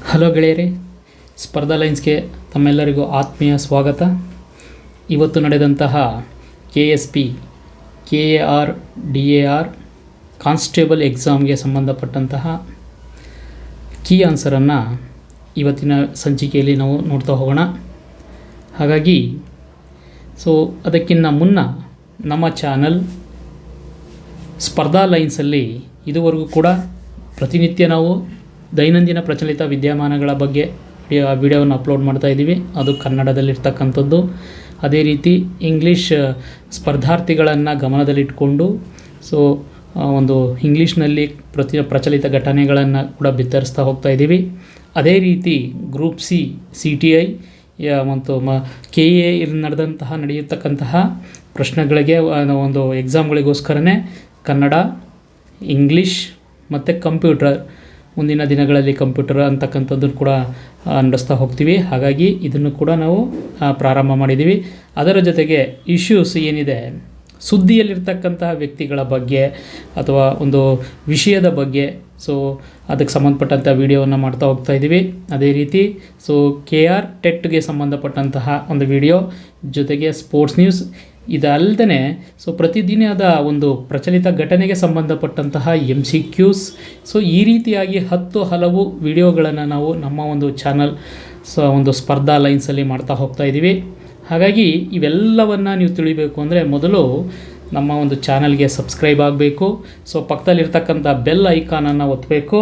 Hello ಗೆಳೆಯರೇ, ಸ್ಪರ್ಧಾ ಲೈನ್ಸ್ಗೆ ತಮ್ಮೆಲ್ಲರಿಗೂ ಆತ್ಮೀಯ ಸ್ವಾಗತ. ಇವತ್ತು ನಡೆದಂತಹ KSP KAR DAR ಕಾನ್ಸ್ಟೇಬಲ್ ಎಕ್ಸಾಮ್ಗೆ ಸಂಬಂಧಪಟ್ಟಂತಹ ಕೀ ಆನ್ಸರನ್ನು ಇವತ್ತಿನ ಸಂಚಿಕೆಯಲ್ಲಿ ನಾವು ನೋಡ್ತಾ ಹೋಗೋಣ. ಹಾಗಾಗಿ ಅದಕ್ಕಿಂತ ಮುನ್ನ ನಮ್ಮ ಚಾನಲ್ ಸ್ಪರ್ಧಾ ಲೈನ್ಸಲ್ಲಿ ಇದುವರೆಗೂ ಕೂಡ ಪ್ರತಿನಿತ್ಯ ನಾವು ದೈನಂದಿನ ಪ್ರಚಲಿತ ವಿದ್ಯಮಾನಗಳ ಬಗ್ಗೆ ವಿಡಿಯೋವನ್ನು ಅಪ್ಲೋಡ್ ಮಾಡ್ತಾ ಇದ್ದೀವಿ. ಅದು ಕನ್ನಡದಲ್ಲಿರ್ತಕ್ಕಂಥದ್ದು. ಅದೇ ರೀತಿ ಇಂಗ್ಲೀಷ್ ಸ್ಪರ್ಧಾರ್ಥಿಗಳನ್ನು ಗಮನದಲ್ಲಿಟ್ಕೊಂಡು ಒಂದು ಇಂಗ್ಲೀಷ್ನಲ್ಲಿ ಪ್ರಚಲಿತ ಘಟನೆಗಳನ್ನು ಕೂಡ ಬಿತ್ತರಿಸ್ತಾ ಹೋಗ್ತಾ ಇದ್ದೀವಿ. ಅದೇ ರೀತಿ ಗ್ರೂಪ್ C CTI ಮತ್ತು KA ನಡೆಯತಕ್ಕಂತಹ ಪ್ರಶ್ನೆಗಳಿಗೆ ಒಂದು ಎಕ್ಸಾಮ್ಗಳಿಗೋಸ್ಕರನೇ ಕನ್ನಡ, ಇಂಗ್ಲೀಷ್ ಮತ್ತು ಕಂಪ್ಯೂಟರ್, ಮುಂದಿನ ದಿನಗಳಲ್ಲಿ ಕಂಪ್ಯೂಟರ್ ಅಂತಕ್ಕಂಥದ್ದನ್ನು ಕೂಡ ನಡೆಸ್ತಾ ಹೋಗ್ತೀವಿ. ಹಾಗಾಗಿ ಇದನ್ನು ಕೂಡ ನಾವು ಪ್ರಾರಂಭ ಮಾಡಿದ್ದೀವಿ. ಅದರ ಜೊತೆಗೆ ಇಶ್ಯೂಸ್ ಏನಿದೆ, ಸುದ್ದಿಯಲ್ಲಿರ್ತಕ್ಕಂತಹ ವ್ಯಕ್ತಿಗಳ ಬಗ್ಗೆ ಅಥವಾ ಒಂದು ವಿಷಯದ ಬಗ್ಗೆ ಅದಕ್ಕೆ ಸಂಬಂಧಪಟ್ಟಂಥ ವಿಡಿಯೋವನ್ನು ಮಾಡ್ತಾ ಹೋಗ್ತಾ ಇದ್ದೀವಿ. ಅದೇ ರೀತಿ KR ಟೆಟ್ಗೆ ಸಂಬಂಧಪಟ್ಟಂತಹ ಒಂದು ವಿಡಿಯೋ, ಜೊತೆಗೆ ಸ್ಪೋರ್ಟ್ಸ್ ನ್ಯೂಸ್, ಇದಲ್ಲದೆ ಪ್ರತಿದಿನದ ಒಂದು ಪ್ರಚಲಿತ ಘಟನೆಗೆ ಸಂಬಂಧಪಟ್ಟಂತಹ MCQs, ಈ ರೀತಿಯಾಗಿ ಹಲವು ವಿಡಿಯೋಗಳನ್ನು ನಾವು ನಮ್ಮ ಒಂದು ಚಾನಲ್ ಒಂದು ಸ್ಪರ್ಧಾ ಲೈನ್ಸಲ್ಲಿ ಮಾಡ್ತಾ ಹೋಗ್ತಾ ಇದ್ದೀವಿ. ಹಾಗಾಗಿ ಇವೆಲ್ಲವನ್ನು ನೀವು ತಿಳಿಬೇಕು ಅಂದರೆ ಮೊದಲು ನಮ್ಮ ಒಂದು ಚಾನಲ್ಗೆ ಸಬ್ಸ್ಕ್ರೈಬ್ ಆಗಬೇಕು. ಪಕ್ಕದಲ್ಲಿರ್ತಕ್ಕಂಥ ಬೆಲ್ ಐಕಾನನ್ನು ಒತ್ತಬೇಕು.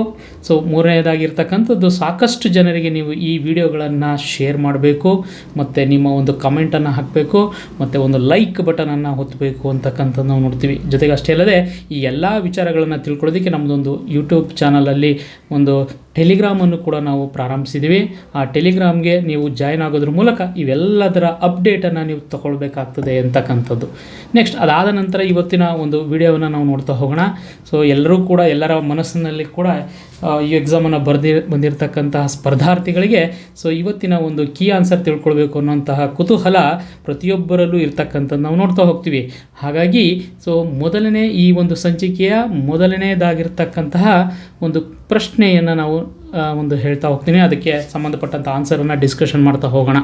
ಮೂರನೇದಾಗಿರ್ತಕ್ಕಂಥದ್ದು, ಸಾಕಷ್ಟು ಜನರಿಗೆ ನೀವು ಈ ವಿಡಿಯೋಗಳನ್ನು ಶೇರ್ ಮಾಡಬೇಕು ಮತ್ತು ನಿಮ್ಮ ಒಂದು ಕಮೆಂಟನ್ನು ಹಾಕಬೇಕು ಮತ್ತು ಒಂದು ಲೈಕ್ ಬಟನನ್ನು ಒತ್ತಬೇಕು ಅಂತಕ್ಕಂಥದ್ದು ನಾವು ನೋಡ್ತೀವಿ. ಜೊತೆಗೆ ಅಷ್ಟೇ ಅಲ್ಲದೆ ಈ ಎಲ್ಲ ವಿಚಾರಗಳನ್ನು ತಿಳ್ಕೊಳ್ಳೋದಕ್ಕೆ ನಮ್ಮದೊಂದು ಯೂಟ್ಯೂಬ್ ಚಾನಲಲ್ಲಿ ಒಂದು ಟೆಲಿಗ್ರಾಮನ್ನು ಕೂಡ ನಾವು ಪ್ರಾರಂಭಿಸಿದ್ದೀವಿ. ಆ ಟೆಲಿಗ್ರಾಮ್ಗೆ ನೀವು ಜಾಯ್ನ್ ಆಗೋದ್ರ ಮೂಲಕ ಇವೆಲ್ಲದರ ಅಪ್ಡೇಟನ್ನು ನೀವು ತಗೊಳ್ಬೇಕಾಗ್ತದೆ ಅಂತಕ್ಕಂಥದ್ದು. ನೆಕ್ಸ್ಟ್ ಅದಾದ ನಂತರ ಇವತ್ತಿನ ಒಂದು ವಿಡಿಯೋವನ್ನು ನಾವು ನೋಡ್ತಾ ಹೋಗೋಣ. ಎಲ್ಲರೂ ಕೂಡ ಎಲ್ಲರ ಮನಸ್ಸಿನಲ್ಲಿ ಕೂಡ ಈ ಎಕ್ಸಾಮನ್ನು ಬಂದಿರತಕ್ಕಂತಹ ಸ್ಪರ್ಧಾರ್ಥಿಗಳಿಗೆ ಇವತ್ತಿನ ಒಂದು ಕೀ ಆನ್ಸರ್ ತಿಳ್ಕೊಳ್ಬೇಕು ಅನ್ನೋಂತಹ ಕುತೂಹಲ ಪ್ರತಿಯೊಬ್ಬರಲ್ಲೂ ಇರ್ತಕ್ಕಂಥದ್ದು ನಾವು ನೋಡ್ತಾ ಹೋಗ್ತೀವಿ. ಹಾಗಾಗಿ ಮೊದಲನೇ ಈ ಒಂದು ಸಂಚಿಕೆಯ ಮೊದಲನೇದಾಗಿರ್ತಕ್ಕಂತಹ ಒಂದು ಪ್ರಶ್ನೆಯನ್ನು ನಾವು ಒಂದು ಹೇಳ್ತಾ ಹೋಗ್ತೀನಿ. ಅದಕ್ಕೆ ಸಂಬಂಧಪಟ್ಟಂಥ ಆನ್ಸರನ್ನು ಡಿಸ್ಕಷನ್ ಮಾಡ್ತಾ ಹೋಗೋಣ.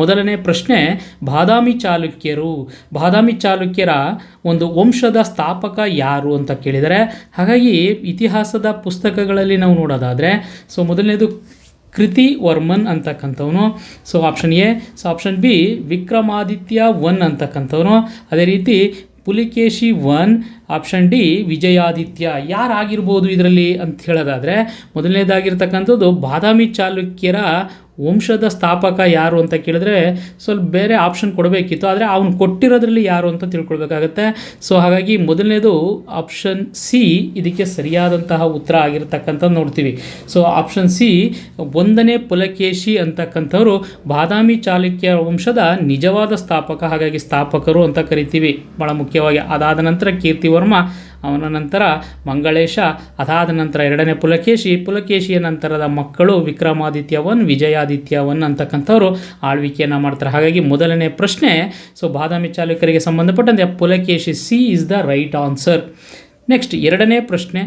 ಮೊದಲನೇ ಪ್ರಶ್ನೆ, ಬಾದಾಮಿ ಚಾಲುಕ್ಯರ ಒಂದು ವಂಶದ ಸ್ಥಾಪಕ ಯಾರು ಅಂತ ಕೇಳಿದರೆ, ಹಾಗಾಗಿ ಇತಿಹಾಸದ ಪುಸ್ತಕಗಳಲ್ಲಿ ನಾವು ನೋಡೋದಾದರೆ ಮೊದಲನೇದು ಕೃತಿವರ್ಮನ್ ಅಂತಕ್ಕಂಥವನು, option A. Option B, Vikramaditya I ಅಂತಕ್ಕಂಥವನು. ಅದೇ ರೀತಿ Pulakeshi I. Option D, Vijayaditya. ಯಾರಾಗಿರ್ಬೋದು ಇದರಲ್ಲಿ ಅಂತ ಹೇಳೋದಾದರೆ, ಮೊದಲನೇದಾಗಿರ್ತಕ್ಕಂಥದ್ದು ಬಾದಾಮಿ ಚಾಲುಕ್ಯರ ವಂಶದ ಸ್ಥಾಪಕ ಯಾರು ಅಂತ ಕೇಳಿದ್ರೆ ಸ್ವಲ್ಪ ಬೇರೆ ಆಪ್ಷನ್ ಕೊಡಬೇಕಿತ್ತು, ಆದರೆ ಅವನು ಕೊಟ್ಟಿರೋದ್ರಲ್ಲಿ ಯಾರು ಅಂತ ತಿಳ್ಕೊಳ್ಬೇಕಾಗತ್ತೆ. ಹಾಗಾಗಿ ಮೊದಲನೇದು ಆಪ್ಷನ್ C ಇದಕ್ಕೆ ಸರಿಯಾದಂತಹ ಉತ್ತರ ಆಗಿರ್ತಕ್ಕಂಥದ್ದು ನೋಡ್ತೀವಿ. ಆಪ್ಷನ್ C, 1ನೇ ಪುಲಕೇಶಿ ಅಂತಕ್ಕಂಥವ್ರು ಬಾದಾಮಿ ಚಾಲುಕ್ಯ ವಂಶದ ನಿಜವಾದ ಸ್ಥಾಪಕ, ಹಾಗಾಗಿ ಸ್ಥಾಪಕರು ಅಂತ ಕರಿತೀವಿ ಭಾಳ ಮುಖ್ಯವಾಗಿ. ಅದಾದ ನಂತರ ಕೀರ್ತಿವರ್ಮ, ಅವನ ನಂತರ ಮಂಗಳೇಶ, ಅದಾದ ನಂತರ 2ನೇ ಪುಲಕೇಶಿಯ ನಂತರದ ಮಕ್ಕಳು ವಿಕ್ರಮಾದಿತ್ಯ I, ವಿಜಯಾದಿತ್ಯ I ಅಂತಕ್ಕಂಥವ್ರು ಆಳ್ವಿಕೆಯನ್ನು ಮಾಡ್ತಾರೆ. ಹಾಗಾಗಿ ಮೊದಲನೇ ಪ್ರಶ್ನೆ ಬಾದಾಮಿ ಚಾಲುಕ್ಯರಿಗೆ ಸಂಬಂಧಪಟ್ಟಂತೆ Pulakeshi, C is the right answer. Next ಎರಡನೇ ಪ್ರಶ್ನೆ,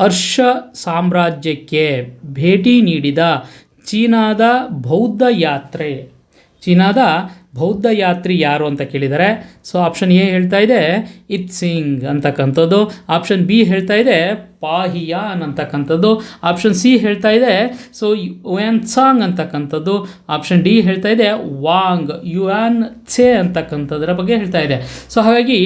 ಅರ್ಷ ಸಾಮ್ರಾಜ್ಯಕ್ಕೆ ಭೇಟಿ ನೀಡಿದ ಚೀನಾದ ಬೌದ್ಧ ಯಾತ್ರಿ ಯಾರು ಅಂತ ಕೇಳಿದ್ದಾರೆ. ಆಪ್ಷನ್ A ಹೇಳ್ತಾ ಇದೆ ಇತ್ಸಿಂಗ್ ಅಂತಕ್ಕಂಥದ್ದು. ಆಪ್ಷನ್ B ಹೇಳ್ತಾ ಇದೆ ಪಾಹಿಯಾನ್ ಅಂತಕ್ಕಂಥದ್ದು. ಆಪ್ಷನ್ C ಹೇಳ್ತಾ ಇದೆ ಯುಯಾನ್ಸಾಂಗ್ ಅಂತಕ್ಕಂಥದ್ದು. ಆಪ್ಷನ್ D ಹೇಳ್ತಾ ಇದೆ ಯುಯಾನ್ ತ್ಸೆ ಅಂತಕ್ಕಂಥದ್ರ ಬಗ್ಗೆ ಹೇಳ್ತಾ ಇದೆ. ಹಾಗಾಗಿ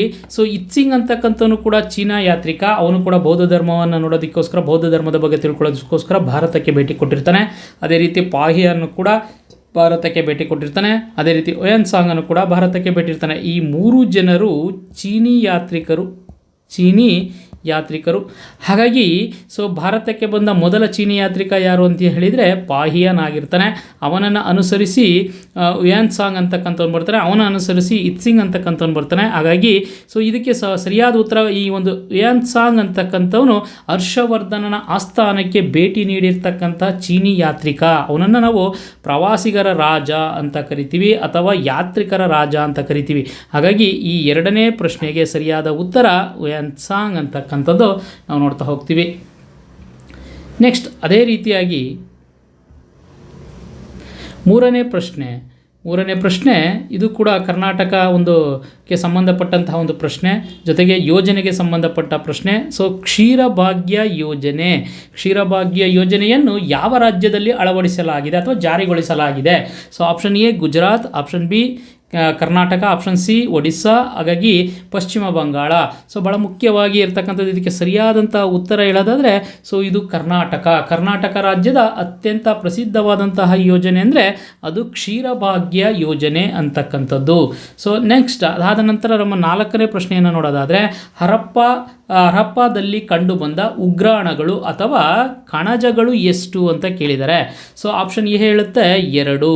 ಇತ್ಸಿಂಗ್ ಅಂತಕ್ಕಂಥವನು ಕೂಡ ಚೀನಾ ಯಾತ್ರಿಕ. ಅವನು ಕೂಡ ಬೌದ್ಧ ಧರ್ಮವನ್ನು ನೋಡೋದಕ್ಕೋಸ್ಕರ, ಬೌದ್ಧ ಧರ್ಮದ ಬಗ್ಗೆ ತಿಳ್ಕೊಳ್ಳೋದಕ್ಕೋಸ್ಕರ ಭಾರತಕ್ಕೆ ಭೇಟಿ ಕೊಟ್ಟಿರ್ತಾನೆ. ಅದೇ ರೀತಿ ಪಾಹಿಯಾನ್ ಕೂಡ ಭಾರತಕ್ಕೆ ಭೇಟಿ ಕೊಟ್ಟಿರ್ತಾನೆ. ಅದೇ ರೀತಿ ಯುಯಾನ್ಸಾಂಗನ್ನು ಕೂಡ ಭಾರತಕ್ಕೆ ಭೇಟಿರ್ತಾನೆ. ಈ 3 ಜನರು ಚೀನಿ ಯಾತ್ರಿಕರು. ಹಾಗಾಗಿ ಭಾರತಕ್ಕೆ ಬಂದ ಮೊದಲ ಚೀನಿ ಯಾತ್ರಿಕ ಯಾರು ಅಂತ ಹೇಳಿದರೆ ಪಾಹಿಯಾನ್ ಆಗಿರ್ತಾನೆ. ಅವನನ್ನು ಅನುಸರಿಸಿ ಯುಯಾನ್ಸಾಂಗ್ ಅಂತಕ್ಕಂಥವ್ನು ಬರ್ತಾನೆ. ಅವನ ಅನುಸರಿಸಿ ಇತ್ಸಿಂಗ್ ಅಂತಕ್ಕಂಥವ್ನು ಬರ್ತಾನೆ. ಹಾಗಾಗಿ ಇದಕ್ಕೆ ಸರಿಯಾದ ಉತ್ತರ ಈ ಒಂದು ಯುಯಾನ್ಸಾಂಗ್ ಅಂತಕ್ಕಂಥವನು ಹರ್ಷವರ್ಧನನ ಆಸ್ಥಾನಕ್ಕೆ ಭೇಟಿ ನೀಡಿರ್ತಕ್ಕಂಥ ಚೀನಿ ಯಾತ್ರಿಕ. ಅವನನ್ನು ನಾವು ಪ್ರವಾಸಿಗರ ರಾಜ ಅಂತ ಕರಿತೀವಿ ಅಥವಾ ಯಾತ್ರಿಕರ ರಾಜ ಅಂತ ಕರಿತೀವಿ. ಹಾಗಾಗಿ ಈ ಎರಡನೇ ಪ್ರಶ್ನೆಗೆ ಸರಿಯಾದ ಉತ್ತರ ಯುಯಾನ್ಸಾಂಗ್ ಅಂತಕ್ಕಂಥ ಅಂತಕ್ಕಂಥದ್ದು ನಾವು ನೋಡ್ತಾ ಹೋಗ್ತೀವಿ. ನೆಕ್ಸ್ಟ್ ಅದೇ ರೀತಿಯಾಗಿ ಮೂರನೇ ಪ್ರಶ್ನೆ ಇದು ಕೂಡ ಕರ್ನಾಟಕ ಕ್ಕೆ ಸಂಬಂಧಪಟ್ಟಂತಹ ಒಂದು ಪ್ರಶ್ನೆ, ಜೊತೆಗೆ ಯೋಜನೆಗೆ ಸಂಬಂಧಪಟ್ಟ ಪ್ರಶ್ನೆ. ಸೊ ಕ್ಷೀರಭಾಗ್ಯ ಯೋಜನೆಯನ್ನು ಯಾವ ರಾಜ್ಯದಲ್ಲಿ ಅಳವಡಿಸಲಾಗಿದೆ ಅಥವಾ ಜಾರಿಗೊಳಿಸಲಾಗಿದೆ? So option A Gujarat, option B Karnataka, option C Odisha, ಹಾಗಾಗಿ ಪಶ್ಚಿಮ ಬಂಗಾಳ. ಸೊ ಭಾಳ ಮುಖ್ಯವಾಗಿ ಇರ್ತಕ್ಕಂಥದ್ದು, ಇದಕ್ಕೆ ಸರಿಯಾದಂಥ ಉತ್ತರ ಹೇಳೋದಾದರೆ ಸೊ ಇದು ಕರ್ನಾಟಕ ರಾಜ್ಯದ ಅತ್ಯಂತ ಪ್ರಸಿದ್ಧವಾದಂತಹ ಯೋಜನೆ ಅಂದರೆ ಅದು ಕ್ಷೀರಭಾಗ್ಯ ಯೋಜನೆ ಅಂತಕ್ಕಂಥದ್ದು. ಸೊ ನೆಕ್ಸ್ಟ್ ಅದಾದ ನಂತರ ನಮ್ಮ 4ನೇ ಪ್ರಶ್ನೆಯನ್ನು ನೋಡೋದಾದರೆ ಹರಪ್ಪದಲ್ಲಿ ಕಂಡುಬಂದ ಉಗ್ರಾಣಗಳು ಅಥವಾ ಕಣಜಗಳು ಎಷ್ಟು ಅಂತ ಕೇಳಿದ್ದಾರೆ. ಸೊ ಆಪ್ಷನ್ ಎ ಹೇಳುತ್ತೆ 2,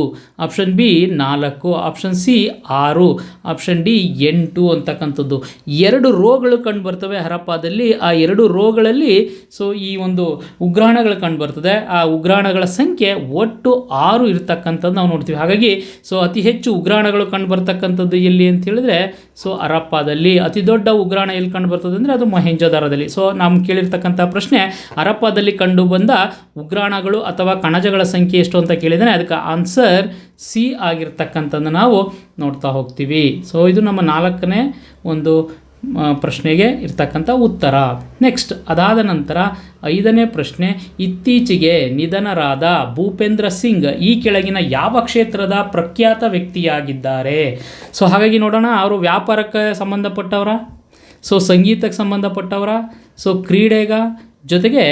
option B 4, option C 6, option D 8 ಅಂತಕ್ಕಂಥದ್ದು. 2 ರೋಗಳು ಕಂಡು ಬರ್ತವೆ ಹರಪ್ಪದಲ್ಲಿ. ಆ 2 ರೋಗಳಲ್ಲಿ ಸೊ ಈ ಒಂದು ಉಗ್ರಾಣಗಳು ಕಂಡು ಬರ್ತದೆ. ಆ ಉಗ್ರಾಣಗಳ ಸಂಖ್ಯೆ ಒಟ್ಟು 6 ಇರ್ತಕ್ಕಂಥದ್ದು ನಾವು ನೋಡ್ತೀವಿ. ಹಾಗಾಗಿ ಸೊ ಅತಿ ಹೆಚ್ಚು ಉಗ್ರಾಣಗಳು ಕಂಡು ಬರ್ತಕ್ಕಂಥದ್ದು ಎಲ್ಲಿ ಅಂತ ಹೇಳಿದ್ರೆ ಸೊ ಹರಪ್ಪದಲ್ಲಿ. ಅತಿ ದೊಡ್ಡ ಉಗ್ರಾಣ ಎಲ್ಲಿ ಕಂಡು ಬರ್ತದೆ ಅಂದರೆ ಅದು ಮೊಹೆಂಜೊದಾರೊದಲ್ಲಿ. ಸೊ ನಾವು ಕೇಳಿರ್ತಕ್ಕಂಥ ಪ್ರಶ್ನೆ ಹರಪ್ಪದಲ್ಲಿ ಕಂಡು ಬಂದ ಉಗ್ರಾಣಗಳು ಅಥವಾ ಕಣಜಗಳ ಸಂಖ್ಯೆ ಎಷ್ಟು ಅಂತ ಕೇಳಿದರೆ ಅದಕ್ಕೆ ಆನ್ಸರ್ ಸಿ ಆಗಿರ್ತಕ್ಕಂಥದ್ದು ನಾವು ನೋಡ್ತಾ ಹೋಗ್ತೀವಿ. ಸೊ ಇದು ನಮ್ಮ 4ನೇ ಒಂದು ಪ್ರಶ್ನೆಗೆ ಇರ್ತಕ್ಕಂಥ ಉತ್ತರ. ನೆಕ್ಸ್ಟ್ ಅದಾದ ನಂತರ 5ನೇ ಪ್ರಶ್ನೆ, ಇತ್ತೀಚೆಗೆ ನಿಧನರಾದ ಭೂಪೇಂದ್ರ ಸಿಂಗ್ ಈ ಕೆಳಗಿನ ಯಾವ ಕ್ಷೇತ್ರದ ಪ್ರಖ್ಯಾತ ವ್ಯಕ್ತಿಯಾಗಿದ್ದಾರೆ? ಸೊ ಹಾಗಾಗಿ ನೋಡೋಣ, ಅವರು ವ್ಯಾಪಾರಕ್ಕೆ ಸಂಬಂಧಪಟ್ಟವರ, ಸೊ ಸಂಗೀತಕ್ಕೆ ಸಂಬಂಧಪಟ್ಟವರ, ಸೊ ಕ್ರೀಡೆಗ, ಜೊತೆಗೆ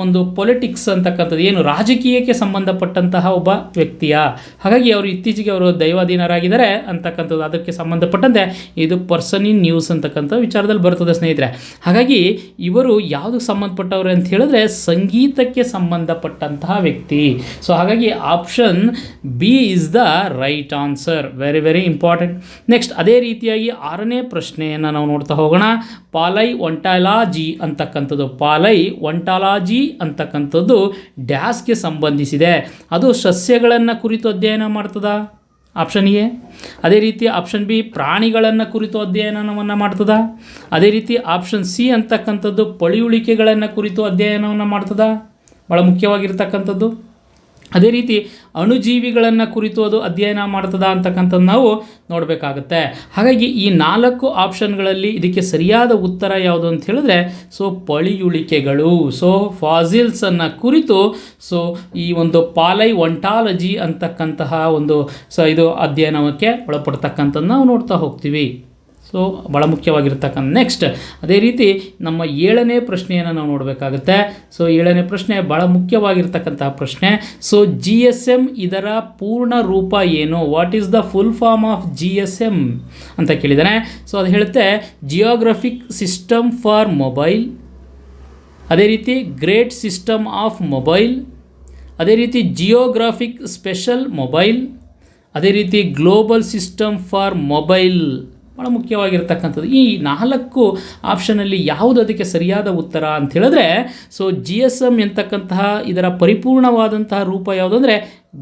ಒಂದು ಪೊಲಿಟಿಕ್ಸ್ ಅಂತಕ್ಕಂಥದ್ದು ಏನು ರಾಜಕೀಯಕ್ಕೆ ಸಂಬಂಧಪಟ್ಟಂತಹ ಒಬ್ಬ ವ್ಯಕ್ತಿಯ. ಹಾಗಾಗಿ ಅವರು ಇತ್ತೀಚೆಗೆ ಅವರು ದೈವಾಧೀನರಾಗಿದ್ದಾರೆ ಅಂತಕ್ಕಂಥದ್ದು ಅದಕ್ಕೆ ಸಂಬಂಧಪಟ್ಟಂತೆ ಇದು ಪರ್ಸನ್ ಇನ್ ನ್ಯೂಸ್ ಅಂತಕ್ಕಂಥ ವಿಚಾರದಲ್ಲಿ ಬರ್ತದೆ ಸ್ನೇಹಿತರೆ. ಹಾಗಾಗಿ ಇವರು ಯಾವುದಕ್ಕೆ ಸಂಬಂಧಪಟ್ಟವರು ಅಂತ ಹೇಳಿದ್ರೆ ಸಂಗೀತಕ್ಕೆ ಸಂಬಂಧಪಟ್ಟಂತಹ ವ್ಯಕ್ತಿ. ಸೊ ಹಾಗಾಗಿ option B is the right answer. Very very important. Next ಅದೇ ರೀತಿಯಾಗಿ 6ನೇ ಪ್ರಶ್ನೆಯನ್ನು ನಾವು ನೋಡ್ತಾ ಹೋಗೋಣ. ಪಾಲೈ ಒಂಟಾಲಾಜಿ ಅಂತಕ್ಕಂಥದ್ದು, ಪಾಲೈ ಒಂಟಾಲಾಜಿ ಅಂತಕ್ಕಂಥದ್ದು ಡ್ಯಾಸ್ಗೆ ಸಂಬಂಧಿಸಿದೆ. ಅದು ಸಸ್ಯಗಳನ್ನು ಕುರಿತು ಅಧ್ಯಯನ ಮಾಡ್ತದ, ಆಪ್ಷನ್ ಎ. ಅದೇ ರೀತಿ ಆಪ್ಷನ್ ಬಿ ಪ್ರಾಣಿಗಳನ್ನು ಕುರಿತು ಅಧ್ಯಯನವನ್ನು ಮಾಡ್ತದ. ಅದೇ ರೀತಿ ಆಪ್ಷನ್ ಸಿ ಅಂತಕ್ಕಂಥದ್ದು ಪಳಿಯುಳಿಕೆಗಳನ್ನು ಕುರಿತು ಅಧ್ಯಯನವನ್ನು ಮಾಡ್ತದ, ಭಾಳ ಮುಖ್ಯವಾಗಿರ್ತಕ್ಕಂಥದ್ದು. ಅದೇ ರೀತಿ ಅಣುಜೀವಿಗಳನ್ನು ಕುರಿತು ಅದು ಅಧ್ಯಯನ ಮಾಡ್ತದ ಅಂತಕ್ಕಂಥದ್ದು ನಾವು ನೋಡಬೇಕಾಗುತ್ತೆ. ಹಾಗಾಗಿ ಈ 4 ಆಪ್ಷನ್ಗಳಲ್ಲಿ ಇದಕ್ಕೆ ಸರಿಯಾದ ಉತ್ತರ ಯಾವುದು ಅಂತ ಹೇಳಿದ್ರೆ ಸೊ ಪಳಿಯುಳಿಕೆಗಳು, ಸೊ ಫಾಸಿಲ್ಸನ್ನು ಕುರಿತು ಸೊ ಈ ಒಂದು ಪಾಲೈ ಒಂಟಾಲಜಿ ಅಂತಕ್ಕಂತಹ ಒಂದು ಇದು ಅಧ್ಯಯನಕ್ಕೆ ಒಳಪಡ್ತಕ್ಕಂಥದ್ದು ನಾವು ನೋಡ್ತಾ ಹೋಗ್ತೀವಿ. ಸೊ ಭಾಳ ಮುಖ್ಯವಾಗಿರ್ತಕ್ಕಂಥ. ನೆಕ್ಸ್ಟ್ ಅದೇ ರೀತಿ ನಮ್ಮ 7ನೇ ಪ್ರಶ್ನೆಯನ್ನು ನಾವು ನೋಡಬೇಕಾಗುತ್ತೆ. ಸೊ 7ನೇ ಪ್ರಶ್ನೆ ಭಾಳ ಮುಖ್ಯವಾಗಿರ್ತಕ್ಕಂಥ ಪ್ರಶ್ನೆ. ಸೊ GSM ಇದರ ಪೂರ್ಣ ರೂಪ ಏನು? What is the full form of GSM ಅಂತ ಕೇಳಿದ್ದಾನೆ. ಸೊ ಅದು ಹೇಳುತ್ತೆ ಜಿಯೋಗ್ರಫಿಕ್ ಸಿಸ್ಟಮ್ ಫಾರ್ ಮೊಬೈಲ್, ಅದೇ ರೀತಿ ಗ್ರೇಟ್ ಸಿಸ್ಟಮ್ ಆಫ್ ಮೊಬೈಲ್, ಅದೇ ರೀತಿ ಜಿಯೋಗ್ರಾಫಿಕ್ ಸ್ಪೆಷಲ್ ಮೊಬೈಲ್, ಅದೇ ರೀತಿ ಗ್ಲೋಬಲ್ ಸಿಸ್ಟಮ್ ಫಾರ್ ಮೊಬೈಲ್. ಭಾಳ ಮುಖ್ಯವಾಗಿರ್ತಕ್ಕಂಥದ್ದು. ಈ 4 ಆಪ್ಷನಲ್ಲಿ ಯಾವುದು ಅದಕ್ಕೆ ಸರಿಯಾದ ಉತ್ತರ ಅಂತ ಹೇಳಿದ್ರೆ ಸೊ GSM ಎಂತಕ್ಕಂತಹ ಇದರ ಪರಿಪೂರ್ಣವಾದಂತಹ ರೂಪ ಯಾವುದು ಅಂದರೆ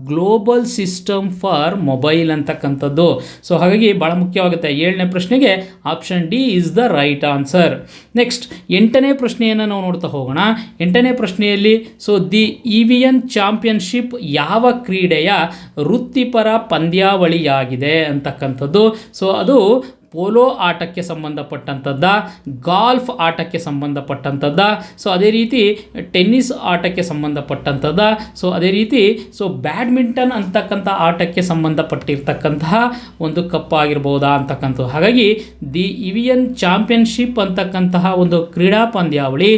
ಗ್ಲೋಬಲ್ ಸಿಸ್ಟಮ್ ಫಾರ್ ಮೊಬೈಲ್ ಅಂತಕ್ಕಂಥದ್ದು. ಸೊ ಹಾಗಾಗಿ ಭಾಳ ಮುಖ್ಯವಾಗುತ್ತೆ. 7ನೇ ಪ್ರಶ್ನೆಗೆ option D is the right answer. Next 8ನೇ ಪ್ರಶ್ನೆಯನ್ನು ನಾವು ನೋಡ್ತಾ ಹೋಗೋಣ. 8ನೇ ಪ್ರಶ್ನೆಯಲ್ಲಿ ಸೊ ದಿ EVN ಚಾಂಪಿಯನ್ಶಿಪ್ ಯಾವ ಕ್ರೀಡೆಯ ವೃತ್ತಿಪರ ಪಂದ್ಯಾವಳಿಯಾಗಿದೆ ಅಂತಕ್ಕಂಥದ್ದು. ಸೊ ಅದು ಪೋಲೋ ಆಟಕ್ಕೆ ಸಂಬಂಧಪಟ್ಟಂಥದ್ದ, ಗಾಲ್ಫ್ ಆಟಕ್ಕೆ ಸಂಬಂಧಪಟ್ಟಂಥದ್ದ, ಸೊ ಅದೇ ರೀತಿ ಟೆನ್ನಿಸ್ ಆಟಕ್ಕೆ ಸಂಬಂಧಪಟ್ಟಂಥದ್ದ, ಸೊ ಅದೇ ರೀತಿ ಸೊ ಬ್ಯಾಡ್ಮಿಂಟನ್ ಅಂತಕ್ಕಂಥ ಆಟಕ್ಕೆ ಸಂಬಂಧಪಟ್ಟಿರ್ತಕ್ಕಂತಹ ಒಂದು ಕಪ್ಪಾಗಿರ್ಬೋದಾ ಅಂತಕ್ಕಂಥದ್ದು. ಹಾಗಾಗಿ ದಿ EVN ಚಾಂಪಿಯನ್ಶಿಪ್ ಅಂತಕ್ಕಂತಹ ಒಂದು ಕ್ರೀಡಾ ಪಂದ್ಯಾವಳಿ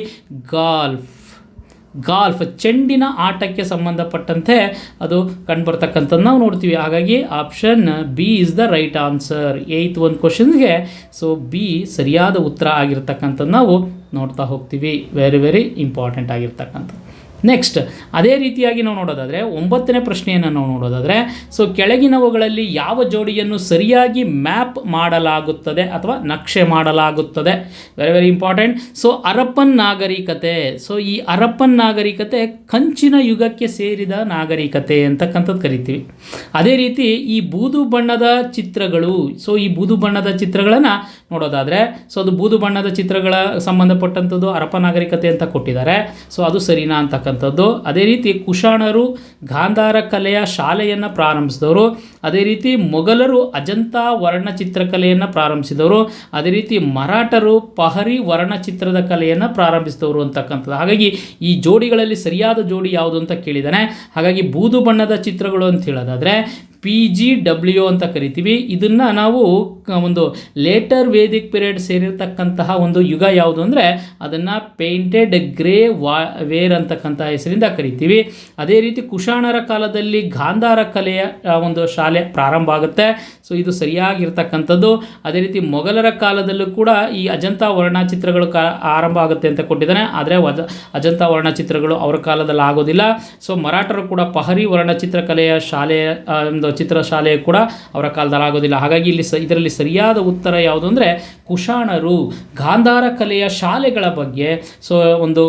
ಗಾಲ್ಫ್ ಚೆಂಡಿನ ಆಟಕ್ಕೆ ಸಂಬಂಧಪಟ್ಟಂತೆ ಅದು ಕಂಡುಬರ್ತಕ್ಕಂಥದ್ದು ನಾವು ನೋಡ್ತೀವಿ. ಹಾಗಾಗಿ option B is the right answer. 8th ಒಂದು ಕ್ವಶನ್ಗೆ ಸೊ ಬಿ ಸರಿಯಾದ ಉತ್ತರ ಆಗಿರ್ತಕ್ಕಂಥದ್ದು ನಾವು ನೋಡ್ತಾ ಹೋಗ್ತೀವಿ. ವೆರಿ ವೆರಿ ಇಂಪಾರ್ಟೆಂಟ್ ಆಗಿರ್ತಕ್ಕಂಥ. ನೆಕ್ಸ್ಟ್ ಅದೇ ರೀತಿಯಾಗಿ ನಾವು ನೋಡೋದಾದರೆ 9ನೇ ಪ್ರಶ್ನೆಯನ್ನು ನಾವು ನೋಡೋದಾದರೆ ಸೊ ಕೆಳಗಿನವುಗಳಲ್ಲಿ ಯಾವ ಜೋಡಿಯನ್ನು ಸರಿಯಾಗಿ ಮ್ಯಾಪ್ ಮಾಡಲಾಗುತ್ತದೆ ಅಥವಾ ನಕ್ಷೆ ಮಾಡಲಾಗುತ್ತದೆ? Very very important. So Harappan ನಾಗರಿಕತೆ, ಸೊ ಈ ಹರಪ್ಪನ್ ನಾಗರಿಕತೆ ಕಂಚಿನ ಯುಗಕ್ಕೆ ಸೇರಿದ ನಾಗರಿಕತೆ ಅಂತಕ್ಕಂಥದ್ದು ಕರಿತೀವಿ. ಅದೇ ರೀತಿ ಈ ಬೂದು ಬಣ್ಣದ ಚಿತ್ರಗಳು, ಸೊ ಈ ಬೂದು ಬಣ್ಣದ ಚಿತ್ರಗಳನ್ನು ನೋಡೋದಾದರೆ ಸೊ ಅದು ಬೂದು ಬಣ್ಣದ ಚಿತ್ರಗಳ ಸಂಬಂಧಪಟ್ಟಂಥದ್ದು ಹರಪ್ಪ ನಾಗರಿಕತೆ ಅಂತ ಕೊಟ್ಟಿದ್ದಾರೆ. ಸೊ ಅದು ಸರಿನಾ ಅಂತಕ್ಕಂಥದ್ದು. ಅದೇ ರೀತಿ ಕುಶಾಣರು ಗಾಂಧಾರ ಕಲೆಯ ಶಾಲೆಯನ್ನು ಪ್ರಾರಂಭಿಸಿದವರು. ಅದೇ ರೀತಿ ಮೊಘಲರು ಅಜಂತಾ ವರ್ಣಚಿತ್ರಕಲೆಯನ್ನು ಪ್ರಾರಂಭಿಸಿದವರು. ಅದೇ ರೀತಿ ಮರಾಠರು ಪಹರಿ ವರ್ಣಚಿತ್ರದ ಕಲೆಯನ್ನು ಪ್ರಾರಂಭಿಸಿದವರು ಅಂತಕ್ಕಂಥದ್ದು. ಹಾಗಾಗಿ ಈ ಜೋಡಿಗಳಲ್ಲಿ ಸರಿಯಾದ ಜೋಡಿ ಯಾವುದು ಅಂತ ಕೇಳಿದ್ದಾನೆ. ಹಾಗಾಗಿ ಬೂದು ಬಣ್ಣದ ಚಿತ್ರಗಳು ಅಂತ ಹೇಳೋದಾದರೆ PGW ಅಂತ ಕರಿತೀವಿ. ಇದನ್ನು ನಾವು ಒಂದು ಲೇಟರ್ ವೇದಿಕ್ ಪೀರಿಯಡ್ ಸೇರಿರ್ತಕ್ಕಂತಹ ಒಂದು ಯುಗ ಯಾವುದು ಅಂದರೆ ಅದನ್ನು ಪೇಂಟೆಡ್ ಗ್ರೇ ವೇರ್ ಅಂತಕ್ಕಂಥ ಹೆಸರಿಂದ ಕರಿತೀವಿ. ಅದೇ ರೀತಿ ಕುಶಾಣರ ಕಾಲದಲ್ಲಿ ಗಾಂಧಾರ ಕಲೆಯ ಒಂದು ಶಾಲೆ ಪ್ರಾರಂಭ ಆಗುತ್ತೆ. ಸೊ ಇದು ಸರಿಯಾಗಿರ್ತಕ್ಕಂಥದ್ದು. ಅದೇ ರೀತಿ ಮೊಘಲರ ಕಾಲದಲ್ಲೂ ಕೂಡ ಈ ಅಜಂತಾ ವರ್ಣಚಿತ್ರಗಳು ಆರಂಭ ಆಗುತ್ತೆ ಅಂತ ಕೊಟ್ಟಿದ್ದಾನೆ. ಆದರೆ ಅಜಂತಾ ವರ್ಣಚಿತ್ರಗಳು ಅವರ ಕಾಲದಲ್ಲಿ ಆಗೋದಿಲ್ಲ. ಸೊ ಮರಾಠರು ಕೂಡ ಪಹರಿ ವರ್ಣಚಿತ್ರಕಲೆಯ ಶಾಲೆಯ ಒಂದು ಚಿತ್ರಶಾಲೆ ಕೂಡ ಅವರ ಕಾಲದಲ್ಲಿ ಆಗೋದಿಲ್ಲ. ಹಾಗಾಗಿ ಇಲ್ಲಿ ಇದರಲ್ಲಿ ಸರಿಯಾದ ಉತ್ತರ ಯಾವುದು ಅಂದರೆ ಕುಶಾಣರು ಗಾಂಧಾರ ಕಲೆಯ ಶಾಲೆಗಳ ಬಗ್ಗೆ ಸೊ ಒಂದು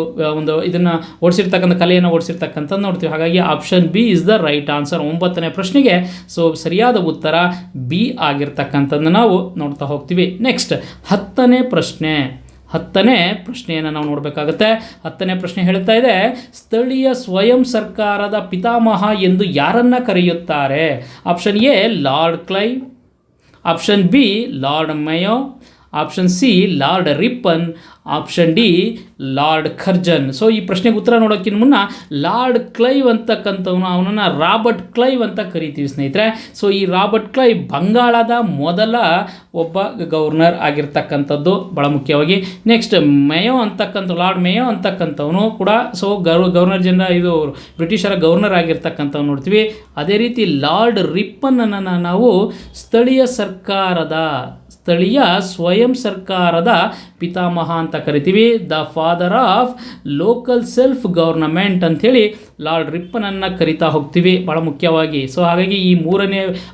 ಇದನ್ನು ಓಡಿಸಿರ್ತಕ್ಕಂಥ ಕಲೆಯನ್ನು ಓಡಿಸಿರ್ತಕ್ಕಂಥದ್ದು ನೋಡ್ತೀವಿ. ಹಾಗಾಗಿ option B is the right answer. 9ನೇ ಪ್ರಶ್ನೆಗೆ ಸೊ ಸರಿಯಾದ ಉತ್ತರ ಬಿ ಆಗಿರ್ತಕ್ಕಂಥದ್ದನ್ನು ನಾವು ನೋಡ್ತಾ ಹೋಗ್ತೀವಿ. ನೆಕ್ಸ್ಟ್ 10ನೇ ಪ್ರಶ್ನೆಯನ್ನು ನಾವು ನೋಡಬೇಕಾಗುತ್ತೆ. 10ನೇ ಪ್ರಶ್ನೆ ಹೇಳ್ತಾ ಇದೆ, ಸ್ಥಳೀಯ ಸ್ವಯಂ ಸರ್ಕಾರದ ಪಿತಾಮಹ ಎಂದು ಯಾರನ್ನ ಕರೆಯುತ್ತಾರೆ? Option A lord Clive, option B lord Mayo, option C lord Ripon, option D lord Curzon. So ಈ ಪ್ರಶ್ನೆಗೆ ಉತ್ತರ ನೋಡೋಕ್ಕಿಂತ ಮುನ್ನ ಲಾರ್ಡ್ ಕ್ಲೈವ್ ಅಂತಕ್ಕಂಥವನು ಅವನನ್ನು ರಾಬರ್ಟ್ ಕ್ಲೈವ್ ಅಂತ ಕರಿತೀವಿ ಸ್ನೇಹಿತರೆ. ಸೊ ಈ ರಾಬರ್ಟ್ ಕ್ಲೈವ್ ಬಂಗಾಳದ ಮೊದಲ ಒಬ್ಬ ಗವರ್ನರ್ ಆಗಿರ್ತಕ್ಕಂಥದ್ದು ಭಾಳ ಮುಖ್ಯವಾಗಿ. ನೆಕ್ಸ್ಟ್ ಲಾರ್ಡ್ ಮೇಯೋ ಅಂತಕ್ಕಂಥವನು ಕೂಡ ಸೊ ಗವರ್ನರ್ ಜನರಲ್, ಇದು ಬ್ರಿಟಿಷರ ಗವರ್ನರ್ ಆಗಿರ್ತಕ್ಕಂಥವ್ನು ನೋಡ್ತೀವಿ. ಅದೇ ರೀತಿ ಲಾರ್ಡ್ ರಿಪ್ಪನ್ನನ್ನು ನಾವು ಸ್ಥಳೀಯ ಸ್ವಯಂ ಸರ್ಕಾರದ ಪಿತಾಮಹ ಅಂತ ಕರಿತೀವಿ. The father of local self government ಅಂಥೇಳಿ ಲಾರ್ಡ್ ರಿಪ್ಪನನ್ನು ಕರಿತಾ ಹೋಗ್ತೀವಿ ಭಾಳ ಮುಖ್ಯವಾಗಿ. ಸೊ ಹಾಗಾಗಿ ಈ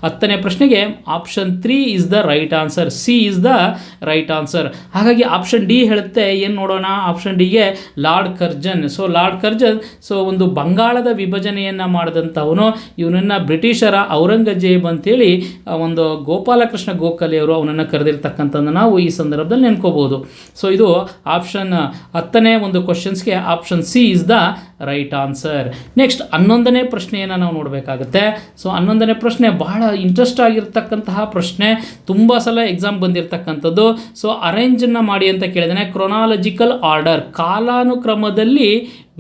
10ನೇ ಪ್ರಶ್ನೆಗೆ option 3 is the right answer. C is the right answer. ಹಾಗಾಗಿ ಆಪ್ಷನ್ ಡಿ ಹೇಳುತ್ತೆ, ಏನು ನೋಡೋಣ, ಆಪ್ಷನ್ ಡಿಗೆ lord Curzon. So lord Curzon so ಒಂದು ಬಂಗಾಳದ ವಿಭಜನೆಯನ್ನು ಮಾಡಿದಂಥವನು. ಇವನನ್ನು ಬ್ರಿಟಿಷರ ಔರಂಗಜೇಬ್ ಅಂತೇಳಿ ಒಂದು ಗೋಪಾಲಕೃಷ್ಣ ಗೋಖಲೆಯವರು ಅವನನ್ನು ಕರೆದಿರ್ತಕ್ಕಂಥದ್ದು ನಾವು ಈ ಸಂದರ್ಭದಲ್ಲಿ ನೆನ್ಕೋಬಹುದು. ಸೊ ಇದು ಆಪ್ಷನ್ 10ನೇ ಒಂದು ಕ್ವಶನ್ಸ್ಗೆ option C is the right answer. Next 11ನೇ ಪ್ರಶ್ನೆಯನ್ನು ನಾವು ನೋಡಬೇಕಾಗುತ್ತೆ. ಸೊ 11ನೇ ಪ್ರಶ್ನೆ ಬಹಳ ಇಂಟ್ರೆಸ್ಟ್ ಆಗಿರ್ತಕ್ಕಂತಹ ಪ್ರಶ್ನೆ, ತುಂಬ ಸಲ ಎಕ್ಸಾಮ್ ಬಂದಿರತಕ್ಕಂಥದ್ದು. ಸೊ ಅರೇಂಜನ್ನು ಮಾಡಿ ಅಂತ ಕೇಳಿದಾನೆ. ಕ್ರೊನಾಲಜಿಕಲ್ ಆರ್ಡರ್, ಕಾಲಾನುಕ್ರಮದಲ್ಲಿ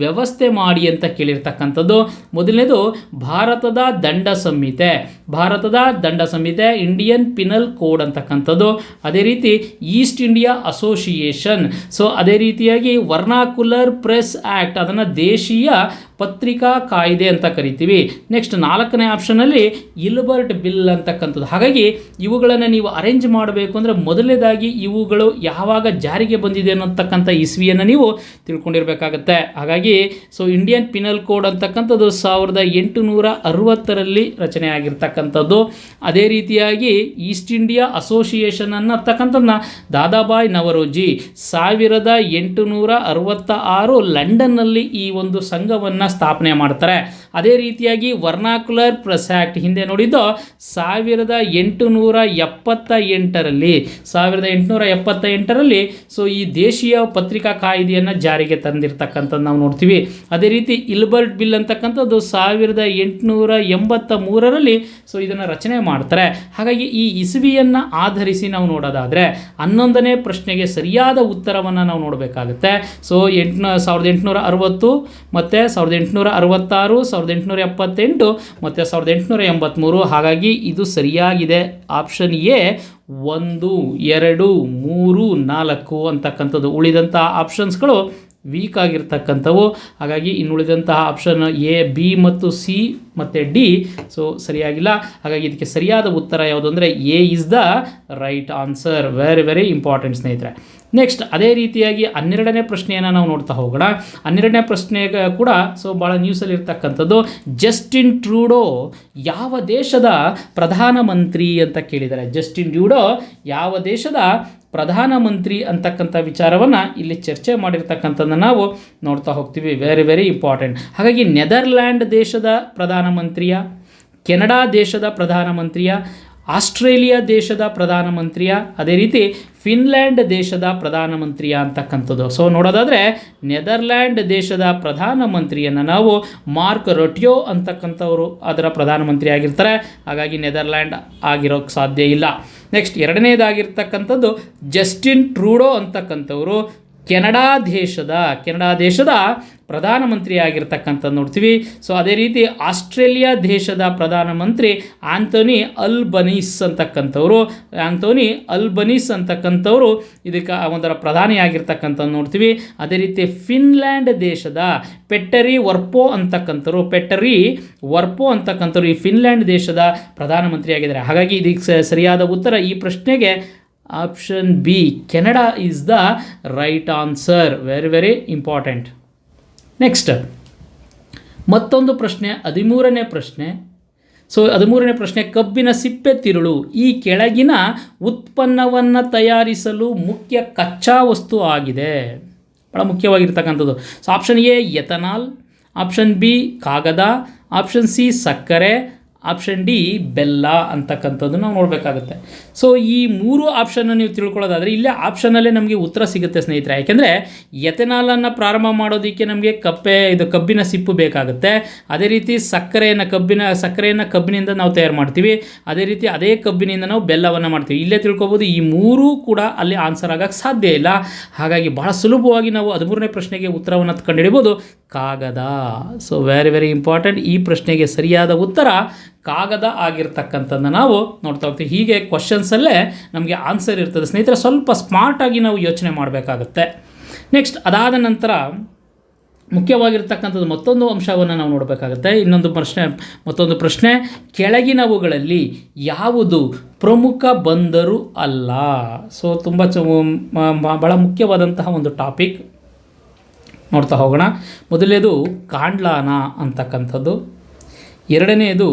ವ್ಯವಸ್ಥೆ ಮಾಡಿ ಅಂತ ಕೇಳಿರ್ತಕ್ಕಂಥದ್ದು. ಮೊದಲನೇದು ಭಾರತದ ದಂಡ ಸಂಹಿತೆ, ಇಂಡಿಯನ್ ಪಿನಲ್ ಕೋಡ್ ಅಂತಕ್ಕಂಥದ್ದು. ಅದೇ ರೀತಿ ಈಸ್ಟ್ ಇಂಡಿಯಾ ಅಸೋಸಿಯೇಷನ್. ಸೊ ಅದೇ ರೀತಿಯಾಗಿ ವರ್ನಾಕ್ಯುಲರ್ ಪ್ರೆಸ್ ಆ್ಯಕ್ಟ್, ಅದನ್ನು ದೇಶೀಯ ಪತ್ರಿಕಾ ಕಾಯ್ದೆ ಅಂತ ಕರಿತೀವಿ. ನೆಕ್ಸ್ಟ್ 4ನೇ ಆಪ್ಷನಲ್ಲಿ ಇಲ್ಬರ್ಟ್ ಬಿಲ್ ಅಂತಕ್ಕಂಥದ್ದು. ಹಾಗಾಗಿ ಇವುಗಳನ್ನು ನೀವು ಅರೇಂಜ್ ಮಾಡಬೇಕು ಅಂದರೆ ಮೊದಲನೇದಾಗಿ ಇವುಗಳು ಯಾವಾಗ ಜಾರಿಗೆ ಬಂದಿದೆ ಅನ್ನತಕ್ಕಂಥ ಇಸ್ವಿಯನ್ನು ನೀವು ತಿಳ್ಕೊಂಡಿರಬೇಕಾಗತ್ತೆ. ಹಾಗಾಗಿ ಸೊ ಇಂಡಿಯನ್ ಪಿನಲ್ ಕೋಡ್ ಅಂತಕ್ಕಂಥದ್ದು 1860ರಲ್ಲಿ ರಚನೆ ಆಗಿರ್ತಕ್ಕಂಥದ್ದು. ಅದೇ ರೀತಿಯಾಗಿ ಈಸ್ಟ್ ಇಂಡಿಯಾ ಅಸೋಸಿಯೇಷನ್ ಅನ್ನತಕ್ಕಂಥದ್ದನ್ನ ದಾದಾಬಾಯ್ ನವರೋಜಿ 1866 ಲಂಡನ್ನಲ್ಲಿ ಈ ಒಂದು ಸಂಘವನ್ನು ಸ್ಥಾಪನೆ ಮಾಡ್ತಾರೆ. ಅದೇ ರೀತಿಯಾಗಿ ವರ್ನಾಕ್ಯುಲರ್ ಪ್ರೆಸ್ ಆ್ಯಕ್ಟ್ ಹಿಂದೆ ನೋಡಿದ್ದು 1878ರಲ್ಲಿ ಸೊ ಈ ದೇಶೀಯ ಪತ್ರಿಕಾ ಕಾಯ್ದೆಯನ್ನು ಜಾರಿಗೆ ತಂದಿರತಕ್ಕಂಥದ್ದು ನಾವು ನೋಡ್ತೀವಿ. ಅದೇ ರೀತಿ ಇಲ್ಬರ್ಟ್ ಬಿಲ್ ಅಂತಕ್ಕಂಥದ್ದು 1883ರಲ್ಲಿ ಸೊ ಇದನ್ನು ರಚನೆ ಮಾಡ್ತಾರೆ. ಹಾಗಾಗಿ ಈ ಇಸ್ವಿಯನ್ನು ಆಧರಿಸಿ ನಾವು ನೋಡೋದಾದರೆ 11ನೇ ಪ್ರಶ್ನೆಗೆ ಸರಿಯಾದ ಉತ್ತರವನ್ನು ನಾವು ನೋಡಬೇಕಾಗುತ್ತೆ. ಸೊ 1860 ಮತ್ತು 1866, 1878 ಮತ್ತು 1883. ಹಾಗಾಗಿ ಇದು ಸರಿಯಾಗಿದೆ. ಆಪ್ಷನ್ ಎ 1, 2, 3, 4 ಅಂತಕ್ಕಂಥದ್ದು. ಉಳಿದಂಥ ಆಪ್ಷನ್ಸ್ಗಳು ವೀಕ್ ಆಗಿರ್ತಕ್ಕಂಥವು. ಹಾಗಾಗಿ ಇನ್ನುಳಿದಂತಹ ಆಪ್ಷನ್ ಎ, ಬಿ ಮತ್ತು ಸಿ ಮತ್ತು ಡಿ ಸೊ ಸರಿಯಾಗಿಲ್ಲ. ಹಾಗಾಗಿ ಇದಕ್ಕೆ ಸರಿಯಾದ ಉತ್ತರ ಯಾವುದು ಅಂದರೆ A is the right answer. Very very important ಸ್ನೇಹಿತರೆ. ನೆಕ್ಸ್ಟ್ ಅದೇ ರೀತಿಯಾಗಿ 12ನೇ ಪ್ರಶ್ನೆಯನ್ನು ನಾವು ನೋಡ್ತಾ ಹೋಗೋಣ. 12ನೇ ಪ್ರಶ್ನೆ ಕೂಡ ಭಾಳ ನ್ಯೂಸಲ್ಲಿ ಇರ್ತಕ್ಕಂಥದ್ದು. ಜಸ್ಟಿನ್ ಟ್ರೂಡೋ ಯಾವ ದೇಶದ ಪ್ರಧಾನಮಂತ್ರಿ ಅಂತ ಕೇಳಿದ್ದಾರೆ. ಜಸ್ಟಿನ್ ಟ್ರೂಡೋ ಯಾವ ದೇಶದ ಪ್ರಧಾನಮಂತ್ರಿ ಅಂತಕ್ಕಂಥ ವಿಚಾರವನ್ನು ಇಲ್ಲಿ ಚರ್ಚೆ ಮಾಡಿರ್ತಕ್ಕಂಥದ್ದನ್ನು ನಾವು ನೋಡ್ತಾ ಹೋಗ್ತೀವಿ. Very very important. ಹಾಗಾಗಿ ನೆದರ್ಲ್ಯಾಂಡ್ ದೇಶದ ಪ್ರಧಾನಮಂತ್ರಿಯ, ಕೆನಡಾ ದೇಶದ ಪ್ರಧಾನಮಂತ್ರಿಯ, ಆಸ್ಟ್ರೇಲಿಯಾ ದೇಶದ ಪ್ರಧಾನಮಂತ್ರಿಯ, ಅದೇ ರೀತಿ ಫಿನ್ಲ್ಯಾಂಡ್ ದೇಶದ ಪ್ರಧಾನಮಂತ್ರಿಯ ಅಂತಕ್ಕಂಥದ್ದು. ಸೊ ನೋಡೋದಾದರೆ ನೆದರ್ಲ್ಯಾಂಡ್ ದೇಶದ ಪ್ರಧಾನಮಂತ್ರಿಯನ್ನು ನಾವು ಮಾರ್ಕ್ ರೊಟ್ಯೋ ಅಂತಕ್ಕಂಥವರು ಅದರ ಪ್ರಧಾನಮಂತ್ರಿ ಆಗಿರ್ತಾರೆ. ಹಾಗಾಗಿ ನೆದರ್ಲ್ಯಾಂಡ್ ಆಗಿರೋಕ್ಕೆ ಸಾಧ್ಯ ಇಲ್ಲ. ನೆಕ್ಸ್ಟ್ ಎರಡನೇದಾಗಿರ್ತಕ್ಕಂಥದ್ದು ಜಸ್ಟಿನ್ ಟ್ರೂಡೋ ಅಂತಕ್ಕಂಥವರು ಕೆನಡಾ ದೇಶದ ಪ್ರಧಾನಮಂತ್ರಿ ಆಗಿರ್ತಕ್ಕಂಥದ್ದು ನೋಡ್ತೀವಿ. ಸೊ ಅದೇ ರೀತಿ ಆಸ್ಟ್ರೇಲಿಯಾ ದೇಶದ ಪ್ರಧಾನಮಂತ್ರಿ ಆಂಥೋನಿ ಅಲ್ಬನೀಸ್ ಅಂತಕ್ಕಂಥವರು ಇದಕ್ಕೆ ಒಂದರ ಪ್ರಧಾನಿಯಾಗಿರ್ತಕ್ಕಂಥದ್ದು ನೋಡ್ತೀವಿ. ಅದೇ ರೀತಿ ಫಿನ್ಲ್ಯಾಂಡ್ ದೇಶದ ಪೆಟ್ಟರಿ ವರ್ಪೋ ಅಂತಕ್ಕಂಥವ್ರು ಈ ಫಿನ್ಲ್ಯಾಂಡ್ ದೇಶದ ಪ್ರಧಾನಮಂತ್ರಿ ಆಗಿದ್ದಾರೆ. ಹಾಗಾಗಿ ಇದಕ್ಕೆ ಸರಿಯಾದ ಉತ್ತರ ಈ ಪ್ರಶ್ನೆಗೆ option B, Canada is the right answer. Very very important. Next ಮತ್ತೊಂದು ಪ್ರಶ್ನೆ, 13ನೇ ಪ್ರಶ್ನೆ. ಸೊ 13ನೇ ಪ್ರಶ್ನೆ, ಕಬ್ಬಿನ ಸಿಪ್ಪೆ ತಿರುಳು ಈ ಕೆಳಗಿನ ಉತ್ಪನ್ನವನ್ನು ತಯಾರಿಸಲು ಮುಖ್ಯ ಕಚ್ಚಾ ವಸ್ತು ಆಗಿದೆ. ಭಾಳ ಮುಖ್ಯವಾಗಿರ್ತಕ್ಕಂಥದ್ದು. So option A ethanol, option B ಕಾಗದ, ಆಪ್ಷನ್ ಸಿ ಸಕ್ಕರೆ, ಆಪ್ಷನ್ ಡಿ ಬೆಲ್ಲ ಅಂತಕ್ಕಂಥದ್ದು ನಾವು ನೋಡಬೇಕಾಗುತ್ತೆ. ಸೊ ಈ 3 ಆಪ್ಷನ್ನ ನೀವು ತಿಳ್ಕೊಳ್ಳೋದಾದರೆ ಇಲ್ಲೇ ಆಪ್ಷನಲ್ಲೇ ನಮಗೆ ಉತ್ತರ ಸಿಗುತ್ತೆ ಸ್ನೇಹಿತರೆ. ಯಾಕೆಂದರೆ ಎಥೆನಾಲನ್ನು ಪ್ರಾರಂಭ ಮಾಡೋದಕ್ಕೆ ನಮಗೆ ಕಬ್ಬಿನ ಸಿಪ್ಪು ಬೇಕಾಗುತ್ತೆ. ಅದೇ ರೀತಿ ಸಕ್ಕರೆಯನ್ನು ಕಬ್ಬಿನಿಂದ ನಾವು ತಯಾರು ಮಾಡ್ತೀವಿ. ಅದೇ ರೀತಿ ಅದೇ ಕಬ್ಬಿನಿಂದ ನಾವು ಬೆಲ್ಲವನ್ನು ಮಾಡ್ತೀವಿ. ಇಲ್ಲೇ ತಿಳ್ಕೊಬೋದು ಈ 3 ಕೂಡ ಅಲ್ಲಿ ಆನ್ಸರ್ ಆಗೋಕ್ಕೆ ಸಾಧ್ಯ ಇಲ್ಲ. ಹಾಗಾಗಿ ಬಹಳ ಸುಲಭವಾಗಿ ನಾವು 13ನೇ ಪ್ರಶ್ನೆಗೆ ಉತ್ತರವನ್ನು ಕಂಡುಹಿಡಿಬೋದು, ಕಾಗದ. So very very important. ಈ ಪ್ರಶ್ನೆಗೆ ಸರಿಯಾದ ಉತ್ತರ ಕಾಗದ ಆಗಿರ್ತಕ್ಕಂಥದ್ದನ್ನು ನಾವು ನೋಡ್ತಾ ಹೋಗ್ತೀವಿ. ಹೀಗೆ ಕ್ವಶನ್ಸಲ್ಲೇ ನಮಗೆ ಆನ್ಸರ್ ಇರ್ತದೆ ಸ್ನೇಹಿತರೆ. ಸ್ವಲ್ಪ ಸ್ಮಾರ್ಟಾಗಿ ನಾವು ಯೋಚನೆ ಮಾಡಬೇಕಾಗುತ್ತೆ. ನೆಕ್ಸ್ಟ್ ಅದಾದ ನಂತರ ಮುಖ್ಯವಾಗಿರ್ತಕ್ಕಂಥದ್ದು ಮತ್ತೊಂದು ಅಂಶವನ್ನು ನಾವು ನೋಡಬೇಕಾಗುತ್ತೆ. ಮತ್ತೊಂದು ಪ್ರಶ್ನೆ, ಕೆಳಗಿನವುಗಳಲ್ಲಿ ಯಾವುದು ಪ್ರಮುಖ ಬಂದರು ಅಲ್ಲ? ಸೊ ತುಂಬ ಭಾಳ ಮುಖ್ಯವಾದಂತಹ ಒಂದು ಟಾಪಿಕ್ ನೋಡ್ತಾ ಹೋಗೋಣ. ಮೊದಲನೇದು ಕಾಂಡ್ಲಾನ ಅಂತಕ್ಕಂಥದ್ದು, ಎರಡನೆಯದು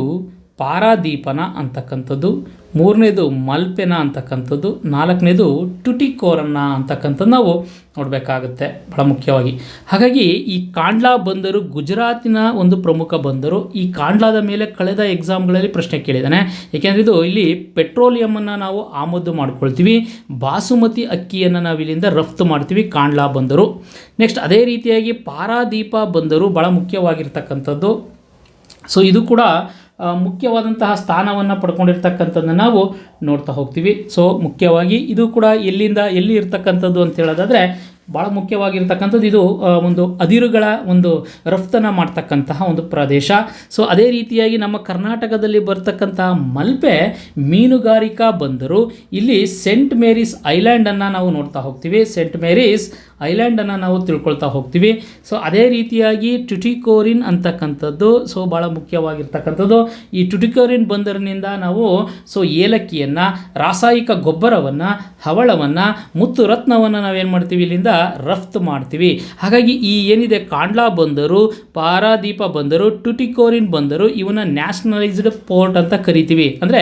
ಪಾರಾದೀಪನ ಅಂತಕ್ಕಂಥದ್ದು, ಮೂರನೇದು ಮಲ್ಪೆನ ಅಂತಕ್ಕಂಥದ್ದು, ನಾಲ್ಕನೇದು ಟುಟಿಕೋರನ್ನ ಅಂತಕ್ಕಂಥದ್ದು ನಾವು ನೋಡಬೇಕಾಗುತ್ತೆ ಭಾಳ ಮುಖ್ಯವಾಗಿ. ಹಾಗಾಗಿ ಈ ಕಾಂಡ್ಲಾ ಬಂದರು ಗುಜರಾತಿನ ಒಂದು ಪ್ರಮುಖ ಬಂದರು. ಈ ಕಾಂಡ್ಲಾದ ಮೇಲೆ ಕಳೆದ ಎಕ್ಸಾಮ್ಗಳಲ್ಲಿ ಪ್ರಶ್ನೆ ಕೇಳಿದ್ದಾನೆ. ಏಕೆಂದರೆ ಇಲ್ಲಿ ಪೆಟ್ರೋಲಿಯಮನ್ನು ನಾವು ಆಮದು ಮಾಡ್ಕೊಳ್ತೀವಿ, ಬಾಸುಮತಿ ಅಕ್ಕಿಯನ್ನು ನಾವು ಇಲ್ಲಿಂದ ರಫ್ತು ಮಾಡ್ತೀವಿ ಕಾಂಡ್ಲಾ ಬಂದರು. ನೆಕ್ಸ್ಟ್ ಅದೇ ರೀತಿಯಾಗಿ ಪಾರಾದೀಪ ಬಂದರು ಭಾಳ ಮುಖ್ಯವಾಗಿರ್ತಕ್ಕಂಥದ್ದು. ಸೊ ಇದು ಕೂಡ ಮುಖ್ಯವಾದಂತಹ ಸ್ಥಾನವನ್ನು ಪಡ್ಕೊಂಡಿರ್ತಕ್ಕಂಥದ್ದನ್ನು ನಾವು ನೋಡ್ತಾ ಹೋಗ್ತೀವಿ. ಸೊ ಮುಖ್ಯವಾಗಿ ಇದು ಕೂಡ ಎಲ್ಲಿ ಇರ್ತಕ್ಕಂಥದ್ದು ಅಂತ ಹೇಳೋದಾದರೆ ಭಾಳ ಮುಖ್ಯವಾಗಿರ್ತಕ್ಕಂಥದ್ದು ಇದು ಒಂದು ಅದಿರುಗಳ ಒಂದು ರಫ್ತನ್ನು ಮಾಡ್ತಕ್ಕಂತಹ ಒಂದು ಪ್ರದೇಶ. ಸೊ ಅದೇ ರೀತಿಯಾಗಿ ನಮ್ಮ ಕರ್ನಾಟಕದಲ್ಲಿ ಬರ್ತಕ್ಕಂತಹ ಮಲ್ಪೆ ಮೀನುಗಾರಿಕಾ ಬಂದರು. ಇಲ್ಲಿ ಸೆಂಟ್ ಮೇರೀಸ್ ಐಲ್ಯಾಂಡನ್ನು ನಾವು ನೋಡ್ತಾ ಹೋಗ್ತೀವಿ, ಸೆಂಟ್ ಮೇರೀಸ್ ಐಲ್ಯಾಂಡನ್ನು ನಾವು ತಿಳ್ಕೊಳ್ತಾ ಹೋಗ್ತೀವಿ. ಸೊ ಅದೇ ರೀತಿಯಾಗಿ ಟುಟಿಕೋರಿನ್ ಅಂತಕ್ಕಂಥದ್ದು ಸೊ ಭಾಳ ಮುಖ್ಯವಾಗಿರ್ತಕ್ಕಂಥದ್ದು. ಈ ಟುಟಿಕೋರಿನ್ ಬಂದರಿನಿಂದ ನಾವು ಏಲಕ್ಕಿಯನ್ನು, ರಾಸಾಯನಿಕ ಗೊಬ್ಬರವನ್ನು, ಹವಳವನ್ನು, ಮುತ್ತು ರತ್ನವನ್ನು ನಾವೇನು ಮಾಡ್ತೀವಿ ಇಲ್ಲಿಂದ ರಫ್ತು ಮಾಡ್ತೀವಿ. ಹಾಗಾಗಿ ಈ ಏನಿದೆ ಕಾಂಡ್ಲಾ ಬಂದರು, ಪಾರಾದೀಪ ಬಂದರು, ಟುಟಿಕೋರಿನ್ ಬಂದರು ಇವನ್ನ ನ್ಯಾಷನಲೈಸ್ಡ್ ಪೋರ್ಟ್ ಅಂತ ಕರಿತೀವಿ, ಅಂದರೆ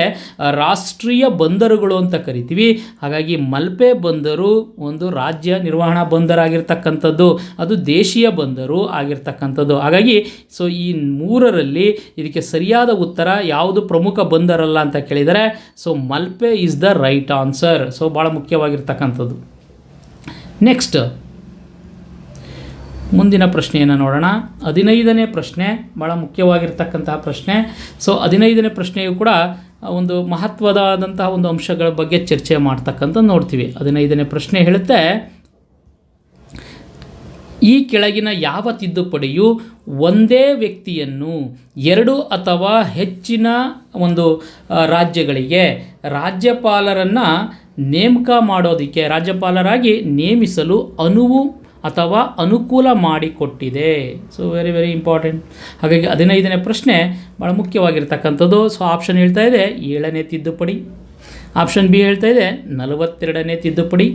ರಾಷ್ಟ್ರೀಯ ಬಂದರುಗಳು ಅಂತ ಕರಿತೀವಿ. ಹಾಗಾಗಿ ಮಲ್ಪೆ ಬಂದರು ಒಂದು ರಾಜ್ಯ ನಿರ್ವಹಣಾ ಬಂದರಾಗಿರ್ತಕ್ಕಂಥದ್ದು, ಅದು ದೇಶೀಯ ಬಂದರು ಆಗಿರ್ತಕ್ಕಂಥದ್ದು. ಹಾಗಾಗಿ ಸೊ ಈ ಮೂರರಲ್ಲಿ ಇದಕ್ಕೆ ಸರಿಯಾದ ಉತ್ತರ ಯಾವುದು ಪ್ರಮುಖ ಬಂದರಲ್ಲ ಅಂತ ಕೇಳಿದರೆ so Malpe is the right answer. So ಭಾಳ ಮುಖ್ಯವಾಗಿರ್ತಕ್ಕಂಥದ್ದು. ನೆಕ್ಸ್ಟ್ ಮುಂದಿನ ಪ್ರಶ್ನೆಯನ್ನು ನೋಡೋಣ. 15ನೇ ಪ್ರಶ್ನೆ ಭಾಳ ಮುಖ್ಯವಾಗಿರ್ತಕ್ಕಂತಹ ಪ್ರಶ್ನೆ. ಸೊ 15ನೇ ಪ್ರಶ್ನೆಯು ಕೂಡ ಒಂದು ಮಹತ್ವದಾದಂತಹ ಒಂದು ಅಂಶಗಳ ಬಗ್ಗೆ ಚರ್ಚೆ ಮಾಡ್ತಕ್ಕಂಥ ನೋಡ್ತೀವಿ. 15ನೇ ಪ್ರಶ್ನೆ ಹೇಳುತ್ತೆ, ಈ ಕೆಳಗಿನ ಯಾವ ತಿದ್ದುಪಡಿಯು ಒಂದೇ ವ್ಯಕ್ತಿಯನ್ನು 2 ಅಥವಾ ಹೆಚ್ಚಿನ ಒಂದು ರಾಜ್ಯಗಳಿಗೆ ರಾಜ್ಯಪಾಲರನ್ನು ನೇಮಕ ಮಾಡೋದಕ್ಕೆ, ರಾಜ್ಯಪಾಲರಾಗಿ ನೇಮಿಸಲು ಅಥವಾ ಅನುಕೂಲ ಮಾಡಿಕೊಟ್ಟಿದೆ? So very very important. ಹಾಗಾಗಿ 15ನೇ ಪ್ರಶ್ನೆ ಭಾಳ ಮುಖ್ಯವಾಗಿರ್ತಕ್ಕಂಥದ್ದು. ಸೊ ಆಪ್ಷನ್ ಹೇಳ್ತಾ ಇದೆ 7ನೇ ತಿದ್ದುಪಡಿ, ಆಪ್ಷನ್ ಬಿ ಹೇಳ್ತಾ ಇದೆ 42ನೇ ತಿದ್ದುಪಡಿ,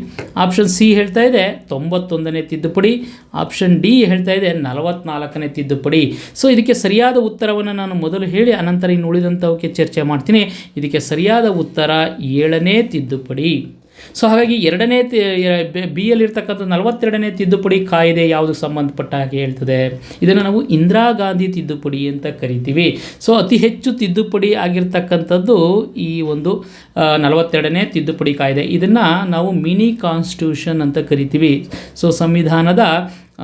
ಆಪ್ಷನ್ ಸಿ ಹೇಳ್ತಾ ಇದೆ 91ನೇ ತಿದ್ದುಪಡಿ, ಆಪ್ಷನ್ ಡಿ ಹೇಳ್ತಾ ಇದೆ 44ನೇ ತಿದ್ದುಪಡಿ. ಸೊ ಇದಕ್ಕೆ ಸರಿಯಾದ ಉತ್ತರವನ್ನು ನಾನು ಮೊದಲು ಹೇಳಿ ಅನಂತರ ಇನ್ನು ಉಳಿದಂಥವಕ್ಕೆ ಚರ್ಚೆ ಮಾಡ್ತೀನಿ. ಇದಕ್ಕೆ ಸರಿಯಾದ ಉತ್ತರ 7ನೇ ತಿದ್ದುಪಡಿ. ಸೊ ಹಾಗಾಗಿ ಬಿ ಯಲ್ಲಿರ್ತಕ್ಕಂಥ 42ನೇ ತಿದ್ದುಪಡಿ ಕಾಯ್ದೆ ಯಾವುದಕ್ಕೆ ಸಂಬಂಧಪಟ್ಟ ಹಾಗೆ ಹೇಳ್ತದೆ, ಇದನ್ನು ನಾವು ಇಂದಿರಾ ಗಾಂಧಿ ತಿದ್ದುಪಡಿ ಅಂತ ಕರಿತೀವಿ. ಸೊ ಅತಿ ಹೆಚ್ಚು ತಿದ್ದುಪಡಿ ಆಗಿರ್ತಕ್ಕಂಥದ್ದು ಈ ಒಂದು 42ನೇ ತಿದ್ದುಪಡಿ ಕಾಯ್ದೆ. ಇದನ್ನು ನಾವು ಮಿನಿ ಕಾನ್ಸ್ಟಿಟ್ಯೂಷನ್ ಅಂತ ಕರಿತೀವಿ. ಸೊ ಸಂವಿಧಾನದ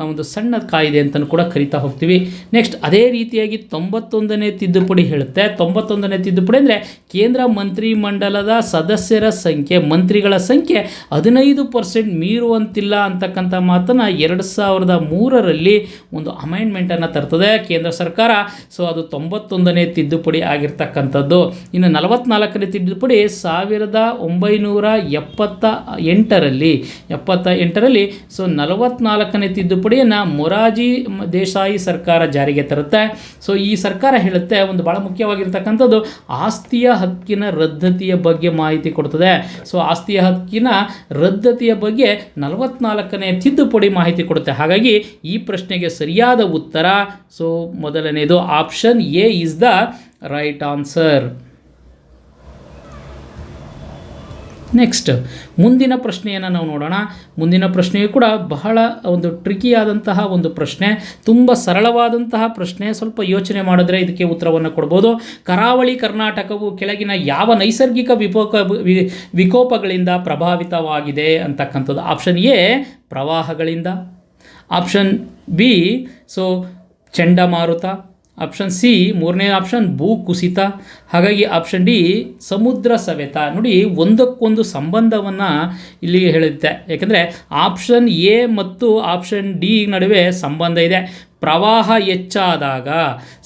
ಒಂದು ಸಣ್ಣ ಕಾಯ್ದೆ ಅಂತಲೂ ಕೂಡ ಕರಿತಾ ಹೋಗ್ತೀವಿ. ನೆಕ್ಸ್ಟ್ ಅದೇ ರೀತಿಯಾಗಿ 91ನೇ ತಿದ್ದುಪಡಿ ಹೇಳುತ್ತೆ. 91ನೇ ತಿದ್ದುಪಡಿ ಅಂದರೆ ಕೇಂದ್ರ ಮಂತ್ರಿಮಂಡಲದ ಸದಸ್ಯರ ಸಂಖ್ಯೆ, ಮಂತ್ರಿಗಳ ಸಂಖ್ಯೆ 15% ಮೀರುವಂತಿಲ್ಲ ಅಂತಕ್ಕಂಥ ಮಾತನ್ನು 2003ರಲ್ಲಿ ಒಂದು ಅಮೆಂಡ್ಮೆಂಟನ್ನು ತರ್ತದೆ ಕೇಂದ್ರ ಸರ್ಕಾರ. ಸೊ ಅದು 91ನೇ ತಿದ್ದುಪಡಿ ಆಗಿರ್ತಕ್ಕಂಥದ್ದು. ಇನ್ನು 44ನೇ ತಿದ್ದುಪಡಿ 1978ರಲ್ಲಿ ಸೊ 44ನೇ ತಿದ್ದುಪಡಿಯನ್ನು ಮೊರಾರ್ಜಿ ದೇಸಾಯಿ ಸರ್ಕಾರ ಜಾರಿಗೆ ತರುತ್ತೆ. ಸೊ ಈ ಸರ್ಕಾರ ಹೇಳುತ್ತೆ, ಒಂದು ಭಾಳ ಮುಖ್ಯವಾಗಿರ್ತಕ್ಕಂಥದ್ದು ಆಸ್ತಿಯ ಹಕ್ಕಿನ ರದ್ದತಿಯ ಬಗ್ಗೆ ಮಾಹಿತಿ ಕೊಡ್ತದೆ. ಸೊ ಆಸ್ತಿಯ ಹಕ್ಕಿನ ರದ್ದತಿಯ ಬಗ್ಗೆ 44ನೇ ತಿದ್ದುಪಡಿ ಮಾಹಿತಿ ಕೊಡುತ್ತೆ. ಹಾಗಾಗಿ ಈ ಪ್ರಶ್ನೆಗೆ ಸರಿಯಾದ ಉತ್ತರ ಸೊ ಮೊದಲನೇದು option A is the right answer. Next ಮುಂದಿನ ಪ್ರಶ್ನೆಯನ್ನು ನಾವು ನೋಡೋಣ. ಮುಂದಿನ ಪ್ರಶ್ನೆಯು ಕೂಡ ಬಹಳ ಒಂದು ಟ್ರಿಕಿಯಾದಂತಹ ಒಂದು ಪ್ರಶ್ನೆ, ತುಂಬ ಸರಳವಾದಂತಹ ಪ್ರಶ್ನೆ. ಸ್ವಲ್ಪ ಯೋಚನೆ ಮಾಡಿದ್ರೆ ಇದಕ್ಕೆ ಉತ್ತರವನ್ನು ಕೊಡ್ಬೋದು. ಕರಾವಳಿ ಕರ್ನಾಟಕವು ಕೆಳಗಿನ ಯಾವ ನೈಸರ್ಗಿಕ ವಿಕೋಪಗಳಿಂದ ಪ್ರಭಾವಿತವಾಗಿದೆ ಅಂತಕ್ಕಂಥದ್ದು. ಆಪ್ಷನ್ ಎ ಪ್ರವಾಹಗಳಿಂದ, ಆಪ್ಷನ್ ಬಿ ಸೊ ಚಂಡಮಾರುತ, ಆಪ್ಷನ್ ಸಿ ಮೂರನೇ ಆಪ್ಷನ್ ಭೂಕುಸಿತ, ಹಾಗಾಗಿ ಆಪ್ಷನ್ ಡಿ ಸಮುದ್ರ ಸವೆತ. ನೋಡಿ, ಒಂದಕ್ಕೊಂದು ಸಂಬಂಧವನ್ನು ಇಲ್ಲಿ ಹೇಳುತ್ತೆ. ಯಾಕೆಂದರೆ ಆಪ್ಷನ್ ಎ ಮತ್ತು ಆಪ್ಷನ್ ಡಿ ನಡುವೆ ಸಂಬಂಧ ಇದೆ. ಪ್ರವಾಹ ಹೆಚ್ಚಾದಾಗ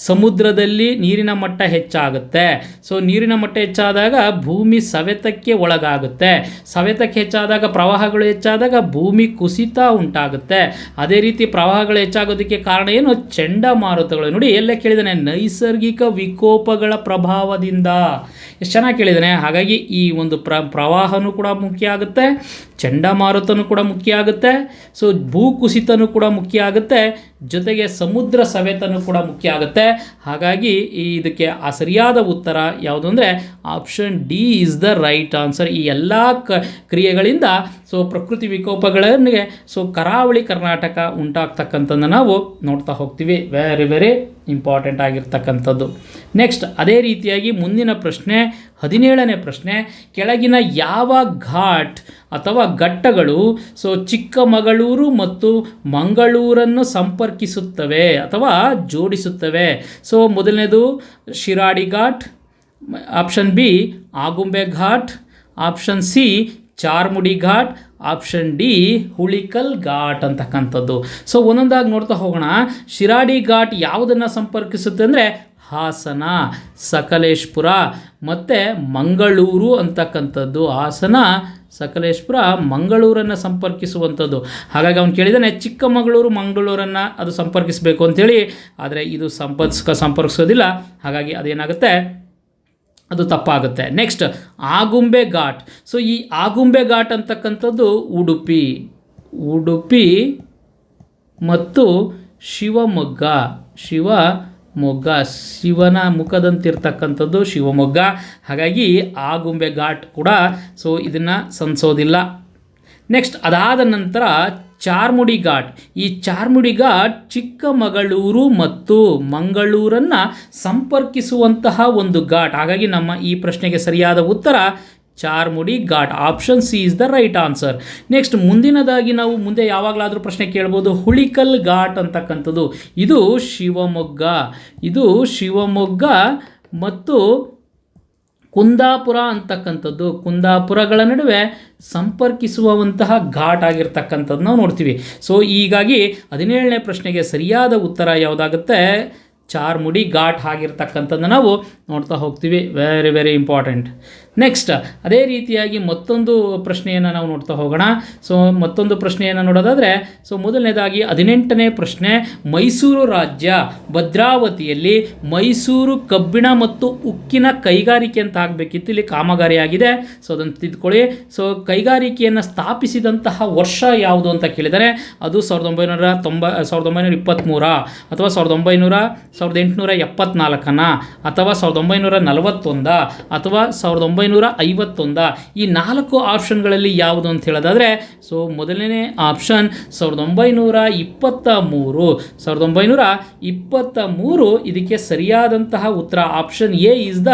ಸಮುದ್ರದಲ್ಲಿ ನೀರಿನ ಮಟ್ಟ ಹೆಚ್ಚಾಗುತ್ತೆ. ಸೊ ನೀರಿನ ಮಟ್ಟ ಹೆಚ್ಚಾದಾಗ ಭೂಮಿ ಸವೆತಕ್ಕೆ ಒಳಗಾಗುತ್ತೆ. ಸವೆತಕ್ಕೆ ಹೆಚ್ಚಾದಾಗ ಪ್ರವಾಹಗಳು ಹೆಚ್ಚಾದಾಗ ಭೂಮಿ ಕುಸಿತ ಉಂಟಾಗುತ್ತೆ. ಅದೇ ರೀತಿ ಪ್ರವಾಹಗಳು ಹೆಚ್ಚಾಗೋದಕ್ಕೆ ಕಾರಣ ಏನು? ಚಂಡಮಾರುತಗಳು. ನೋಡಿ ಎಲ್ಲ ಕೇಳಿದಾನೆ, ನೈಸರ್ಗಿಕ ವಿಕೋಪಗಳ ಪ್ರಭಾವದಿಂದ. ಎಷ್ಟು ಚೆನ್ನಾಗಿ ಕೇಳಿದಾನೆ. ಹಾಗಾಗಿ ಈ ಒಂದು ಪ್ರವಾಹನೂ ಕೂಡ ಮುಖ್ಯ ಆಗುತ್ತೆ, ಚಂಡಮಾರುತನೂ ಕೂಡ ಮುಖ್ಯ ಆಗುತ್ತೆ, ಸೊ ಭೂಕುಸಿತನೂ ಕೂಡ ಮುಖ್ಯ ಆಗುತ್ತೆ, ಜೊತೆಗೆ ಸಮುದ್ರ ಸವೆತನೂ ಕೂಡ ಮುಖ್ಯ ಆಗುತ್ತೆ. ಹಾಗಾಗಿ ಇದಕ್ಕೆ ಆ ಸರಿಯಾದ ಉತ್ತರ ಯಾವುದು ಅಂದರೆ option D is the right answer. ಈ ಎಲ್ಲ ಕ್ರಿಯೆಗಳಿಂದ ಸೊ ಪ್ರಕೃತಿ ವಿಕೋಪಗಳಿಗೆ ಸೊ ಕರಾವಳಿ ಕರ್ನಾಟಕ ಉಂಟಾಗ್ತಕ್ಕಂಥದ್ದನ್ನು ನಾವು ನೋಡ್ತಾ ಹೋಗ್ತೀವಿ. ವೆರಿ ವೆರಿ ಇಂಪಾರ್ಟೆಂಟ್ ಆಗಿರ್ತಕ್ಕಂಥದ್ದು. ನೆಕ್ಸ್ಟ್ ಅದೇ ರೀತಿಯಾಗಿ ಮುಂದಿನ ಪ್ರಶ್ನೆ 17ನೇ ಪ್ರಶ್ನೆ, ಕೆಳಗಿನ ಯಾವ ಘಾಟ್ ಅಥವಾ ಘಟ್ಟಗಳು ಸೊ ಚಿಕ್ಕಮಗಳೂರು ಮತ್ತು ಮಂಗಳೂರನ್ನು ಸಂಪರ್ಕಿಸುತ್ತವೆ ಅಥವಾ ಜೋಡಿಸುತ್ತವೆ? ಸೊ ಮೊದಲನೇದು Shiradi ghat, option B Agumbe ghat, option C Charmadi ghat, option D Hulikal ghat ಅಂತಕ್ಕಂಥದ್ದು. ಸೊ ಒಂದೊಂದಾಗಿ ನೋಡ್ತಾ ಹೋಗೋಣ. ಶಿರಾಡಿ ಘಾಟ್ ಯಾವುದನ್ನು ಸಂಪರ್ಕಿಸುತ್ತೆ ಅಂದರೆ ಹಾಸನ, ಸಕಲೇಶ್ಪುರ ಮತ್ತು ಮಂಗಳೂರು ಅಂತಕ್ಕಂಥದ್ದು. ಹಾಸನ, ಸಕಲೇಶ್ಪುರ, ಮಂಗಳೂರನ್ನು ಸಂಪರ್ಕಿಸುವಂಥದ್ದು. ಹಾಗಾಗಿ ಅವನು ಕೇಳಿದಾನೆ ಚಿಕ್ಕಮಗಳೂರು ಮಂಗಳೂರನ್ನು ಅದು ಸಂಪರ್ಕಿಸಬೇಕು ಅಂಥೇಳಿ, ಆದರೆ ಇದು ಸಂಪರ್ಕಿಸೋದಿಲ್ಲ. ಹಾಗಾಗಿ ಅದೇನಾಗುತ್ತೆ, ಅದು ತಪ್ಪಾಗುತ್ತೆ. ನೆಕ್ಸ್ಟ್ ಆಗುಂಬೆ ಘಾಟ್. ಸೊ ಈ ಆಗುಂಬೆ ಘಾಟ್ ಅಂತಕ್ಕಂಥದ್ದು ಉಡುಪಿ ಮತ್ತು ಶಿವಮೊಗ್ಗ, ಶಿವನ ಮುಖದಂತಿರ್ತಕ್ಕಂಥದ್ದು ಶಿವಮೊಗ್ಗ. ಹಾಗಾಗಿ ಆಗುಂಬೆ ಘಾಟ್ ಕೂಡ ಸೊ ಇದನ್ನು ಸಂಸೋದಿಲ್ಲ. ನೆಕ್ಸ್ಟ್ ಅದಾದ ನಂತರ ಚಾರ್ಮುಡಿ ಘಾಟ್. ಈ ಚಾರ್ಮುಡಿ ಘಾಟ್ ಚಿಕ್ಕಮಗಳೂರು ಮತ್ತು ಮಂಗಳೂರನ್ನು ಸಂಪರ್ಕಿಸುವಂತಹ ಒಂದು ಘಾಟ್. ಹಾಗಾಗಿ ನಮ್ಮ ಈ ಪ್ರಶ್ನೆಗೆ ಸರಿಯಾದ ಉತ್ತರ Charmadi ghat. Option C is the right answer. Next ಮುಂದಿನದಾಗಿ ನಾವು ಮುಂದೆ ಯಾವಾಗಲಾದರೂ ಪ್ರಶ್ನೆ ಕೇಳ್ಬೋದು, ಹುಳಿಕಲ್ ಘಾಟ್ ಅಂತಕ್ಕಂಥದ್ದು. ಇದು ಶಿವಮೊಗ್ಗ ಮತ್ತು ಕುಂದಾಪುರ ಅಂತಕ್ಕಂಥದ್ದು, ಕುಂದಾಪುರಗಳ ನಡುವೆ ಸಂಪರ್ಕಿಸುವಂತಹ ಘಾಟ್ ಆಗಿರ್ತಕ್ಕಂಥದ್ದು ನಾವು ನೋಡ್ತೀವಿ. ಸೊ ಹೀಗಾಗಿ 17ನೇ ಪ್ರಶ್ನೆಗೆ ಸರಿಯಾದ ಉತ್ತರ ಯಾವುದಾಗುತ್ತೆ? ಚಾರ್ಮುಡಿ ಘಾಟ್ ಆಗಿರ್ತಕ್ಕಂಥದ್ದನ್ನು ನಾವು ನೋಡ್ತಾ ಹೋಗ್ತೀವಿ. Very very important. ನೆಕ್ಸ್ಟ್ ಅದೇ ರೀತಿಯಾಗಿ ಮತ್ತೊಂದು ಪ್ರಶ್ನೆಯನ್ನು ನಾವು ನೋಡ್ತಾ ಹೋಗೋಣ. ಸೊ ಮತ್ತೊಂದು ಪ್ರಶ್ನೆಯನ್ನು ನೋಡೋದಾದರೆ, ಸೊ ಮೊದಲನೇದಾಗಿ 18ನೇ ಪ್ರಶ್ನೆ, ಮೈಸೂರು ರಾಜ್ಯ ಭದ್ರಾವತಿಯಲ್ಲಿ ಮೈಸೂರು ಕಬ್ಬಿಣ ಮತ್ತು ಉಕ್ಕಿನ ಕೈಗಾರಿಕೆ ಅಂತ ಆಗಬೇಕಿತ್ತು, ಇಲ್ಲಿ ಕಾಮಗಾರಿ ಆಗಿದೆ. ಸೊ ಅದನ್ನು ತಿದ್ಕೊಳ್ಳಿ. ಸೊ ಕೈಗಾರಿಕೆಯನ್ನು ಸ್ಥಾಪಿಸಿದಂತಹ ವರ್ಷ ಯಾವುದು ಅಂತ ಕೇಳಿದರೆ ಅದು 1923 ಅಥವಾ 1874 ಅಥವಾ 1941 ಅಥವಾ 1951. ಈ 4 ಆಪ್ಷನ್ಗಳಲ್ಲಿ ಯಾವುದು ಅಂತ ಹೇಳೋದಾದರೆ, ಸೊ ಮೊದಲನೇ ಆಪ್ಷನ್ 1923 ಇದಕ್ಕೆ ಸರಿಯಾದಂತಹ ಉತ್ತರ. Option A is the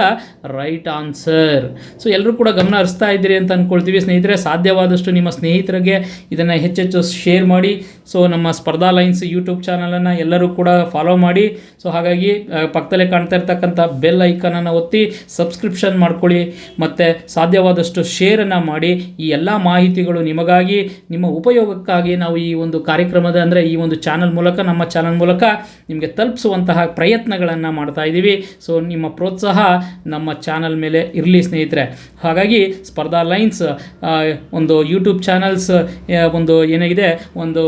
right answer. So ಎಲ್ಲರೂ ಕೂಡ ಗಮನ ಹರಿಸ್ತಾ ಇದ್ದೀರಿ ಅಂತ ಅಂದ್ಕೊಳ್ತೀವಿ ಸ್ನೇಹಿತರೆ. ಸಾಧ್ಯವಾದಷ್ಟು ನಿಮ್ಮ ಸ್ನೇಹಿತರಿಗೆ ಇದನ್ನು ಹೆಚ್ಚೆಚ್ಚು ಶೇರ್ ಮಾಡಿ. ಸೊ ನಮ್ಮ ಸ್ಪರ್ಧಾ ಲೈನ್ಸ್ ಯೂಟ್ಯೂಬ್ ಚಾನಲನ್ನು ಎಲ್ಲರೂ ಕೂಡ ಫಾಲೋ ಮಾಡಿ. ಸೊ ಹಾಗಾಗಿ ಪಕ್ಕದಲ್ಲೇ ಕಾಣ್ತಾ ಇರ್ತಕ್ಕಂಥ ಬೆಲ್ ಐಕನನ್ನು ಒತ್ತಿ ಸಬ್ಸ್ಕ್ರಿಪ್ಷನ್ ಮಾಡ್ಕೊಳ್ಳಿ ಮತ್ತು ಸಾಧ್ಯವಾದಷ್ಟು ಶೇರನ್ನು ಮಾಡಿ. ಈ ಎಲ್ಲ ಮಾಹಿತಿಗಳು ನಿಮಗಾಗಿ, ನಿಮ್ಮ ಉಪಯೋಗಕ್ಕಾಗಿ ನಾವು ಈ ಒಂದು ಕಾರ್ಯಕ್ರಮದ ಅಂದರೆ ಈ ಒಂದು ಚಾನಲ್ ಮೂಲಕ, ನಮ್ಮ ಚಾನಲ್ ಮೂಲಕ ನಿಮಗೆ ತಲುಪಿಸುವಂತಹ ಪ್ರಯತ್ನಗಳನ್ನು ಮಾಡ್ತಾ ಇದ್ದೀವಿ. ಸೊ ನಿಮ್ಮ ಪ್ರೋತ್ಸಾಹ ನಮ್ಮ ಚಾನಲ್ ಮೇಲೆ ಇರಲಿ ಸ್ನೇಹಿತರೆ. ಹಾಗಾಗಿ ಸ್ಪರ್ಧಾ ಲೈನ್ಸ್ ಒಂದು ಯೂಟ್ಯೂಬ್ ಚಾನಲ್ಸ್ ಒಂದು ಏನಾಗಿದೆ, ಒಂದು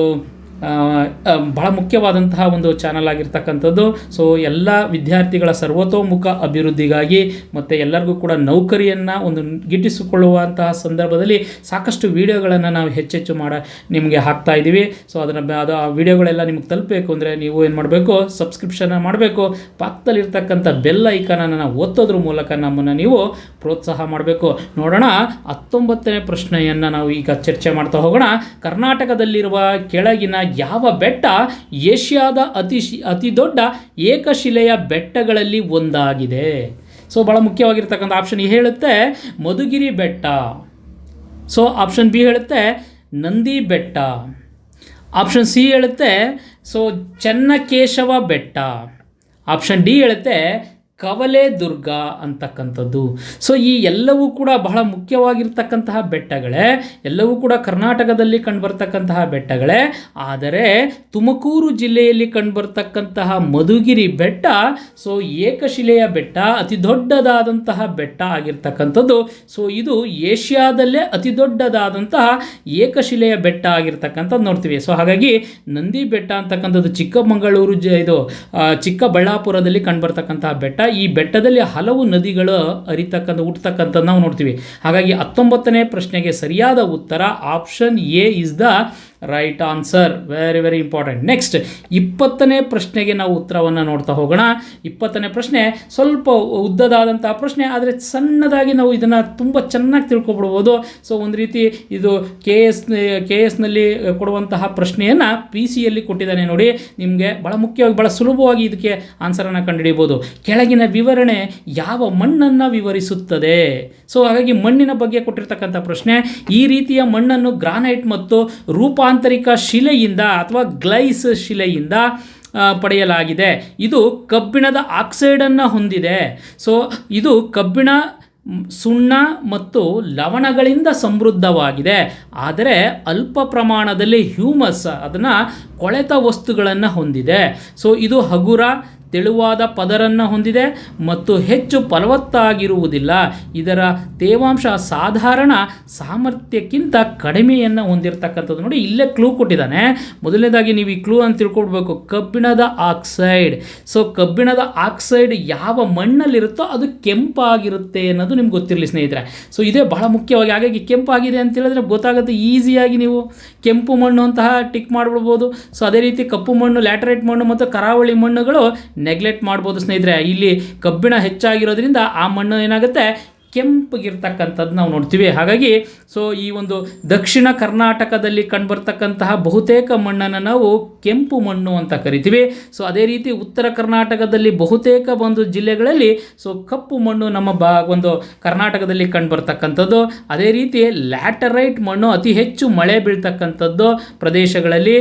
ಬಹಳ ಮುಖ್ಯವಾದಂತಹ ಒಂದು ಚಾನಲ್ ಆಗಿರ್ತಕ್ಕಂಥದ್ದು. ಸೊ ಎಲ್ಲ ವಿದ್ಯಾರ್ಥಿಗಳ ಸರ್ವತೋಮುಖ ಅಭಿವೃದ್ಧಿಗಾಗಿ ಮತ್ತು ಎಲ್ಲರಿಗೂ ಕೂಡ ನೌಕರಿಯನ್ನು ಒಂದು ಗಿಟ್ಟಿಸಿಕೊಳ್ಳುವಂತಹ ಸಂದರ್ಭದಲ್ಲಿ ಸಾಕಷ್ಟು ವಿಡಿಯೋಗಳನ್ನು ನಾವು ಹೆಚ್ಚೆಚ್ಚು ನಿಮಗೆ ಹಾಕ್ತಾ ಇದ್ದೀವಿ. ಸೊ ಅದು ಆ ವಿಡಿಯೋಗಳೆಲ್ಲ ನಿಮಗೆ ತಲುಪಬೇಕು ಅಂದರೆ ನೀವು ಏನು ಮಾಡಬೇಕು, ಸಬ್ಸ್ಕ್ರಿಪ್ಷನ್ ಮಾಡಬೇಕು. ಪಕ್ಕದಲ್ಲಿರ್ತಕ್ಕಂಥ ಬೆಲ್ ಐಕನನ್ನು ಒತ್ತೋದ್ರ ಮೂಲಕ ನಮ್ಮನ್ನು ನೀವು ಪ್ರೋತ್ಸಾಹ ಮಾಡಬೇಕು. ನೋಡೋಣ 19ನೇ ಪ್ರಶ್ನೆಯನ್ನು ನಾವು ಈಗ ಚರ್ಚೆ ಮಾಡ್ತಾ ಹೋಗೋಣ. ಕರ್ನಾಟಕದಲ್ಲಿರುವ ಕೆಳಗಿನ ಯಾವ ಬೆಟ್ಟ ಏಷ್ಯಾದ ಅತಿ ದೊಡ್ಡ ಏಕಶಿಲೆಯ ಬೆಟ್ಟಗಳಲ್ಲಿ ಒಂದಾಗಿದೆ? ಸೊ ಬಹಳ ಮುಖ್ಯವಾಗಿರ್ತಕ್ಕಂಥ ಆಪ್ಷನ್ ಎ ಹೇಳುತ್ತೆ ಮಧುಗಿರಿ ಬೆಟ್ಟ. ಸೊ ಆಪ್ಷನ್ ಬಿ ಹೇಳುತ್ತೆ ನಂದಿ ಬೆಟ್ಟ. ಆಪ್ಷನ್ ಸಿ ಹೇಳುತ್ತೆ ಸೊ ಚೆನ್ನಕೇಶವ ಬೆಟ್ಟ. ಆಪ್ಷನ್ ಡಿ ಹೇಳುತ್ತೆ ಕವಲೆ ದುರ್ಗ ಅಂತಕ್ಕಂಥದ್ದು. ಸೊ ಈ ಎಲ್ಲವೂ ಕೂಡ ಬಹಳ ಮುಖ್ಯವಾಗಿರ್ತಕ್ಕಂತಹ ಬೆಟ್ಟಗಳೇ, ಎಲ್ಲವೂ ಕೂಡ ಕರ್ನಾಟಕದಲ್ಲಿ ಕಂಡುಬರ್ತಕ್ಕಂತಹ ಬೆಟ್ಟಗಳೇ. ಆದರೆ ತುಮಕೂರು ಜಿಲ್ಲೆಯಲ್ಲಿ ಕಂಡುಬರ್ತಕ್ಕಂತಹ ಮಧುಗಿರಿ ಬೆಟ್ಟ ಸೊ ಏಕಶಿಲೆಯ ಬೆಟ್ಟ, ಅತಿ ದೊಡ್ಡದಾದಂತಹ ಬೆಟ್ಟ ಆಗಿರ್ತಕ್ಕಂಥದ್ದು. ಸೊ ಇದು ಏಷ್ಯಾದಲ್ಲೇ ಅತಿ ದೊಡ್ಡದಾದಂತಹ ಏಕಶಿಲೆಯ ಬೆಟ್ಟ ಆಗಿರ್ತಕ್ಕಂಥದ್ದು ನೋಡ್ತೀವಿ. ಸೊ ಹಾಗಾಗಿ ನಂದಿ ಬೆಟ್ಟ ಅಂತಕ್ಕಂಥದ್ದು ಚಿಕ್ಕಮಗಳೂರು ಚಿಕ್ಕಬಳ್ಳಾಪುರದಲ್ಲಿ ಕಂಡುಬರ್ತಕ್ಕಂತಹ ಬೆಟ್ಟ. ಈ ಬೆಟ್ಟದಲ್ಲಿ ಹಲವು ನದಿಗಳು ಹುಟ್ಟತಕ್ಕಂಥದ್ದು ನಾವು ನೋಡ್ತೀವಿ. ಹಾಗಾಗಿ 19ನೇ ಪ್ರಶ್ನೆಗೆ ಸರಿಯಾದ ಉತ್ತರ option A is the right answer. Very very important. Next 20ನೇ ಪ್ರಶ್ನೆಗೆ ನಾವು ಉತ್ತರವನ್ನು ನೋಡ್ತಾ ಹೋಗೋಣ. 20ನೇ ಪ್ರಶ್ನೆ ಸ್ವಲ್ಪ ಉದ್ದದಾದಂತಹ ಪ್ರಶ್ನೆ, ಆದರೆ ಸಣ್ಣದಾಗಿ ನಾವು ಇದನ್ನು ತುಂಬ ಚೆನ್ನಾಗಿ ತಿಳ್ಕೊಬಿಡ್ಬೋದು. ಸೊ ಒಂದು ರೀತಿ ಇದು ಕೆ ಎಸ್ನಲ್ಲಿ ಕೊಡುವಂತಹ ಪ್ರಶ್ನೆಯನ್ನು PCಯಲ್ಲಿ ಕೊಟ್ಟಿದ್ದಾನೆ ನೋಡಿ. ನಿಮಗೆ ಭಾಳ ಮುಖ್ಯವಾಗಿ ಭಾಳ ಸುಲಭವಾಗಿ ಇದಕ್ಕೆ ಆನ್ಸರನ್ನು ಕಂಡುಹಿಡಿಯಬಹುದು. ಕೆಳಗಿನ ವಿವರಣೆ ಯಾವ ಮಣ್ಣನ್ನು ವಿವರಿಸುತ್ತದೆ? ಸೊ ಹಾಗಾಗಿ ಮಣ್ಣಿನ ಬಗ್ಗೆ ಕೊಟ್ಟಿರ್ತಕ್ಕಂಥ ಪ್ರಶ್ನೆ. ಈ ರೀತಿಯ ಮಣ್ಣನ್ನು ಗ್ರಾನೈಟ್ ಮತ್ತು ರೂಪಾಂತರಿಕ ಶಿಲೆಯಿಂದ ಅಥವಾ ಗ್ಲೈಸ್ ಶಿಲೆಯಿಂದ ಪಡೆಯಲಾಗಿದೆ. ಇದು ಕಬ್ಬಿಣದ ಆಕ್ಸೈಡನ್ನು ಹೊಂದಿದೆ. ಸೊ ಇದು ಕಬ್ಬಿಣ, ಸುಣ್ಣ ಮತ್ತು ಲವಣಗಳಿಂದ ಸಮೃದ್ಧವಾಗಿದೆ. ಆದರೆ ಅಲ್ಪ ಪ್ರಮಾಣದಲ್ಲಿ ಹ್ಯೂಮಸ್, ಅದನ್ನು ಕೊಳೆತ ವಸ್ತುಗಳನ್ನು ಹೊಂದಿದೆ. ಸೊ ಇದು ಹಗುರ ತೆಳುವಾದ ಪದರನ್ನು ಹೊಂದಿದೆ ಮತ್ತು ಹೆಚ್ಚು ಫಲವತ್ತಾಗಿರುವುದಿಲ್ಲ. ಇದರ ತೇವಾಂಶ ಸಾಧಾರಣ ಸಾಮರ್ಥ್ಯಕ್ಕಿಂತ ಕಡಿಮೆಯನ್ನು ಹೊಂದಿರತಕ್ಕಂಥದ್ದು. ನೋಡಿ ಇಲ್ಲೇ ಕ್ಲೂ ಕೊಟ್ಟಿದ್ದಾನೆ. ಮೊದಲನೇದಾಗಿ ನೀವು ಈ ಕ್ಲೂ ಅಂತ ತಿಳ್ಕೊಳ್ಬೇಕು, ಕಬ್ಬಿಣದ ಆಕ್ಸೈಡ್. ಸೊ ಕಬ್ಬಿಣದ ಆಕ್ಸೈಡ್ ಯಾವ ಮಣ್ಣಲ್ಲಿರುತ್ತೋ ಅದು ಕೆಂಪಾಗಿರುತ್ತೆ ಅನ್ನೋದು ನಿಮ್ಗೆ ಗೊತ್ತಿರಲಿ ಸ್ನೇಹಿತರೆ. ಸೊ ಇದೇ ಬಹಳ ಮುಖ್ಯವಾಗಿ. ಹಾಗಾಗಿ ಕೆಂಪಾಗಿದೆ ಅಂತ ಹೇಳಿದ್ರೆ ಗೊತ್ತಾಗುತ್ತೆ, ಈಸಿಯಾಗಿ ನೀವು ಕೆಂಪು ಮಣ್ಣು ಅಂತಹ ಟಿಕ್ ಮಾಡಿಬಿಡ್ಬೋದು. ಸೊ ಅದೇ ರೀತಿ ಕಪ್ಪು ಮಣ್ಣು, ಲ್ಯಾಟರೈಟ್ ಮಣ್ಣು ಮತ್ತು ಕರಾವಳಿ ಮಣ್ಣುಗಳು ನೆಗ್ಲೆಕ್ಟ್ ಮಾಡ್ಬೋದು ಸ್ನೇಹಿತರೆ. ಇಲ್ಲಿ ಕಬ್ಬಿಣ ಹೆಚ್ಚಾಗಿರೋದ್ರಿಂದ ಆ ಮಣ್ಣು ಏನಾಗುತ್ತೆ, ಕೆಂಪಗಿರ್ತಕ್ಕಂಥದ್ದು ನಾವು ನೋಡ್ತೀವಿ. ಹಾಗಾಗಿ ಸೊ ಈ ಒಂದು ದಕ್ಷಿಣ ಕರ್ನಾಟಕದಲ್ಲಿ ಕಂಡುಬರ್ತಕ್ಕಂತಹ ಬಹುತೇಕ ಮಣ್ಣನ್ನು ನಾವು ಕೆಂಪು ಮಣ್ಣು ಅಂತ ಕರಿತೀವಿ. ಸೊ ಅದೇ ರೀತಿ ಉತ್ತರ ಕರ್ನಾಟಕದಲ್ಲಿ ಬಹುತೇಕ ಒಂದು ಜಿಲ್ಲೆಗಳಲ್ಲಿ ಸೊ ಕಪ್ಪು ಮಣ್ಣು ನಮ್ಮ ಒಂದು ಕರ್ನಾಟಕದಲ್ಲಿ ಕಂಡುಬರ್ತಕ್ಕಂಥದ್ದು. ಅದೇ ರೀತಿ ಲ್ಯಾಟರೈಟ್ ಮಣ್ಣು ಅತಿ ಹೆಚ್ಚು ಮಳೆ ಬೀಳ್ತಕ್ಕಂಥದ್ದು ಪ್ರದೇಶಗಳಲ್ಲಿ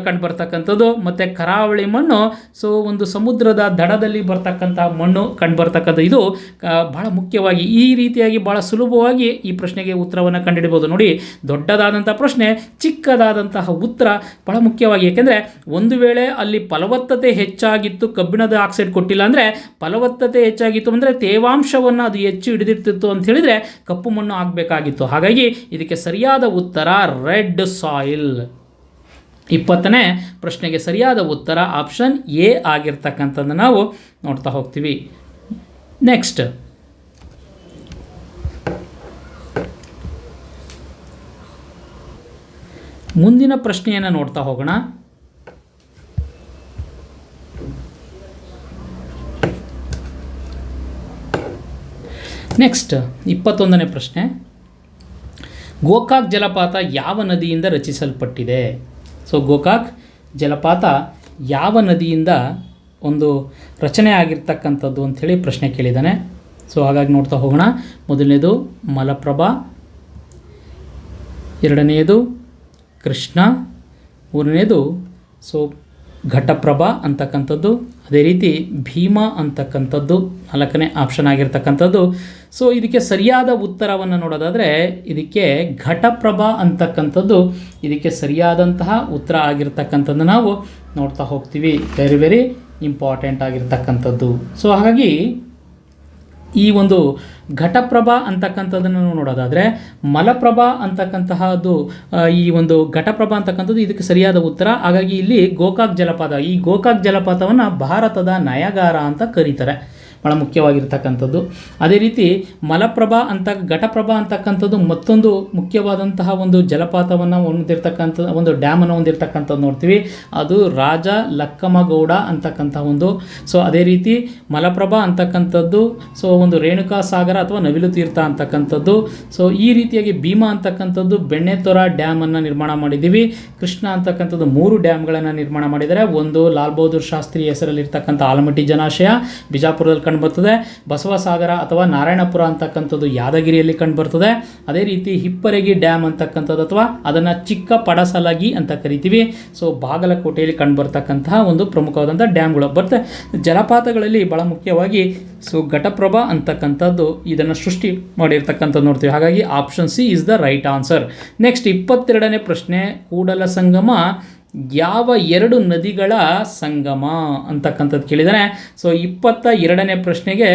ಕಂಡುಬರ್ತಕ್ಕಂಥದ್ದು. ಮತ್ತು ಕರಾವಳಿ ಮಣ್ಣು ಸೊ ಒಂದು ಸಮುದ್ರದ ದಡದಲ್ಲಿ ಬರ್ತಕ್ಕಂಥ ಮಣ್ಣು ಕಂಡುಬರ್ತಕ್ಕಂಥ. ಇದು ಬಹಳ ಮುಖ್ಯವಾಗಿ ಈ ರೀತಿಯಾಗಿ ಭಾಳ ಸುಲಭವಾಗಿ ಈ ಪ್ರಶ್ನೆಗೆ ಉತ್ತರವನ್ನು ಕಂಡುಹಿಡಿಬೋದು. ನೋಡಿ, ದೊಡ್ಡದಾದಂಥ ಪ್ರಶ್ನೆ, ಚಿಕ್ಕದಾದಂತಹ ಉತ್ತರ ಬಹಳ ಮುಖ್ಯವಾಗಿ. ಏಕೆಂದರೆ ಒಂದು ವೇಳೆ ಅಲ್ಲಿ ಫಲವತ್ತತೆ ಹೆಚ್ಚಾಗಿತ್ತು, ಕಬ್ಬಿಣದ ಆಕ್ಸೈಡ್ ಕೊಟ್ಟಿಲ್ಲ ಅಂದರೆ, ಫಲವತ್ತತೆ ಹೆಚ್ಚಾಗಿತ್ತು ಅಂದರೆ ತೇವಾಂಶವನ್ನು ಅದು ಹೆಚ್ಚು ಹಿಡಿದಿರ್ತಿತ್ತು ಅಂತ ಹೇಳಿದರೆ ಕಪ್ಪು ಮಣ್ಣು ಆಗಬೇಕಾಗಿತ್ತು. ಹಾಗಾಗಿ ಇದಕ್ಕೆ ಸರಿಯಾದ ಉತ್ತರ ರೆಡ್ ಸಾಯಿಲ್. 20ನೇ ಪ್ರಶ್ನೆಗೆ ಸರಿಯಾದ ಉತ್ತರ ಆಪ್ಷನ್ ಎ ಆಗಿರ್ತಕ್ಕಂಥದ್ದನ್ನು ನಾವು ನೋಡ್ತಾ ಹೋಗ್ತೀವಿ. ನೆಕ್ಸ್ಟ್, ಮುಂದಿನ ಪ್ರಶ್ನೆಯನ್ನು ನೋಡ್ತಾ ಹೋಗೋಣ. ನೆಕ್ಸ್ಟ್ 21ನೇ ಪ್ರಶ್ನೆ, ಗೋಕಾಕ್ ಜಲಪಾತ ಯಾವ ನದಿಯಿಂದ ರಚಿಸಲ್ಪಟ್ಟಿದೆ? ಸೊ ಗೋಕಾಕ್ ಜಲಪಾತ ಯಾವ ನದಿಯಿಂದ ಒಂದು ರಚನೆ ಆಗಿರ್ತಕ್ಕಂಥದ್ದು ಅಂಥೇಳಿ ಪ್ರಶ್ನೆ ಕೇಳಿದ್ದಾನೆ. ಸೊ ಹಾಗಾಗಿ ನೋಡ್ತಾ ಹೋಗೋಣ. ಮೊದಲನೇದು ಮಲಪ್ರಭಾ, ಎರಡನೆಯದು ಕೃಷ್ಣ, ಮೂರನೇದು ಘಟಪ್ರಭಾ ಅಂತಕ್ಕಂಥದ್ದು, ಅದೇ ರೀತಿ ಭೀಮಾ ಅಂತಕ್ಕಂಥದ್ದು 4ನೇ ಆಪ್ಷನ್ ಆಗಿರ್ತಕ್ಕಂಥದ್ದು. ಸೊ ಇದಕ್ಕೆ ಸರಿಯಾದ ಉತ್ತರವನ್ನು ನೋಡೋದಾದರೆ ಇದಕ್ಕೆ ಘಟಪ್ರಭಾ ಅಂತಕ್ಕಂಥದ್ದು ಇದಕ್ಕೆ ಸರಿಯಾದಂತಹ ಉತ್ತರ ಆಗಿರ್ತಕ್ಕಂಥದ್ದು ನಾವು ನೋಡ್ತಾ ಹೋಗ್ತೀವಿ. ವೆರಿ ವೆರಿ ಇಂಪಾರ್ಟೆಂಟ್ ಆಗಿರ್ತಕ್ಕಂಥದ್ದು. ಸೊ ಹಾಗಾಗಿ ಈ ಒಂದು ಘಟಪ್ರಭಾ ಅಂತಕ್ಕಂಥದ್ದನ್ನು ನೋಡೋದಾದರೆ ಮಲಪ್ರಭಾ ಅಂತಕ್ಕಂತಹದ್ದು, ಈ ಒಂದು ಘಟಪ್ರಭಾ ಅಂತಕ್ಕಂಥದ್ದು ಇದಕ್ಕೆ ಸರಿಯಾದ ಉತ್ತರ. ಹಾಗಾಗಿ ಇಲ್ಲಿ ಗೋಕಾಕ್ ಜಲಪಾತ, ಈ ಗೋಕಾಕ್ ಜಲಪಾತವನ್ನು ಭಾರತದ ನಯಗಾರ ಅಂತ ಕರೀತಾರೆ, ಭಾಳ ಮುಖ್ಯವಾಗಿರ್ತಕ್ಕಂಥದ್ದು. ಅದೇ ರೀತಿ ಮಲಪ್ರಭಾ ಘಟಪ್ರಭಾ ಅಂತಕ್ಕಂಥದ್ದು ಮತ್ತೊಂದು ಮುಖ್ಯವಾದಂತಹ ಒಂದು ಜಲಪಾತವನ್ನು ಹೊಂದಿರತಕ್ಕಂಥ ಒಂದು ಡ್ಯಾಮನ್ನು ಹೊಂದಿರತಕ್ಕಂಥದ್ದು ನೋಡ್ತೀವಿ, ಅದು ರಾಜ ಲಕ್ಕಮ್ಮಗೌಡ ಅಂತಕ್ಕಂಥ ಒಂದು. ಸೊ ಅದೇ ರೀತಿ ಮಲಪ್ರಭಾ ಅಂತಕ್ಕಂಥದ್ದು ಒಂದು ರೇಣುಕಾ ಸಾಗರ ಅಥವಾ ನವಿಲು ತೀರ್ಥ ಅಂತಕ್ಕಂಥದ್ದು. ಸೊ ಈ ರೀತಿಯಾಗಿ ಭೀಮಾ ಅಂತಕ್ಕಂಥದ್ದು ಬೆಣ್ಣೆತೊರ ಡ್ಯಾಮನ್ನು ನಿರ್ಮಾಣ ಮಾಡಿದ್ದೀವಿ. ಕೃಷ್ಣ ಅಂತಕ್ಕಂಥದ್ದು 3 ಡ್ಯಾಮ್ಗಳನ್ನು ನಿರ್ಮಾಣ ಮಾಡಿದ್ದಾರೆ. ಒಂದು ಲಾಲ್ ಬಹದ್ದೂರ್ ಶಾಸ್ತ್ರಿ ಹೆಸರಲ್ಲಿರ್ತಕ್ಕಂಥ ಆಲಮಟ್ಟಿ ಜಲಾಶಯ ಬಿಜಾಪುರದಲ್ಲಿ ಕಂಡುಬರ್ತದೆ. ಬಸವಸಾಗರ ಅಥವಾ ನಾರಾಯಣಪುರ ಅಂತಕ್ಕಂಥದ್ದು ಯಾದಗಿರಿಯಲ್ಲಿ ಕಂಡುಬರ್ತದೆ. ಅದೇ ರೀತಿ ಹಿಪ್ಪರಗಿ ಡ್ಯಾಮ್ ಅಂತಕ್ಕಂಥದ್ದು ಅಥವಾ ಅದನ್ನು ಚಿಕ್ಕ ಪಡಸಲಗಿ ಅಂತ ಕರಿತೀವಿ. ಸೊ ಬಾಗಲಕೋಟೆಯಲ್ಲಿ ಕಂಡುಬರ್ತಕ್ಕಂತಹ ಒಂದು ಪ್ರಮುಖವಾದಂಥ ಡ್ಯಾಮ್ಗಳು ಬರುತ್ತೆ. ಜಲಪಾತಗಳಲ್ಲಿ ಬಹಳ ಮುಖ್ಯವಾಗಿ ಘಟಪ್ರಭಾ ಅಂತಕ್ಕಂಥದ್ದು ಇದನ್ನು ಸೃಷ್ಟಿ ಮಾಡಿರ್ತಕ್ಕಂಥದ್ದು ನೋಡ್ತೀವಿ. ಹಾಗಾಗಿ option C is the right answer. Next 22ನೇ ಪ್ರಶ್ನೆ, ಕೂಡಲ ಸಂಗಮ ಯಾವ 2 ನದಿಗಳ ಸಂಗಮ ಅಂತಕ್ಕಂಥದ್ದು ಕೇಳಿದ್ದಾನೆ. ಸೊ 22ನೇ ಪ್ರಶ್ನೆಗೆ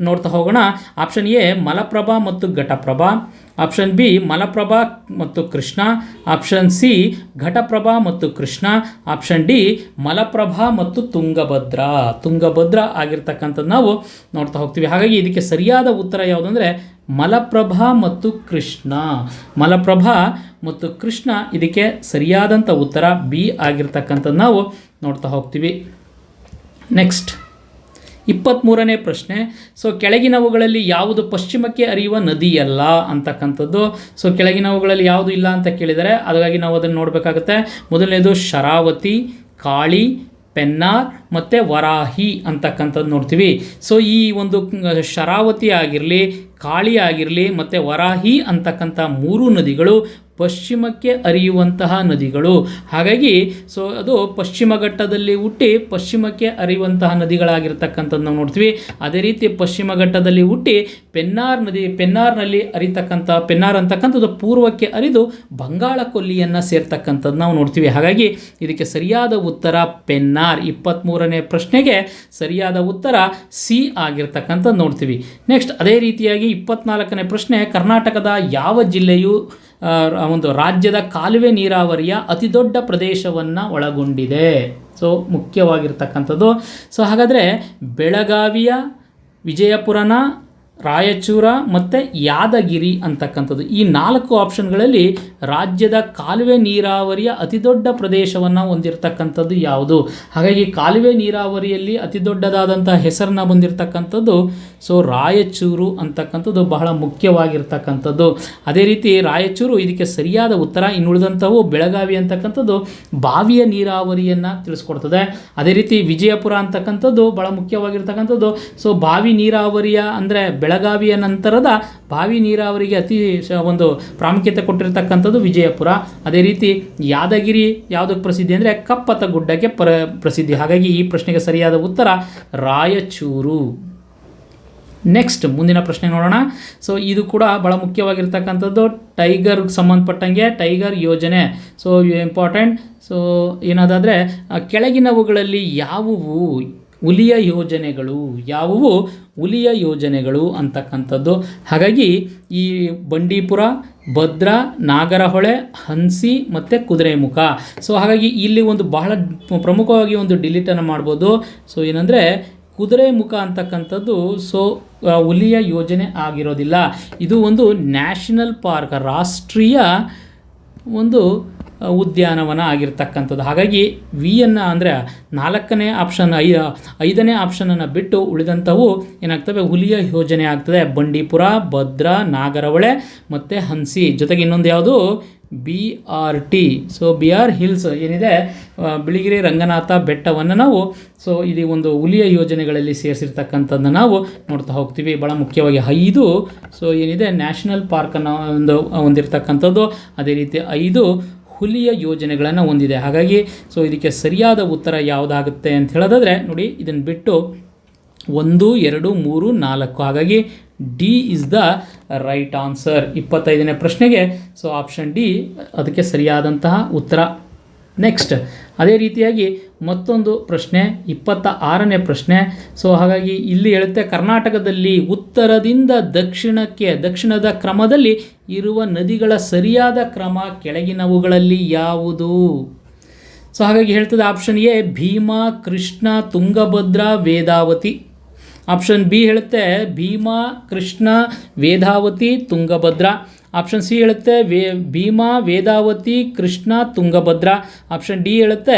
ನೋಡ್ತಾ ಹೋಗೋಣ. ಆಪ್ಷನ್ ಎ ಮಲಪ್ರಭಾ ಮತ್ತು ಘಟಪ್ರಭಾ, ಆಪ್ಷನ್ ಬಿ ಮಲಪ್ರಭಾ ಮತ್ತು ಕೃಷ್ಣ, ಆಪ್ಷನ್ ಸಿ ಘಟಪ್ರಭಾ ಮತ್ತು ಕೃಷ್ಣ, ಆಪ್ಷನ್ ಡಿ ಮಲಪ್ರಭಾ ಮತ್ತು ತುಂಗಭದ್ರಾ ಆಗಿರ್ತಕ್ಕಂಥದ್ದು ನಾವು ನೋಡ್ತಾ ಹೋಗ್ತೀವಿ. ಹಾಗಾಗಿ ಇದಕ್ಕೆ ಸರಿಯಾದ ಉತ್ತರ ಯಾವುದಂದರೆ ಮಲಪ್ರಭಾ ಮತ್ತು ಕೃಷ್ಣ. ಮಲಪ್ರಭಾ ಮತ್ತು ಕೃಷ್ಣ ಇದಕ್ಕೆ ಸರಿಯಾದಂಥ ಉತ್ತರ ಬಿ ಆಗಿರ್ತಕ್ಕಂಥದ್ದು ನಾವು ನೋಡ್ತಾ ಹೋಗ್ತೀವಿ. ನೆಕ್ಸ್ಟ್ 23ನೇ ಪ್ರಶ್ನೆ, ಸೊ ಕೆಳಗಿನವುಗಳಲ್ಲಿ ಯಾವುದು ಪಶ್ಚಿಮಕ್ಕೆ ಹರಿಯುವ ನದಿಯಲ್ಲ ಅಂತಕ್ಕಂಥದ್ದು. ಸೊ ಕೆಳಗಿನವುಗಳಲ್ಲಿ ಯಾವುದು ಇಲ್ಲ ಅಂತ ಕೇಳಿದರೆ, ಹಾಗಾಗಿ ನಾವು ಅದನ್ನು ನೋಡಬೇಕಾಗುತ್ತೆ. ಮೊದಲನೇದು ಶರಾವತಿ, ಕಾಳಿ, ಪೆನ್ನಾರ್ ಮತ್ತು ವರಾಹಿ ಅಂತಕ್ಕಂಥದ್ದು ನೋಡ್ತೀವಿ. ಸೊ ಈ ಒಂದು ಶರಾವತಿ ಆಗಿರಲಿ, ಕಾಳಿ ಆಗಿರಲಿ ಮತ್ತು ವರಾಹಿ ಅಂತಕ್ಕಂಥ 3 ನದಿಗಳು ಪಶ್ಚಿಮಕ್ಕೆ ಹರಿಯುವಂತಹ ನದಿಗಳು. ಹಾಗಾಗಿ ಅದು ಪಶ್ಚಿಮ ಘಟ್ಟದಲ್ಲಿ ಹುಟ್ಟಿ ಪಶ್ಚಿಮಕ್ಕೆ ಹರಿಯುವಂತಹ ನದಿಗಳಾಗಿರ್ತಕ್ಕಂಥದ್ದು ನಾವು ನೋಡ್ತೀವಿ. ಅದೇ ರೀತಿ ಪಶ್ಚಿಮ ಘಟ್ಟದಲ್ಲಿ ಹುಟ್ಟಿ ಪೆನ್ನಾರ್ನಲ್ಲಿ ಪೆನ್ನಾರ್ ಅಂತಕ್ಕಂಥದ್ದು ಪೂರ್ವಕ್ಕೆ ಹರಿದು ಬಂಗಾಳ ಕೊಲ್ಲಿಯನ್ನು ಸೇರ್ತಕ್ಕಂಥದ್ದು ನಾವು ನೋಡ್ತೀವಿ. ಹಾಗಾಗಿ ಇದಕ್ಕೆ ಸರಿಯಾದ ಉತ್ತರ ಪೆನ್ನಾರ್. 23ನೇ ಪ್ರಶ್ನೆಗೆ ಸರಿಯಾದ ಉತ್ತರ ಸಿ ಆಗಿರ್ತಕ್ಕಂಥದ್ದು ನೋಡ್ತೀವಿ. ನೆಕ್ಸ್ಟ್ ಅದೇ ರೀತಿಯಾಗಿ 24ನೇ ಪ್ರಶ್ನೆ, ಕರ್ನಾಟಕದ ಯಾವ ಜಿಲ್ಲೆಯು ಒಂದು ರಾಜ್ಯದ ಕಾಲುವೆ ನೀರಾವರಿಯ ಅತಿ ದೊಡ್ಡ ಪ್ರದೇಶವನ್ನು ಒಳಗೊಂಡಿದೆ? ಸೊ ಮುಖ್ಯವಾಗಿರ್ತಕ್ಕಂಥದ್ದು. ಸೊ ಹಾಗಾದರೆ ಬೆಳಗಾವಿಯ, ವಿಜಯಪುರನ, ರಾಯಚೂರ ಮತ್ತು ಯಾದಗಿರಿ ಅಂತಕ್ಕಂಥದ್ದು ಈ 4 ಆಪ್ಷನ್ಗಳಲ್ಲಿ ರಾಜ್ಯದ ಕಾಲುವೆ ನೀರಾವರಿಯ ಅತಿ ದೊಡ್ಡ ಪ್ರದೇಶವನ್ನು ಹೊಂದಿರತಕ್ಕಂಥದ್ದು ಯಾವುದು? ಹಾಗಾಗಿ ಕಾಲುವೆ ನೀರಾವರಿಯಲ್ಲಿ ಅತಿ ದೊಡ್ಡದಾದಂಥ ಹೆಸರನ್ನು ಬಂದಿರತಕ್ಕಂಥದ್ದು ರಾಯಚೂರು ಅಂತಕ್ಕಂಥದ್ದು ಬಹಳ ಮುಖ್ಯವಾಗಿರ್ತಕ್ಕಂಥದ್ದು. ಅದೇ ರೀತಿ ರಾಯಚೂರು ಇದಕ್ಕೆ ಸರಿಯಾದ ಉತ್ತರ. ಇನ್ನುಳಿದಂಥವು ಬೆಳಗಾವಿ ಅಂತಕ್ಕಂಥದ್ದು ಬಾವಿಯ ನೀರಾವರಿಯನ್ನು ತಿಳಿಸ್ಕೊಡ್ತದೆ. ಅದೇ ರೀತಿ ವಿಜಯಪುರ ಅಂತಕ್ಕಂಥದ್ದು ಬಹಳ ಮುಖ್ಯವಾಗಿರ್ತಕ್ಕಂಥದ್ದು. ಬಾವಿ ನೀರಾವರಿಯ ಅಂದರೆ ಬೆಳಗಾವಿಯ ನಂತರದ ಬಾವಿ ನೀರಾವರಿಗೆ ಅತಿ ಒಂದು ಪ್ರಾಮುಖ್ಯತೆ ಕೊಟ್ಟಿರ್ತಕ್ಕಂಥದ್ದು ವಿಜಯಪುರ. ಅದೇ ರೀತಿ ಯಾದಗಿರಿ ಯಾವುದಕ್ಕೆ ಪ್ರಸಿದ್ಧಿ ಅಂದರೆ ಕಪ್ಪತ್ತ ಗುಡ್ಡಕ್ಕೆ ಪ್ರಸಿದ್ಧಿ. ಹಾಗಾಗಿ ಈ ಪ್ರಶ್ನೆಗೆ ಸರಿಯಾದ ಉತ್ತರ ರಾಯಚೂರು. ನೆಕ್ಸ್ಟ್ ಮುಂದಿನ ಪ್ರಶ್ನೆ ನೋಡೋಣ. ಸೊ ಇದು ಕೂಡ ಭಾಳ ಮುಖ್ಯವಾಗಿರ್ತಕ್ಕಂಥದ್ದು, ಟೈಗರ್ಗೆ ಸಂಬಂಧಪಟ್ಟಂಗೆ ಟೈಗರ್ ಯೋಜನೆ. So important. ಸೊ ಏನಾದಾದರೆ ಕೆಳಗಿನವುಗಳಲ್ಲಿ ಯಾವುವು ಹುಲಿಯ ಯೋಜನೆಗಳು ಅಂತಕ್ಕಂಥದ್ದು. ಹಾಗಾಗಿ ಈ ಬಂಡೀಪುರ, ಭದ್ರಾ, ನಾಗರಹೊಳೆ, ಹಂಸಿ ಮತ್ತು ಕುದುರೆಮುಖ. ಸೊ ಹಾಗಾಗಿ ಇಲ್ಲಿ ಒಂದು ಬಹಳ ಪ್ರಮುಖವಾಗಿ ಒಂದು ಡಿಲೀಟನ್ನು ಮಾಡ್ಬೋದು. ಸೊ ಏನಂದರೆ ಕುದುರೆಮುಖ ಅಂತಕ್ಕಂಥದ್ದು ಹುಲಿಯ ಯೋಜನೆ ಆಗಿರೋದಿಲ್ಲ. ಇದು ಒಂದು ನ್ಯಾಷನಲ್ ಪಾರ್ಕ್, ರಾಷ್ಟ್ರೀಯ ಒಂದು ಉದ್ಯಾನವನ ಆಗಿರ್ತಕ್ಕಂಥದ್ದು. ಹಾಗಾಗಿ ವಿಯನ್ನು ಅಂದರೆ 4ನೇ ಆಪ್ಷನ್, 5ನೇ ಆಪ್ಷನನ್ನು ಬಿಟ್ಟು ಉಳಿದಂಥವು ಏನಾಗ್ತವೆ, ಹುಲಿಯ ಯೋಜನೆ ಆಗ್ತದೆ. ಬಂಡೀಪುರ, ಭದ್ರಾ, ನಾಗರಹೊಳೆ ಮತ್ತು ಹಂಸಿ. ಜೊತೆಗೆ ಇನ್ನೊಂದು ಯಾವುದು, BRT. ಸೊ BR ಹಿಲ್ಸ್ ಏನಿದೆ, ಬಿಳಿಗಿರಿ ರಂಗನಾಥ ಬೆಟ್ಟವನ್ನು ನಾವು ಇದು ಒಂದು ಹುಲಿಯ ಯೋಜನೆಗಳಲ್ಲಿ ಸೇರಿಸಿರ್ತಕ್ಕಂಥದ್ದನ್ನು ನಾವು ನೋಡ್ತಾ ಹೋಗ್ತೀವಿ. ಭಾಳ ಮುಖ್ಯವಾಗಿ 5 ಏನಿದೆ ನ್ಯಾಷನಲ್ ಪಾರ್ಕನ್ನು ಹೊಂದಿರತಕ್ಕಂಥದ್ದು, ಅದೇ ರೀತಿ 5 ಹುಲಿಯ ಯೋಜನೆಗಳನ್ನು ಹೊಂದಿದೆ. ಹಾಗಾಗಿ ಇದಕ್ಕೆ ಸರಿಯಾದ ಉತ್ತರ ಯಾವುದಾಗುತ್ತೆ ಅಂತ ಹೇಳೋದಾದರೆ ನೋಡಿ, ಇದನ್ನು ಬಿಟ್ಟು 1, 2, 3, 4. ಹಾಗಾಗಿ D is the right answer 25ನೇ ಪ್ರಶ್ನೆಗೆ. ಆಪ್ಷನ್ ಡಿ ಅದಕ್ಕೆ ಸರಿಯಾದಂತಹ ಉತ್ತರ. ನೆಕ್ಸ್ಟ್ ಅದೇ ರೀತಿಯಾಗಿ ಮತ್ತೊಂದು ಪ್ರಶ್ನೆ, 26ನೇ ಪ್ರಶ್ನೆ. ಹಾಗಾಗಿ ಇಲ್ಲಿ ಹೇಳುತ್ತೆ, ಕರ್ನಾಟಕದಲ್ಲಿ ಉತ್ತರದಿಂದ ದಕ್ಷಿಣದ ಕ್ರಮದಲ್ಲಿ ಇರುವ ನದಿಗಳ ಸರಿಯಾದ ಕ್ರಮ ಕೆಳಗಿನವುಗಳಲ್ಲಿ ಯಾವುದು? ಹಾಗಾಗಿ ಹೇಳ್ತದೆ option A Bhima, Krishna, Tungabhadra, Vedavathi. Option B ಹೇಳುತ್ತೆ ಭೀಮಾ, ಕೃಷ್ಣ, ವೇದಾವತಿ, ತುಂಗಭದ್ರಾ. ಆಪ್ಷನ್ ಸಿ ಹೇಳುತ್ತೆ ಭೀಮಾ, ವೇದಾವತಿ, ಕೃಷ್ಣ, ತುಂಗಭದ್ರಾ. ಆಪ್ಷನ್ ಡಿ ಹೇಳುತ್ತೆ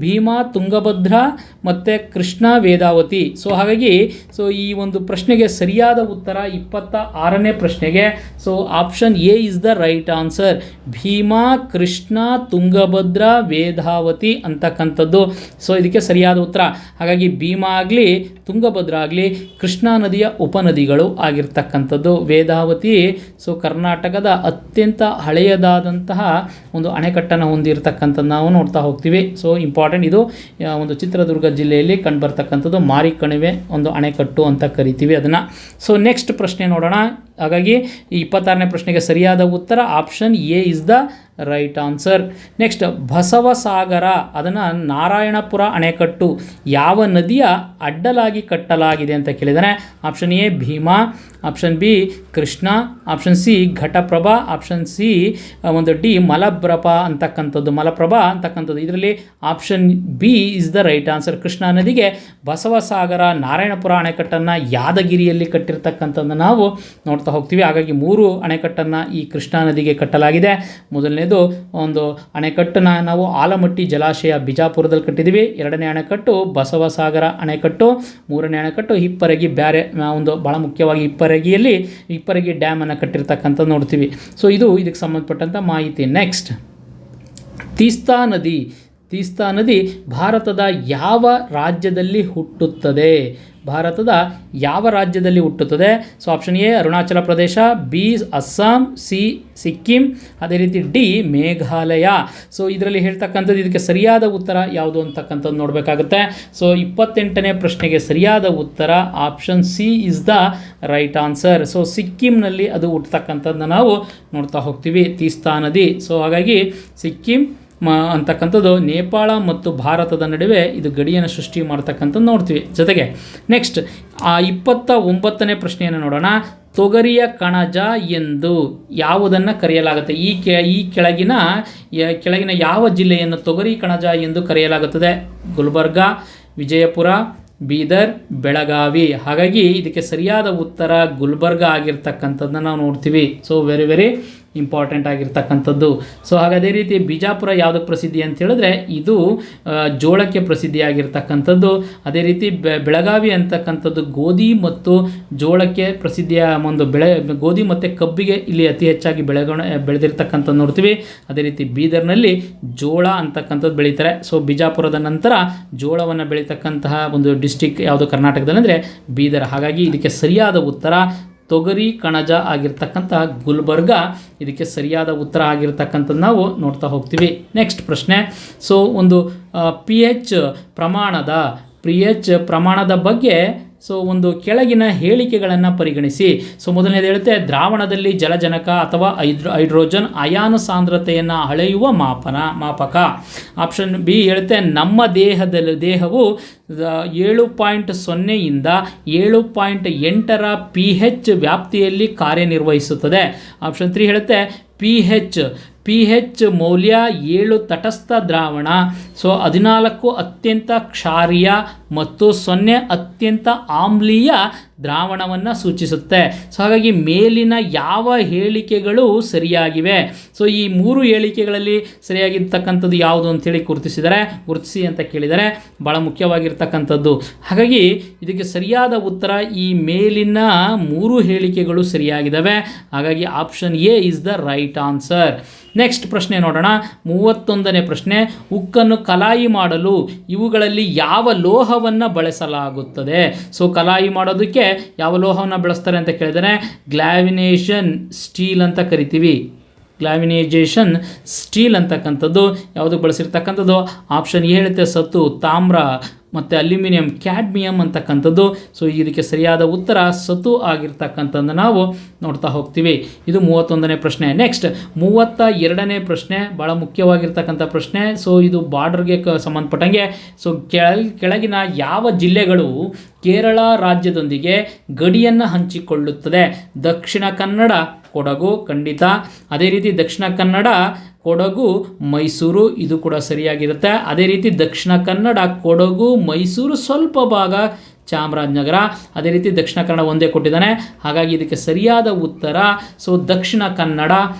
ಭೀಮಾ, ತುಂಗಭದ್ರಾ ಮತ್ತು ಕೃಷ್ಣ, ವೇದಾವತಿ. ಹಾಗಾಗಿ ಈ ಒಂದು ಪ್ರಶ್ನೆಗೆ ಸರಿಯಾದ ಉತ್ತರ 26ನೇ ಪ್ರಶ್ನೆಗೆ option A is the right answer. Bhima, Krishna, Tungabhadra, Vedavathi ಅಂತಕ್ಕಂಥದ್ದು ಇದಕ್ಕೆ ಸರಿಯಾದ ಉತ್ತರ. ಹಾಗಾಗಿ ಭೀಮಾ ಆಗಲಿ, ತುಂಗಭದ್ರಾ ಆಗಲಿ ಕೃಷ್ಣಾ ನದಿಯ ಉಪನದಿಗಳು ಆಗಿರ್ತಕ್ಕಂಥದ್ದು. ವೇದಾವತಿ ಕರ್ನಾಟಕದ ಅತ್ಯಂತ ಹಳೆಯದಾದಂತಹ ಒಂದು ಅಣೆಕಟ್ಟನ್ನು ಹೊಂದಿರತಕ್ಕಂಥದ್ದು ನಾವು ನೋಡ್ತಾ ಹೋಗ್ತೀವಿ. ಇಂಪಾರ್ಟೆಂಟ್. ಇದು ಒಂದು ಚಿತ್ರದುರ್ಗ ಜಿಲ್ಲೆಯಲ್ಲಿ ಕಂಡುಬರ್ತಕ್ಕಂಥದ್ದು, ಮಾರಿಕಣಿವೆ ಒಂದು ಅಣೆಕಟ್ಟು ಅಂತ ಕರಿತೀವಿ ಅದನ್ನು. ನೆಕ್ಸ್ಟ್ ಪ್ರಶ್ನೆ ನೋಡೋಣ. ಹಾಗಾಗಿ ಈ 26ನೇ ಪ್ರಶ್ನೆಗೆ ಸರಿಯಾದ ಉತ್ತರ option A is the right answer. Next Basavasagara, ಅದನ್ನು ನಾರಾಯಣಪುರ ಅಣೆಕಟ್ಟು ಯಾವ ನದಿಯ ಅಡ್ಡಲಾಗಿ ಕಟ್ಟಲಾಗಿದೆ ಅಂತ ಕೇಳಿದ್ದಾನೆ. Option A Bhima, option B Krishna, option C Ghataprabha, option C ಒಂದು ಡಿ ಮಲಪ್ರಭಾ ಅಂತಕ್ಕಂಥದ್ದು. ಇದರಲ್ಲಿ option B is the right answer. Krishna ನದಿಗೆ ಬಸವಸಾಗರ ನಾರಾಯಣಪುರ ಅಣೆಕಟ್ಟನ್ನು ಯಾದಗಿರಿಯಲ್ಲಿ ಕಟ್ಟಿರ್ತಕ್ಕಂಥದ್ದನ್ನು ನಾವು ನೋಡ್ತಾ ಹೋಗ್ತೀವಿ. ಹಾಗಾಗಿ 3 ಅಣೆಕಟ್ಟನ್ನು ಈ ಕೃಷ್ಣಾ ನದಿಗೆ ಕಟ್ಟಲಾಗಿದೆ. ಮೊದಲನೇದು ಒಂದು ಅಣೆಕಟ್ಟನ್ನು ನಾವು ಆಲಮಟ್ಟಿ ಜಲಾಶಯ ಬಿಜಾಪುರದಲ್ಲಿ ಕಟ್ಟಿದ್ದೀವಿ. 2ನೇ ಅಣೆಕಟ್ಟು ಬಸವಸಾಗರ ಅಣೆಕಟ್ಟು. 3ನೇ ಅಣೆಕಟ್ಟು ಹಿಪ್ಪರಗಿ, ಬೇರೆ ಒಂದು ಭಾಳ ಮುಖ್ಯವಾಗಿ ಹಿಪ್ಪರಗಿ ಡ್ಯಾಮನ್ನು ಕಟ್ಟಿರ್ತಕ್ಕಂಥದ್ದು ನೋಡ್ತೀವಿ. ಇದಕ್ಕೆ ಸಂಬಂಧಪಟ್ಟಂಥ ಮಾಹಿತಿ. ನೆಕ್ಸ್ಟ್ ತೀಸ್ತಾ ನದಿ ಭಾರತದ ಯಾವ ರಾಜ್ಯದಲ್ಲಿ ಹುಟ್ಟುತ್ತದೆ? Option A Arunachal Pradesh, B Assam, C Sikkim, ಅದೇ ರೀತಿ ಡಿ ಮೇಘಾಲಯ. ಇದರಲ್ಲಿ ಹೇಳ್ತಕ್ಕಂಥದ್ದು ಇದಕ್ಕೆ ಸರಿಯಾದ ಉತ್ತರ ಯಾವುದು ಅಂತಕ್ಕಂಥದ್ದು ನೋಡಬೇಕಾಗುತ್ತೆ. 28ನೇ ಪ್ರಶ್ನೆಗೆ ಸರಿಯಾದ ಉತ್ತರ option C is the right answer. ಸಿಕ್ಕಿಂನಲ್ಲಿ ಅದು ಹುಟ್ಟತಕ್ಕಂಥದ್ದನ್ನ ನಾವು ನೋಡ್ತಾ ಹೋಗ್ತೀವಿ, ತೀಸ್ತಾ ನದಿ. ಹಾಗಾಗಿ ಸಿಕ್ಕಿಂ ಅಂತಕ್ಕಂಥದ್ದು ನೇಪಾಳ ಮತ್ತು ಭಾರತದ ನಡುವೆ ಇದು ಗಡಿಯನ್ನು ಸೃಷ್ಟಿ ಮಾಡ್ತಕ್ಕಂಥದ್ದು ನೋಡ್ತೀವಿ. ಜೊತೆಗೆ ನೆಕ್ಸ್ಟ್ 29ನೇ ಪ್ರಶ್ನೆಯನ್ನು ನೋಡೋಣ. ತೊಗರಿಯ ಕಣಜ ಎಂದು ಯಾವುದನ್ನು ಕರೆಯಲಾಗುತ್ತೆ? ಈ ಕೆಳಗಿನ ಯಾವ ಜಿಲ್ಲೆಯನ್ನು ತೊಗರಿ ಕಣಜ ಎಂದು ಕರೆಯಲಾಗುತ್ತದೆ? ಗುಲ್ಬರ್ಗ, ವಿಜಯಪುರ, ಬೀದರ್, ಬೆಳಗಾವಿ. ಹಾಗಾಗಿ ಇದಕ್ಕೆ ಸರಿಯಾದ ಉತ್ತರ ಗುಲ್ಬರ್ಗ ಆಗಿರ್ತಕ್ಕಂಥದ್ದನ್ನ ನಾವು ನೋಡ್ತೀವಿ. ವೆರಿ ವೆರಿ ಇಂಪಾರ್ಟೆಂಟ್ ಆಗಿರ್ತಕ್ಕಂಥದ್ದು. ಅದೇ ರೀತಿ ಬಿಜಾಪುರ ಯಾವುದಕ್ಕೆ ಪ್ರಸಿದ್ಧಿ ಅಂತ ಹೇಳಿದ್ರೆ ಇದು ಜೋಳಕ್ಕೆ ಪ್ರಸಿದ್ಧಿಯಾಗಿರ್ತಕ್ಕಂಥದ್ದು. ಅದೇ ರೀತಿ ಬೆಳಗಾವಿ ಅಂತಕ್ಕಂಥದ್ದು ಗೋಧಿ ಮತ್ತು ಜೋಳಕ್ಕೆ ಪ್ರಸಿದ್ಧಿಯ ಒಂದು ಗೋಧಿ ಮತ್ತು ಕಬ್ಬಿಗೆ ಇಲ್ಲಿ ಅತಿ ಹೆಚ್ಚಾಗಿ ಬೆಳೆದಿರ್ತಕ್ಕಂಥದ್ದು ನೋಡ್ತೀವಿ. ಅದೇ ರೀತಿ ಬೀದರ್ನಲ್ಲಿ ಜೋಳ ಅಂತಕ್ಕಂಥದ್ದು ಬೆಳೀತಾರೆ. ಬಿಜಾಪುರದ ನಂತರ ಜೋಳವನ್ನು ಬೆಳೀತಕ್ಕಂತಹ ಒಂದು ಡಿಸ್ಟಿಕ್ ಯಾವುದು ಕರ್ನಾಟಕದಲ್ಲಿ ಅಂದರೆ ಬೀದರ್. ಹಾಗಾಗಿ ಇದಕ್ಕೆ ಸರಿಯಾದ ಉತ್ತರ ತೊಗರಿ ಕಣಜ ಆಗಿರ್ತಕ್ಕಂಥ ಗುಲ್ಬರ್ಗ ಇದಕ್ಕೆ ಸರಿಯಾದ ಉತ್ತರ ಆಗಿರ್ತಕ್ಕಂಥದ್ದು ನಾವು ನೋಡ್ತಾ ಹೋಗ್ತೀವಿ. ನೆಕ್ಸ್ಟ್ ಪ್ರಶ್ನೆ. ಪಿ ಎಚ್ ಪ್ರಮಾಣದ ಬಗ್ಗೆ ಸೊ ಒಂದು ಕೆಳಗಿನ ಹೇಳಿಕೆಗಳನ್ನು ಪರಿಗಣಿಸಿ. ಸೊ ಮೊದಲನೇದು ಹೇಳುತ್ತೆ, ದ್ರಾವಣದಲ್ಲಿ ಜಲಜನಕ ಅಥವಾ ಹೈಡ್ರೋಜನ್ ಅಯಾನು ಸಾಂದ್ರತೆಯನ್ನು ಅಳೆಯುವ ಮಾಪಕ. ಆಪ್ಷನ್ ಬಿ ಹೇಳುತ್ತೆ, ನಮ್ಮ ದೇಹವು 7.0 ಇಂದ 7.8 pH ವ್ಯಾಪ್ತಿಯಲ್ಲಿ ಕಾರ್ಯನಿರ್ವಹಿಸುತ್ತದೆ. ಆಪ್ಷನ್ 3 ಹೇಳುತ್ತೆ, pH ಮೌಲ್ಯ 7 ತಟಸ್ಥ ದ್ರಾವಣ, ಸೊ 14 ಅತ್ಯಂತ ಕ್ಷಾರೀಯ ಮತ್ತು 0 ಅತ್ಯಂತ ಆಮ್ಲೀಯ ದ್ರಾವಣವನ್ನು ಸೂಚಿಸುತ್ತೆ. ಸೊ ಹಾಗಾಗಿ ಮೇಲಿನ ಯಾವ ಹೇಳಿಕೆಗಳು ಸರಿಯಾಗಿವೆ? ಸೊ ಈ 3 ಹೇಳಿಕೆಗಳಲ್ಲಿ ಸರಿಯಾಗಿರ್ತಕ್ಕಂಥದ್ದು ಯಾವುದು ಅಂತೇಳಿ ಗುರುತಿಸಿ ಅಂತ ಕೇಳಿದರೆ ಭಾಳ ಮುಖ್ಯವಾಗಿರ್ತಕ್ಕಂಥದ್ದು. ಹಾಗಾಗಿ ಇದಕ್ಕೆ ಸರಿಯಾದ ಉತ್ತರ ಈ ಮೇಲಿನ 3 ಹೇಳಿಕೆಗಳು ಸರಿಯಾಗಿದ್ದಾವೆ. ಹಾಗಾಗಿ option A is the right answer. Next ಪ್ರಶ್ನೆ ನೋಡೋಣ. 31ನೇ ಪ್ರಶ್ನೆ, ಉಕ್ಕನ್ನು ಕಲಾಯಿ ಮಾಡಲು ಇವುಗಳಲ್ಲಿ ಯಾವ ಲೋಹವನ್ನು ಬಳಸಲಾಗುತ್ತದೆ? ಸೊ ಕಲಾಯಿ ಮಾಡೋದಕ್ಕೆ ಯಾವ ಲೋಹವನ್ನು ಬಳಸ್ತಾರೆ ಅಂತ ಕೇಳಿದರೆ ಗ್ಲಾವಿನೇಷನ್ ಸ್ಟೀಲ್ ಅಂತ ಕರಿತೀವಿ. ಗ್ಲಾವಿನೈಜೇಷನ್ ಸ್ಟೀಲ್ ಅಂತಕ್ಕಂಥದ್ದು ಯಾವುದು ಬಳಸಿರ್ತಕ್ಕಂಥದ್ದು? ಆಪ್ಷನ್ ಎ ಹೇಳುತ್ತೆ ಸತು, ತಾಮ್ರ ಮತ್ತು ಅಲ್ಯೂಮಿನಿಯಂ, ಕ್ಯಾಡ್ಮಿಯಂ ಅಂತಕ್ಕಂಥದ್ದು. ಸೊ ಇದಕ್ಕೆ ಸರಿಯಾದ ಉತ್ತರ ಸತು ಆಗಿರ್ತಕ್ಕಂಥದ್ದು ನಾವು ನೋಡ್ತಾ ಹೋಗ್ತೀವಿ. ಇದು 31ನೇ ಪ್ರಶ್ನೆ. ನೆಕ್ಸ್ಟ್ 32ನೇ ಪ್ರಶ್ನೆ ಭಾಳ ಮುಖ್ಯವಾಗಿರ್ತಕ್ಕಂಥ ಪ್ರಶ್ನೆ. ಸೊ ಇದು ಬಾರ್ಡರ್ಗೆ ಸಂಬಂಧಪಟ್ಟಂಗೆ. ಸೊ ಕೆಳಗಿನ ಯಾವ ಜಿಲ್ಲೆಗಳು ಕೇರಳ ರಾಜ್ಯದೊಂದಿಗೆ ಗಡಿಯನ್ನು ಹಂಚಿಕೊಳ್ಳುತ್ತದೆ? ದಕ್ಷಿಣ ಕನ್ನಡ, ಕೊಡಗು, ಖಂಡಿತ. ಅದೇ ರೀತಿ ದಕ್ಷಿಣ ಕನ್ನಡ, ಕೊಡಗು, ಮೈಸೂರು, ಇದು ಕೂಡ ಸರಿಯಾಗಿರುತ್ತೆ. ಅದೇ ರೀತಿ ದಕ್ಷಿಣ ಕನ್ನಡ, ಕೊಡಗು, ಮೈಸೂರು, ಸ್ವಲ್ಪ ಭಾಗ ಚಾಮರಾಜನಗರ. ಅದೇ ರೀತಿ ದಕ್ಷಿಣ ಕನ್ನಡ ಒಂದೇ ಕೊಟ್ಟಿದ್ದಾನೆ. ಹಾಗಾಗಿ ಇದಕ್ಕೆ ಸರಿಯಾದ ಉತ್ತರ ಸೊ ದಕ್ಷಿಣ ಕನ್ನಡ,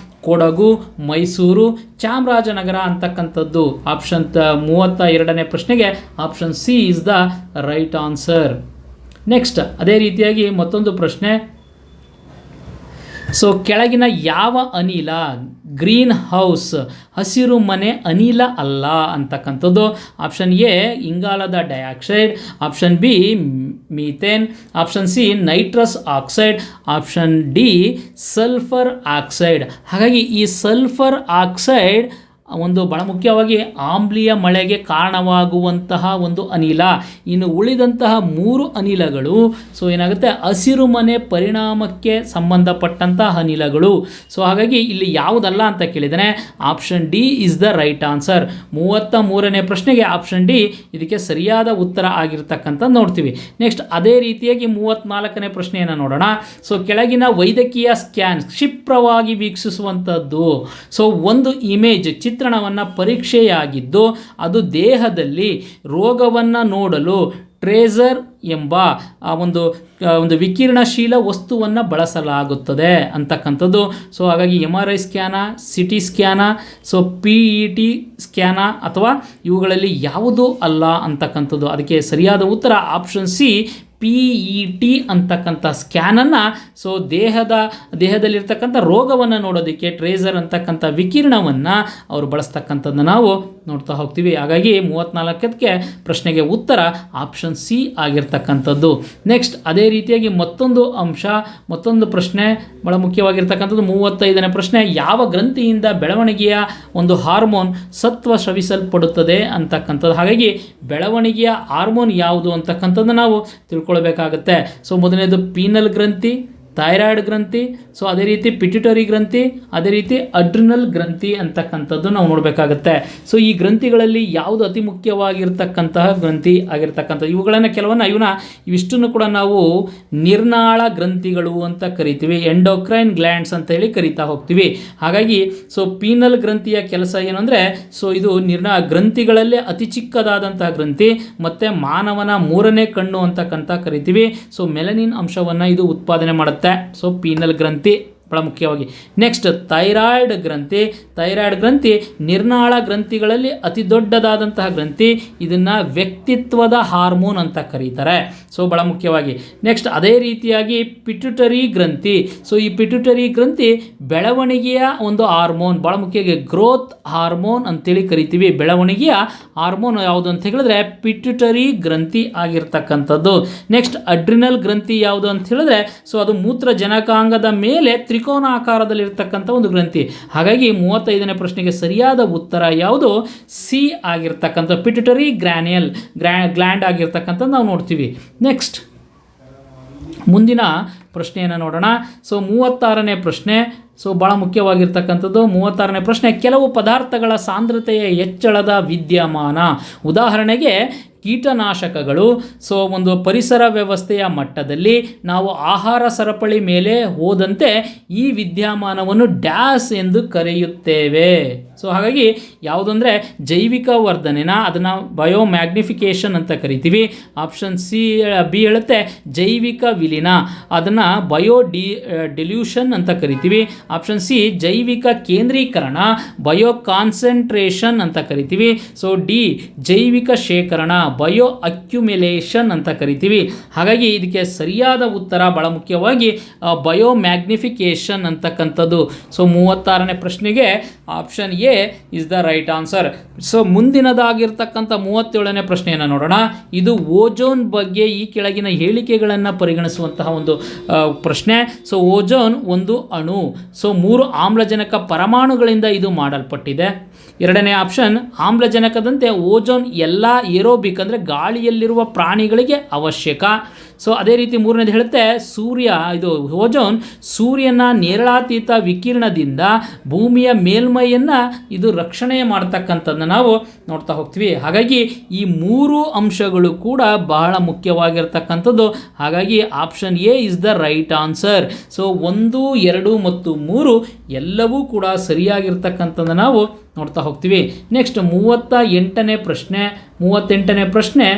ಕೊಡಗು, ಮೈಸೂರು, ಚಾಮರಾಜನಗರ ಅಂತಕ್ಕಂಥದ್ದು. ಆಪ್ಷನ್ 32ನೇ ಪ್ರಶ್ನೆಗೆ option C is the right answer. Next ಅದೇ ರೀತಿಯಾಗಿ ಮತ್ತೊಂದು ಪ್ರಶ್ನೆ. ಸೊ ಕೆಳಗಿನ ಯಾವ ಅನಿಲ ಗ್ರೀನ್ ಹೌಸ್ ಹಸಿರು ಮನೆ ಅನಿಲ ಅಲ್ಲ ಅಂತಕ್ಕಂಥದ್ದು? ಆಪ್ಷನ್ ಎ ಇಂಗಾಲದ dioxide, option B methane, option C nitrous oxide, option D sulphur oxide. ಹಾಗಾಗಿ ಈ ಸಲ್ಫರ್ ಆಕ್ಸೈಡ್ ಒಂದು ಬಹಳ ಮುಖ್ಯವಾಗಿ ಆಮ್ಲೀಯ ಮಳೆಗೆ ಕಾರಣವಾಗುವಂತಹ ಒಂದು ಅನಿಲ. ಇನ್ನು ಉಳಿದಂತಹ 3 ಅನಿಲಗಳು ಸೊ ಏನಾಗುತ್ತೆ, ಹಸಿರು ಮನೆ ಪರಿಣಾಮಕ್ಕೆ ಸಂಬಂಧಪಟ್ಟಂತಹ ಅನಿಲಗಳು. ಸೊ ಹಾಗಾಗಿ ಇಲ್ಲಿ ಯಾವುದಲ್ಲ ಅಂತ ಕೇಳಿದರೆ option D is the right answer. 33ನೇ ಪ್ರಶ್ನೆಗೆ ಆಪ್ಷನ್ ಡಿ ಇದಕ್ಕೆ ಸರಿಯಾದ ಉತ್ತರ ಆಗಿರ್ತಕ್ಕಂಥ ನೋಡ್ತೀವಿ. ನೆಕ್ಸ್ಟ್ ಅದೇ ರೀತಿಯಾಗಿ 34ನೇ ಪ್ರಶ್ನೆಯನ್ನು ನೋಡೋಣ. ಸೊ ಕೆಳಗಿನ ವೈದ್ಯಕೀಯ ಸ್ಕ್ಯಾನ್ ಕ್ಷಿಪ್ರವಾಗಿ ವೀಕ್ಷಿಸುವಂಥದ್ದು. ಸೊ ಒಂದು ಇಮೇಜ್ ಚಿತ್ರಣವನ್ನು ಪರೀಕ್ಷೆಯಾಗಿದ್ದು ಅದು ದೇಹದಲ್ಲಿ ರೋಗವನ್ನು ನೋಡಲು ಟ್ರೇಸರ್ ಎಂಬ ಒಂದು ವಿಕಿರಣಶೀಲ ವಸ್ತುವನ್ನು ಬಳಸಲಾಗುತ್ತದೆ ಅಂತಕ್ಕಂಥದ್ದು. ಸೊ ಹಾಗಾಗಿ MRI scan, CT scan, so PET scan ಅಥವಾ ಇವುಗಳಲ್ಲಿ ಯಾವುದೂ ಅಲ್ಲ ಅಂತಕ್ಕಂಥದ್ದು. ಅದಕ್ಕೆ ಸರಿಯಾದ ಉತ್ತರ ಆಪ್ಷನ್ ಸಿ PET ಅಂತಕ್ಕಂಥ ಸ್ಕ್ಯಾನನ್ನು ಸೊ ದೇಹದಲ್ಲಿರ್ತಕ್ಕಂಥ ರೋಗವನ್ನು ನೋಡೋದಕ್ಕೆ ಟ್ರೇಸರ್ ಅಂತಕ್ಕಂಥ ವಿಕಿರಣವನ್ನು ಅವರು ಬಳಸ್ತಕ್ಕಂಥದ್ದನ್ನು ನಾವು ನೋಡ್ತಾ ಹೋಗ್ತೀವಿ. ಹಾಗಾಗಿ 34ಕ್ಕೆ ಪ್ರಶ್ನೆಗೆ ಉತ್ತರ ಆಪ್ಷನ್ ಸಿ ಆಗಿರ್ತಕ್ಕಂಥದ್ದು. ನೆಕ್ಸ್ಟ್ ಅದೇ ರೀತಿಯಾಗಿ ಮತ್ತೊಂದು ಪ್ರಶ್ನೆ ಬಹಳ ಮುಖ್ಯವಾಗಿರ್ತಕ್ಕಂಥದ್ದು 35ನೇ ಪ್ರಶ್ನೆ. ಯಾವ ಗ್ರಂಥಿಯಿಂದ ಬೆಳವಣಿಗೆಯ ಒಂದು ಹಾರ್ಮೋನ್ ಸತ್ವ ಸ್ರವಿಸಲ್ಪಡುತ್ತದೆ ಅಂತಕ್ಕಂಥದ್ದು? ಹಾಗಾಗಿ ಬೆಳವಣಿಗೆಯ ಹಾರ್ಮೋನ್ ಯಾವುದು ಅಂತಕ್ಕಂಥದ್ದು ನಾವು ತಿಳ್ಕೊಳ್ಬೇಕಾಗತ್ತೆ. ಸೊ ಮೊದಲನೇದು ಪೀನಲ್ ಗ್ರಂಥಿ, ಥೈರಾಯ್ಡ್ ಗ್ರಂಥಿ, ಸೊ ಅದೇ ರೀತಿ ಪಿಟ್ಯುಟರಿ ಗ್ರಂಥಿ, ಅದೇ ರೀತಿ ಅಡ್ರಿನಲ್ ಗ್ರಂಥಿ ಅಂತಕ್ಕಂಥದ್ದು ನಾವು ನೋಡಬೇಕಾಗತ್ತೆ. ಸೊ ಈ ಗ್ರಂಥಿಗಳಲ್ಲಿ ಯಾವುದು ಅತಿ ಮುಖ್ಯವಾಗಿರ್ತಕ್ಕಂತಹ ಗ್ರಂಥಿ ಆಗಿರ್ತಕ್ಕಂಥದ್ದು? ಇವಿಷ್ಟನ್ನು ಕೂಡ ನಾವು ನಿರ್ನಾಳ ಗ್ರಂಥಿಗಳು ಅಂತ ಕರಿತೀವಿ, ಎಂಡೋಕ್ರೈನ್ ಗ್ಲ್ಯಾಂಡ್ಸ್ ಅಂತ ಹೇಳಿ ಕರಿತಾ ಹೋಗ್ತೀವಿ. ಹಾಗಾಗಿ ಸೊ ಪೀನಲ್ ಗ್ರಂಥಿಯ ಕೆಲಸ ಏನು ಅಂದರೆ ಸೊ ಇದು ಗ್ರಂಥಿಗಳಲ್ಲೇ ಅತಿ ಚಿಕ್ಕದಾದಂತಹ ಗ್ರಂಥಿ ಮತ್ತು ಮಾನವನ 3ನೇ ಕಣ್ಣು ಅಂತಕ್ಕಂಥ ಕರಿತೀವಿ. ಸೊ ಮೆಲನಿನ್ ಅಂಶವನ್ನು ಇದು ಉತ್ಪಾದನೆ ಮಾಡುತ್ತೆ. ಸೊ ಪೀನಲ್ ಗ್ರಂಥಿ ಬಹಳ ಮುಖ್ಯವಾಗಿ. ನೆಕ್ಸ್ಟ್ ಥೈರಾಯ್ಡ್ ಗ್ರಂಥಿ ನಿರ್ನಾಳ ಗ್ರಂಥಿಗಳಲ್ಲಿ ಅತಿ ದೊಡ್ಡದಾದಂತಹ ಗ್ರಂಥಿ. ಇದನ್ನು ವ್ಯಕ್ತಿತ್ವದ ಹಾರ್ಮೋನ್ ಅಂತ ಕರೀತಾರೆ. ಸೊ ಬಹಳ ಮುಖ್ಯವಾಗಿ. ನೆಕ್ಸ್ಟ್ ಅದೇ ರೀತಿಯಾಗಿ ಪಿಟ್ಯುಟರಿ ಗ್ರಂಥಿ. ಸೊ ಈ ಪಿಟ್ಯುಟರಿ ಗ್ರಂಥಿ ಬೆಳವಣಿಗೆಯ ಒಂದು ಹಾರ್ಮೋನ್, ಬಹಳ ಮುಖ್ಯವಾಗಿ ಗ್ರೋತ್ ಹಾರ್ಮೋನ್ ಅಂತೇಳಿ ಕರಿತೀವಿ. ಬೆಳವಣಿಗೆಯ ಹಾರ್ಮೋನ್ ಯಾವುದು ಅಂತ ಹೇಳಿದ್ರೆ ಪಿಟ್ಯುಟರಿ ಗ್ರಂಥಿ ಆಗಿರ್ತಕ್ಕಂಥದ್ದು. ನೆಕ್ಸ್ಟ್ ಅಡ್ರಿನಲ್ ಗ್ರಂಥಿ ಯಾವುದು ಅಂತ ಹೇಳಿದ್ರೆ ಸೊ ಅದು ಮೂತ್ರಜನಕಾಂಗದ ಮೇಲೆ ತ್ರಿಕೋನ ಆಕಾರದಲ್ಲಿರ್ತಕ್ಕಂಥ ಒಂದು ಗ್ರಂಥಿ. ಹಾಗಾಗಿ 35ನೇ ಪ್ರಶ್ನೆಗೆ ಸರಿಯಾದ ಉತ್ತರ ಯಾವುದು? ಸಿ ಆಗಿರ್ತಕ್ಕಂಥ ಪಿಟ್ಯುಟರಿ ಗ್ಲ್ಯಾಂಡ್ ಆಗಿರ್ತಕ್ಕಂಥ ನಾವು ನೋಡ್ತೀವಿ. ನೆಕ್ಸ್ಟ್ ಮುಂದಿನ ಪ್ರಶ್ನೆಯನ್ನು ನೋಡೋಣ. ಸೊ 36ನೇ ಪ್ರಶ್ನೆ, ಸೊ ಭಾಳ ಮುಖ್ಯವಾಗಿರ್ತಕ್ಕಂಥದ್ದು 36ನೇ ಪ್ರಶ್ನೆ. ಕೆಲವು ಪದಾರ್ಥಗಳ ಸಾಂದ್ರತೆಯ ಹೆಚ್ಚಳದ ವಿದ್ಯಮಾನ, ಉದಾಹರಣೆಗೆ ಕೀಟನಾಶಕಗಳು. ಸೊ ಒಂದು ಪರಿಸರ ವ್ಯವಸ್ಥೆಯ ಮಟ್ಟದಲ್ಲಿ ನಾವು ಆಹಾರ ಸರಪಳಿ ಮೇಲೆ ಹೋದಂತೆ ಈ ವಿದ್ಯಮಾನವನ್ನು ಡ್ಯಾಸ್ ಎಂದು ಕರೆಯುತ್ತೇವೆ. ಸೊ ಹಾಗಾಗಿ ಯಾವುದಂದರೆ ಜೈವಿಕ ವರ್ಧನೆನ ಅದನ್ನು ಬಯೋಮ್ಯಾಗ್ನಿಫಿಕೇಷನ್ ಅಂತ ಕರಿತೀವಿ. ಆಪ್ಷನ್ ಬಿ ಹೇಳುತ್ತೆ ಜೈವಿಕ ವಿಲೀನ, ಅದನ್ನು ಡಿಲ್ಯೂಷನ್ ಅಂತ ಕರಿತೀವಿ. ಆಪ್ಷನ್ ಸಿ ಜೈವಿಕ ಕೇಂದ್ರೀಕರಣ, ಬಯೋ ಕಾನ್ಸಂಟ್ರೇಷನ್ ಅಂತ ಕರಿತೀವಿ. ಸೊ ಡಿ ಜೈವಿಕ ಶೇಖರಣ, ಬಯೋ ಅಕ್ಯುಮಿಲೇಷನ್ ಅಂತ ಕರಿತೀವಿ. ಹಾಗಾಗಿ ಇದಕ್ಕೆ ಸರಿಯಾದ ಉತ್ತರ ಭಾಳ ಮುಖ್ಯವಾಗಿ ಬಯೋಮ್ಯಾಗ್ನಿಫಿಕೇಷನ್ ಅಂತಕ್ಕಂಥದ್ದು. ಸೊ 36ನೇ ಪ್ರಶ್ನೆಗೆ option A is the right answer. So ಮುಂದಿನದಾಗಿರ್ತಕ್ಕಂಥ 37ನೇ ಪ್ರಶ್ನೆಯನ್ನು ನೋಡೋಣ. ಇದು ಓಜೋನ್ ಬಗ್ಗೆ ಈ ಕೆಳಗಿನ ಹೇಳಿಕೆಗಳನ್ನು ಪರಿಗಣಿಸುವಂತಹ ಒಂದು ಪ್ರಶ್ನೆ. ಸೊ ಓಜೋನ್ ಒಂದು ಅಣು. ಸೊ 3 ಆಮ್ಲಜನಕ ಪರಮಾಣುಗಳಿಂದ ಇದು ಮಾಡಲ್ಪಟ್ಟಿದೆ. ಎರಡನೇ ಆಪ್ಷನ್, ಆಮ್ಲಜನಕದಂತೆ ಓಜೋನ್ ಎಲ್ಲ ಏರೋಬಿಕ್ ಅಂದರೆ ಗಾಳಿಯಲ್ಲಿರುವ ಪ್ರಾಣಿಗಳಿಗೆ ಅವಶ್ಯಕ. ಸೊ ಅದೇ ರೀತಿ ಮೂರನೇದು ಹೇಳುತ್ತೆ ಓಜೋನ್ ಸೂರ್ಯನ ನೇರಳಾತೀತ ವಿಕಿರಣದಿಂದ ಭೂಮಿಯ ಮೇಲ್ಮೈಯನ್ನು ಇದು ರಕ್ಷಣೆ ಮಾಡ್ತಕ್ಕಂಥದ್ದನ್ನು ನಾವು ನೋಡ್ತಾ ಹೋಗ್ತೀವಿ. ಹಾಗಾಗಿ ಈ 3 ಅಂಶಗಳು ಕೂಡ ಬಹಳ ಮುಖ್ಯವಾಗಿರ್ತಕ್ಕಂಥದ್ದು. ಹಾಗಾಗಿ option A is the right answer. So 1, 2 ಮತ್ತು 3 ಎಲ್ಲವೂ ಕೂಡ ಸರಿಯಾಗಿರ್ತಕ್ಕಂಥದ್ದನ್ನು ನಾವು ನೋಡ್ತಾ ಹೋಗ್ತೀವಿ. ನೆಕ್ಸ್ಟ್ 38ನೇ ಪ್ರಶ್ನೆ.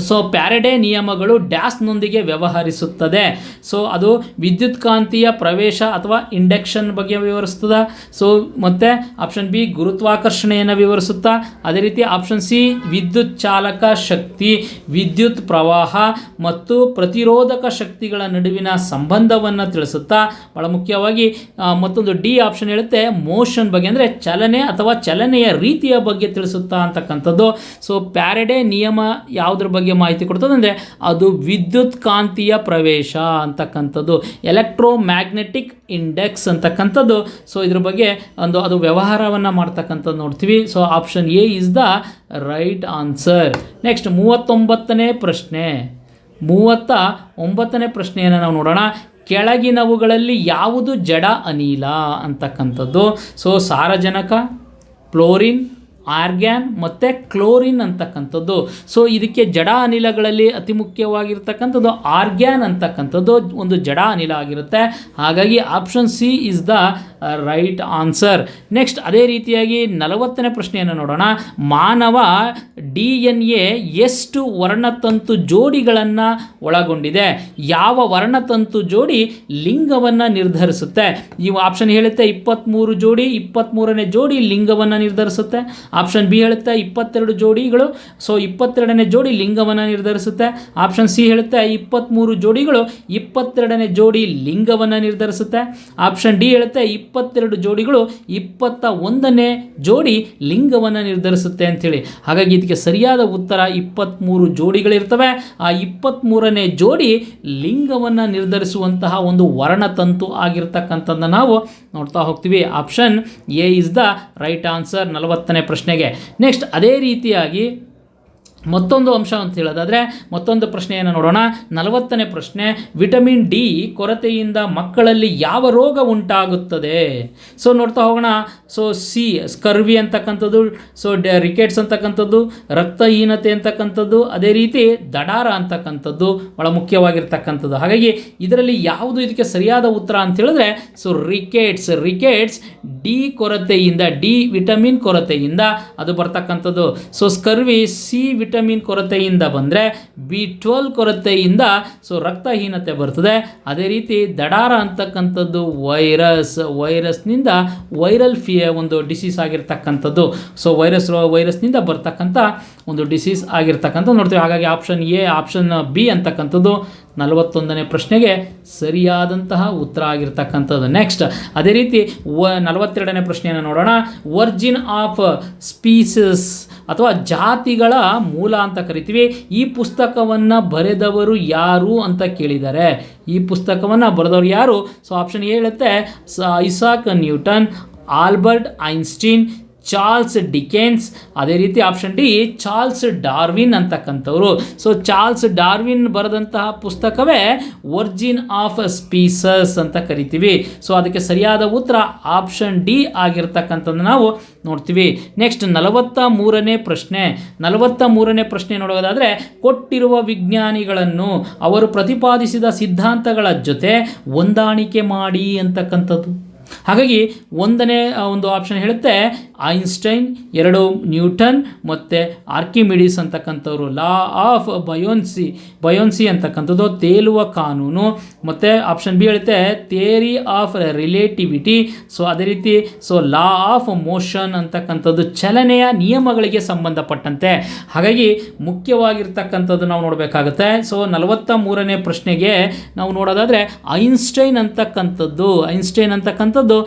ಸೊ ಪ್ಯಾರಡೆ ನಿಯಮಗಳು ಡ್ಯಾಸ್ನೊಂದಿಗೆ ವ್ಯವಹರಿಸುತ್ತದೆ. ಸೊ ಅದು ವಿದ್ಯುತ್ಕಾಂತೀಯ ಪ್ರವೇಶ ಅಥವಾ ಇಂಡಕ್ಷನ್ ಬಗ್ಗೆ ವಿವರಿಸ್ತದ. ಸೊ ಮತ್ತು ಆಪ್ಷನ್ ಬಿ ಗುರುತ್ವಾಕರ್ಷಣೆಯನ್ನು ವಿವರಿಸುತ್ತಾ. ಅದೇ ರೀತಿ ಆಪ್ಷನ್ ಸಿ ವಿದ್ಯುತ್ ಚಾಲಕ ಶಕ್ತಿ, ವಿದ್ಯುತ್ ಪ್ರವಾಹ ಮತ್ತು ಪ್ರತಿರೋಧಕ ಶಕ್ತಿಗಳ ನಡುವಿನ ಸಂಬಂಧವನ್ನು ತಿಳಿಸುತ್ತಾ. ಭಾಳ ಮುಖ್ಯವಾಗಿ ಮತ್ತೊಂದು ಡಿ ಆಪ್ಷನ್ ಹೇಳುತ್ತೆ ಮೋಷನ್ ಬಗ್ಗೆ, ಅಂದರೆ ಚಲನೆ ಅಥವಾ ಚಲನೆಯ ರೀತಿಯ ಬಗ್ಗೆ ತಿಳಿಸುತ್ತಾ ಅಂತಕ್ಕಂಥದ್ದು. ಸೊ ಪ್ಯಾರಡೆ ನಿಯಮ ಯಾವುದ್ರ ಬಗ್ಗೆ ಮಾಹಿತಿ ಕೊಡ್ತದೆ ಅಂದರೆ ಅದು ವಿದ್ಯುತ್ ಕಾಂತೀಯ ಪ್ರವೇಶ ಅಂತಕ್ಕಂಥದ್ದು, ಎಲೆಕ್ಟ್ರೋಮ್ಯಾಗ್ನೆಟಿಕ್ ಇಂಡೆಕ್ಸ್ ಅಂತಕ್ಕಂಥದ್ದು. ಸೊ ಇದ್ರ ಬಗ್ಗೆ ಅದು ವ್ಯವಹಾರವನ್ನು ಮಾಡ್ತಕ್ಕಂಥದ್ದು ನೋಡ್ತೀವಿ. So option A is the right answer. Next 39ನೇ ಪ್ರಶ್ನೆಯನ್ನು ನಾವು ನೋಡೋಣ. ಕೆಳಗಿನವುಗಳಲ್ಲಿ ಯಾವುದು ಜಡ ಅನಿಲ ಅಂತಕ್ಕಂಥದ್ದು. ಸೊ ಸಾರಜನಕ, ಫ್ಲೋರಿನ್, ಆರ್ಗ್ಯಾನ್ ಮತ್ತು ಕ್ಲೋರಿನ್ ಅಂತಕ್ಕಂಥದ್ದು. ಸೊ ಇದಕ್ಕೆ ಜಡ ಅನಿಲಗಳಲ್ಲಿ ಅತಿ ಮುಖ್ಯವಾಗಿರ್ತಕ್ಕಂಥದ್ದು ಆರ್ಗ್ಯಾನ್ ಅಂತಕ್ಕಂಥದ್ದು ಒಂದು ಜಡ ಅನಿಲ ಆಗಿರುತ್ತೆ. ಹಾಗಾಗಿ option C is the right answer. Next ಅದೇ ರೀತಿಯಾಗಿ 40ನೇ ಪ್ರಶ್ನೆಯನ್ನು ನೋಡೋಣ. ಮಾನವ DNA ಎಷ್ಟು ವರ್ಣತಂತು ಜೋಡಿಗಳನ್ನು ಒಳಗೊಂಡಿದೆ? ಯಾವ ವರ್ಣತಂತು ಜೋಡಿ ಲಿಂಗವನ್ನು ನಿರ್ಧರಿಸುತ್ತೆ? ಈ ಆಪ್ಷನ್ ಹೇಳುತ್ತೆ 23 ಜೋಡಿ, 23ನೇ ಜೋಡಿ ಲಿಂಗವನ್ನು ನಿರ್ಧರಿಸುತ್ತೆ. ಆಪ್ಷನ್ ಬಿ ಹೇಳುತ್ತೆ 22 ಜೋಡಿಗಳು, ಸೊ 22ನೇ ಜೋಡಿ ಲಿಂಗವನ್ನು ನಿರ್ಧರಿಸುತ್ತೆ. ಆಪ್ಷನ್ ಸಿ ಹೇಳುತ್ತೆ 23 ಜೋಡಿಗಳು 22ನೇ ಜೋಡಿ ಲಿಂಗವನ್ನು ನಿರ್ಧರಿಸುತ್ತೆ. ಆಪ್ಷನ್ ಡಿ ಹೇಳುತ್ತೆ 22 ಜೋಡಿಗಳು 21ನೇ ಜೋಡಿ ಲಿಂಗವನ್ನು ನಿರ್ಧರಿಸುತ್ತೆ ಅಂಥೇಳಿ. ಹಾಗಾಗಿ ಇದಕ್ಕೆ ಸರಿಯಾದ ಉತ್ತರ 23 ಜೋಡಿಗಳಿರ್ತವೆ. ಆ 23ನೇ ಜೋಡಿ ಲಿಂಗವನ್ನು ನಿರ್ಧರಿಸುವಂತಹ ಒಂದು ವರ್ಣತಂತು ಆಗಿರ್ತಕ್ಕಂಥದ್ದನ್ನು ನಾವು ನೋಡ್ತಾ ಹೋಗ್ತೀವಿ. Option A is the right answer 40ನೇ ಪ್ರಶ್ನೆಗೆ. ನೆಕ್ಸ್ಟ್ ಅದೇ ರೀತಿಯಾಗಿ ಮತ್ತೊಂದು ಅಂಶ ಅಂತ ಹೇಳೋದಾದರೆ ಮತ್ತೊಂದು ಪ್ರಶ್ನೆಯನ್ನು ನೋಡೋಣ. 40ನೇ ಪ್ರಶ್ನೆ. ವಿಟಮಿನ್ ಡಿ ಕೊರತೆಯಿಂದ ಮಕ್ಕಳಲ್ಲಿ ಯಾವ ರೋಗ ಉಂಟಾಗುತ್ತದೆ? ಸೊ ನೋಡ್ತಾ ಹೋಗೋಣ. ಸೊ ಸಿ ಸ್ಕರ್ವಿ ಅಂತಕ್ಕಂಥದ್ದು, ಸೊ ರಿಕೆಟ್ಸ್ ಅಂತಕ್ಕಂಥದ್ದು, ರಕ್ತಹೀನತೆ ಅಂತಕ್ಕಂಥದ್ದು, ಅದೇ ರೀತಿ ದಡಾರ ಅಂತಕ್ಕಂಥದ್ದು ಭಾಳ ಮುಖ್ಯವಾಗಿರ್ತಕ್ಕಂಥದ್ದು. ಹಾಗಾಗಿ ಇದರಲ್ಲಿ ಯಾವುದು ಇದಕ್ಕೆ ಸರಿಯಾದ ಉತ್ತರ ಅಂತ ಹೇಳಿದ್ರೆ ಸೊ ರಿಕೆಟ್ಸ್ ಡಿ ಕೊರತೆಯಿಂದ, ಡಿ ವಿಟಮಿನ್ ಕೊರತೆಯಿಂದ ಅದು ಬರ್ತಕ್ಕಂಥದ್ದು. ಸೊ ಸ್ಕರ್ವಿ ಸಿ ವಿಟಮಿನ್ ಕೊರತೆಯಿಂದ ಬಂದರೆ, B12 ಕೊರತೆಯಿಂದ ಸೊ ರಕ್ತಹೀನತೆ ಬರ್ತದೆ. ಅದೇ ರೀತಿ ದಡಾರ ಅಂತಕ್ಕಂಥದ್ದು ವೈರಸ್ನಿಂದ ವೈರಲ್ ಒಂದು ಡಿಸೀಸ್ ಆಗಿರ್ತಕ್ಕಂಥದ್ದು. ಸೊ ವೈರಸ್ನಿಂದ ಬರ್ತಕ್ಕಂಥ ಒಂದು ಡಿಸೀಸ್ ಆಗಿರ್ತಕ್ಕಂಥ ನೋಡ್ತೀವಿ. ಹಾಗಾಗಿ ಆಪ್ಷನ್ ಬಿ ಅಂತಕ್ಕಂಥದ್ದು 41ನೇ ಪ್ರಶ್ನೆಗೆ ಸರಿಯಾದಂತಹ ಉತ್ತರ ಆಗಿರ್ತಕ್ಕಂಥದ್ದು. ನೆಕ್ಸ್ಟ್ ಅದೇ ರೀತಿ 42ನೇ ಪ್ರಶ್ನೆಯನ್ನು ನೋಡೋಣ. ವರ್ಜಿನ್ ಆಫ್ ಸ್ಪೀಸಸ್ ಅಥವಾ ಜಾತಿಗಳ ಮೂಲ ಅಂತ ಕರಿತೀವಿ. ಈ ಪುಸ್ತಕವನ್ನು ಬರೆದವರು ಯಾರು ಅಂತ ಕೇಳಿದ್ದಾರೆ. ಈ ಪುಸ್ತಕವನ್ನು ಬರೆದವರು ಯಾರು? ಸೊ ಆಪ್ಷನ್ ಎ ಹೇಳುತ್ತೆ Isaac Newton, Albert Einstein, Charles Dickens. ಅದೇ ರೀತಿ ಆಪ್ಷನ್ ಡಿ ಚಾರ್ಲ್ಸ್ ಡಾರ್ವಿನ್ ಅಂತಕ್ಕಂಥವ್ರು. ಸೊ ಚಾರ್ಲ್ಸ್ ಡಾರ್ವಿನ್ ಬರೆದಂತಹ ಪುಸ್ತಕವೇ ಒರಿಜಿನ್ ಆಫ್ ಸ್ಪೀಸಸ್ ಅಂತ ಕರಿತೀವಿ. ಸೊ ಅದಕ್ಕೆ ಸರಿಯಾದ ಉತ್ತರ ಆಪ್ಷನ್ ಡಿ ಆಗಿರ್ತಕ್ಕಂಥದ್ದು ನಾವು ನೋಡ್ತೀವಿ. ನೆಕ್ಸ್ಟ್ 43ನೇ ಪ್ರಶ್ನೆ. 43ನೇ ಪ್ರಶ್ನೆ ನೋಡೋದಾದರೆ, ಕೊಟ್ಟಿರುವ ವಿಜ್ಞಾನಿಗಳನ್ನು ಅವರು ಪ್ರತಿಪಾದಿಸಿದ ಸಿದ್ಧಾಂತಗಳ ಜೊತೆ ಹೊಂದಾಣಿಕೆ ಮಾಡಿ ಅಂತಕ್ಕಂಥದ್ದು. ಹಾಗಾಗಿ ಒಂದನೇ ಒಂದು ಆಪ್ಷನ್ ಹೇಳುತ್ತೆ ಐನ್ಸ್ಟೈನ್, 2 ನ್ಯೂಟನ್ ಮತ್ತು ಆರ್ಕಿಮಿಡೀಸ್ ಅಂತಕ್ಕಂಥವ್ರು. ಲಾ ಆಫ್ ಬಯೋನ್ಸಿ ಅಂತಕ್ಕಂಥದ್ದು ತೇಲುವ ಕಾನೂನು. ಮತ್ತು ಆಪ್ಷನ್ ಬಿ ಹೇಳುತ್ತೆ ಥಿಯರಿ ಆಫ್ ರಿಲೇಟಿವಿಟಿ. ಸೊ ಅದೇ ರೀತಿ ಲಾ ಆಫ್ ಮೋಷನ್ ಅಂತಕ್ಕಂಥದ್ದು ಚಲನೆಯ ನಿಯಮಗಳಿಗೆ ಸಂಬಂಧಪಟ್ಟಂತೆ. ಹಾಗಾಗಿ ಮುಖ್ಯವಾಗಿರ್ತಕ್ಕಂಥದ್ದು ನಾವು ನೋಡಬೇಕಾಗುತ್ತೆ. ಸೊ 43ನೇ ಪ್ರಶ್ನೆಗೆ ನಾವು ನೋಡೋದಾದರೆ ಐನ್ಸ್ಟೈನ್ ಅಂತಕ್ಕಂಥದ್ದು